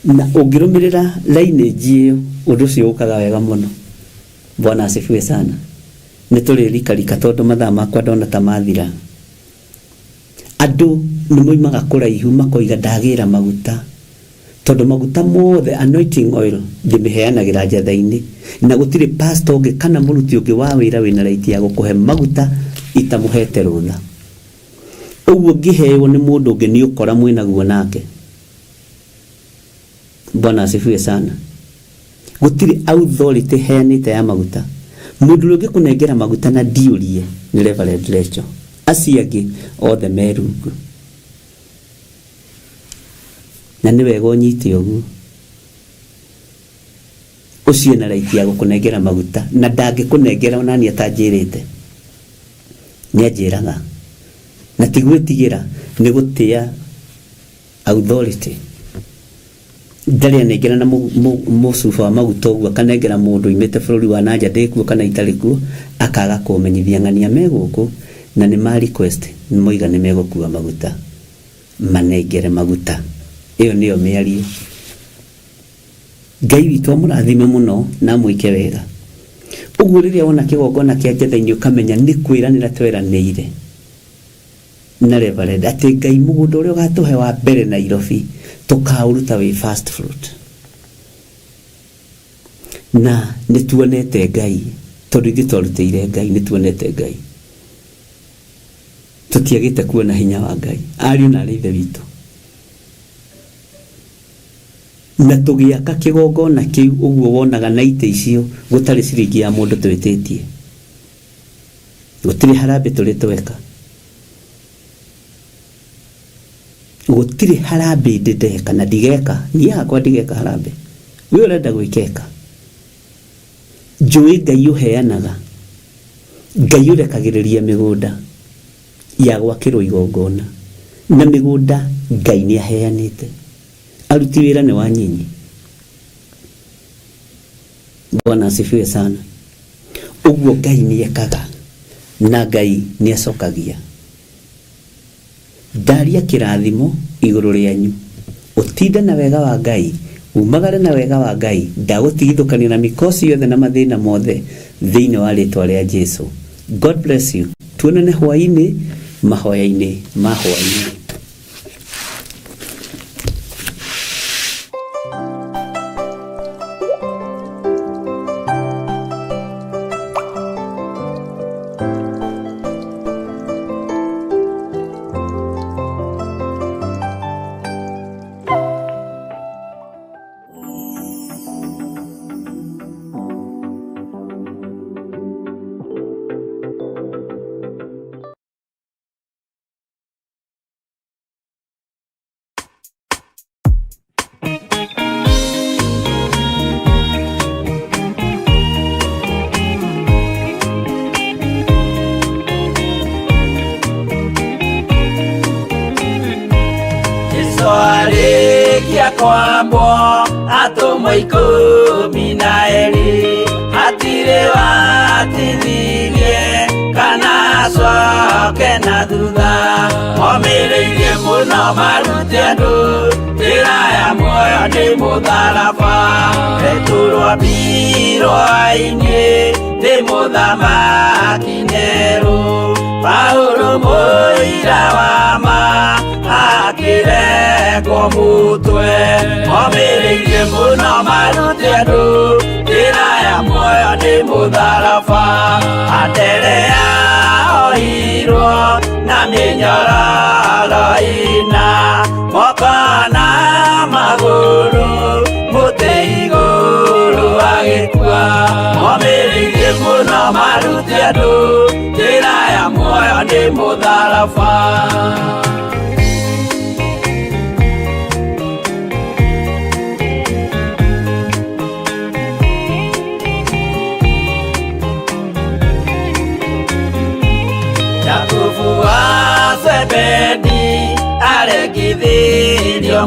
Na ũngĩrũmĩrĩra lineage ĩyo ũndũ ũcio ũkaga wega mũno. Bwana asifiwe sana. Nĩ tũrĩrikarika tondũ mathaa makwa ndona ta mathira. Andũ nĩ moimaga kũraihu makoiga ndagĩra maguta, tondũ maguta mothe anointing oil ndĩmĩheanagĩra njatha-inĩ, na gũtirĩ pastor ũngĩ kana mũruti ũngĩ wa wĩra wĩna raiti ya gũkũhe maguta itamũhete rũtha. Ũguo ngĩheo nĩ mũndũ ũngĩ nĩ ũkora mwĩnaguo nake. Bwana asifiwe sana. Gũtirĩ authority heanĩte ya maguta. Mũndũ ũngĩ kũnengera maguta na ndiũrie nĩ Reverend Rachel. Acio angĩ othe merungu. Na nĩ wega ũnyite ũguo. Ũcio na raiti ya gũkũnengera maguta, na ndangĩkũnengera ona niĩ atanjĩrĩte. Nĩanjĩraga. Na tigwĩtigĩra nĩ gũtĩa authority. Ndarĩ anengera na mũcuba wa maguta ũguo akanengera mũndũ imĩte bũrũri wa nanja ndĩkuo kana itarĩ kuo, akaga kũmenyithia ng'ania megũkũ na nĩ ma request nĩ moiga nĩ megũkua maguta, manengere maguta. Ĩyo nĩyo mĩario. Ngai witũ amũrathime mũno na mwĩke wega. Ũguo rĩrĩa wona kĩgongona kĩa njatha-inĩ ũkamenya nĩ kwĩranĩra tweranĩire na Reverend atĩ Ngai mũgũnda ũrĩa ũgatũhe wa mbere Nairobi tũkaũruta wĩ first fruit. Na nĩ tuonete Ngai, tondũ ithuĩ twarutĩire Ngai, nĩ tuonete Ngai. Tũtiagĩte kuona hinya wa Ngai, ariũ na arĩ ithe witũ. Na tũgĩaka kĩgongona kĩu ũguo wonaga na itĩ icio gũtarĩ ciringi ya mũndũ twĩtĩtie. Gũtirĩ harambĩ tũrĩ tweka. Gũtirĩ harambĩ ndĩndeka na ndigeka, niĩ hakwa ndigeka harambĩ. We ũrenda gwĩkeka. Njũĩ Ngai ũheanaga. Ngai ũrekagĩrĩria mĩgũnda ya gwakĩrwo igongona. Na mĩgũnda Ngai nĩ aheanĩte. Aruti wĩra nĩ wanyinyi. Bwana asifiwe sana. Ũguo Ngai nĩ ekaga na Ngai nĩ acokagia. Ndaria kĩrathimo igũrũ rĩanyu. Ũtinde na wega wa Ngai, umagare na wega wa Ngai, ndagũtigithũkania na mikosi yothe na mathĩna mothe thĩinĩ wa rĩtwa rĩa Jesũ. God bless you. Tuonane hwaĩ-inĩ mahoya-inĩ ma hwaĩ-inĩ. Kwambo atũmwo 12 hatirĩ watithirie kana acoke na thutha, momĩrĩirie mũno marute andũ njĩra ya muoyo nĩ mũtharaba, rĩturwo mbirwa-inĩ nĩ mũthamaki Nero, Paũlũ mũira wa ma akĩrengwo mũtwe, momĩrĩirie mũno marute andũ njĩra ya muoyo nĩ mũtharaba, Anderea ohirwo na mĩnyororo ina, moko na magũrũ mũtĩ igũrũ agĩkua, momĩrĩirie mũno marute andũ njĩra ya muoyo nĩ mũtharaba.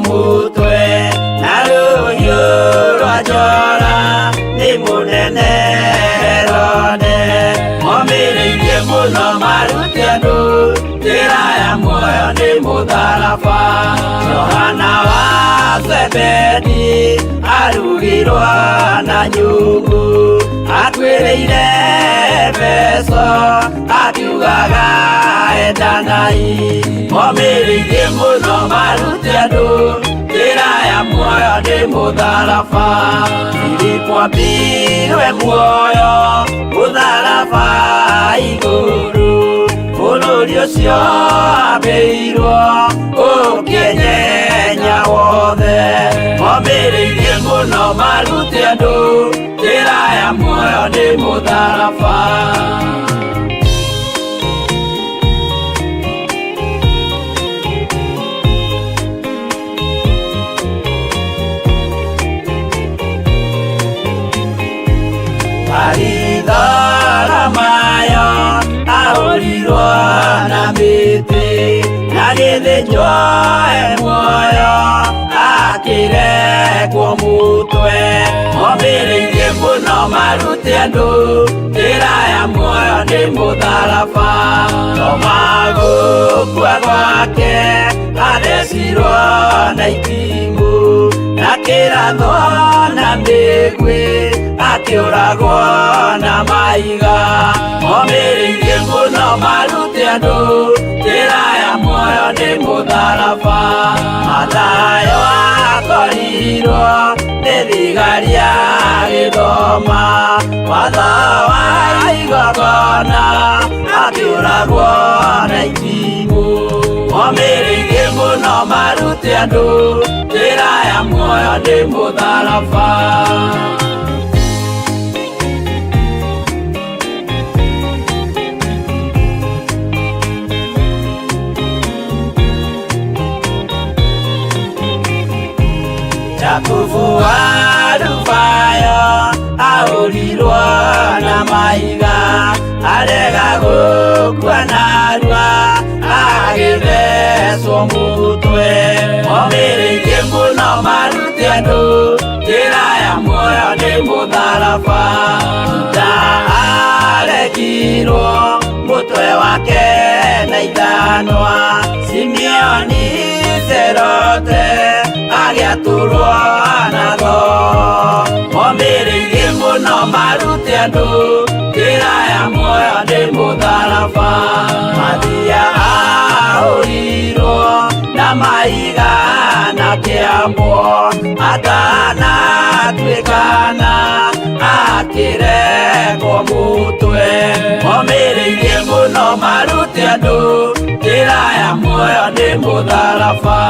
mutwe na rũhiũ rwa njora nĩ mũnene Herode momĩrĩirie mũno marute andũ njĩra ya muoyo nĩ mũtharaba. Johana wa Zebedi arugirwo na nyũngũ atuĩrĩire Efeso akiugaga endanai momĩrĩirie mũno marute andũ njĩra ya muoyo nĩ mũtharaba. Filipo ambirwe muoyo mũtharaba igũrũ bũrũri ũcio ambĩirwo ũkĩnyenya wothe momĩrĩirie mũno marute andũ njĩra ya muoyo nĩ mũtharaba. Maritha ahũrirwo na mĩtĩ na gĩthĩnjwo muoyo akĩrekwo mũtwe momĩrĩirie mũno marute andũ njĩra ya muoyo nĩ mũtharaba. Toma gũkua gwake athecirwo na itimũ na kĩratho na mĩguĩ akĩũragwo na maiga momĩrĩirie mũno marute andũ njĩra ya muoyo nĩ mũtharaba. Mathayo akorirwo nĩ thigari agĩthoma watho wa igongona akĩũragwo na itimũ momĩrĩirie mũno marute andũ njĩra ya muoyo nĩ mũtharaba. Jakubu wa Rufayo ahũrirwo na maiga arega gũkua narua agĩthecwo mũtwe momĩrĩirie mũno marute andũ njĩra ya muoyo nĩ mũtharaba. Juda arekirwo mũtwe wake na ithanwa Simeoni Zelote agĩatũrwo na tho momĩrĩirie mũno marute andũ njĩra ya muoyo nĩ mũtharaba. Mathia ahũrirwo na maiga na kĩambo atanatuĩkana akĩrekwo mũtwe momĩrĩirie mũno marute andũ njĩra ya muoyo nĩ mũtharaba.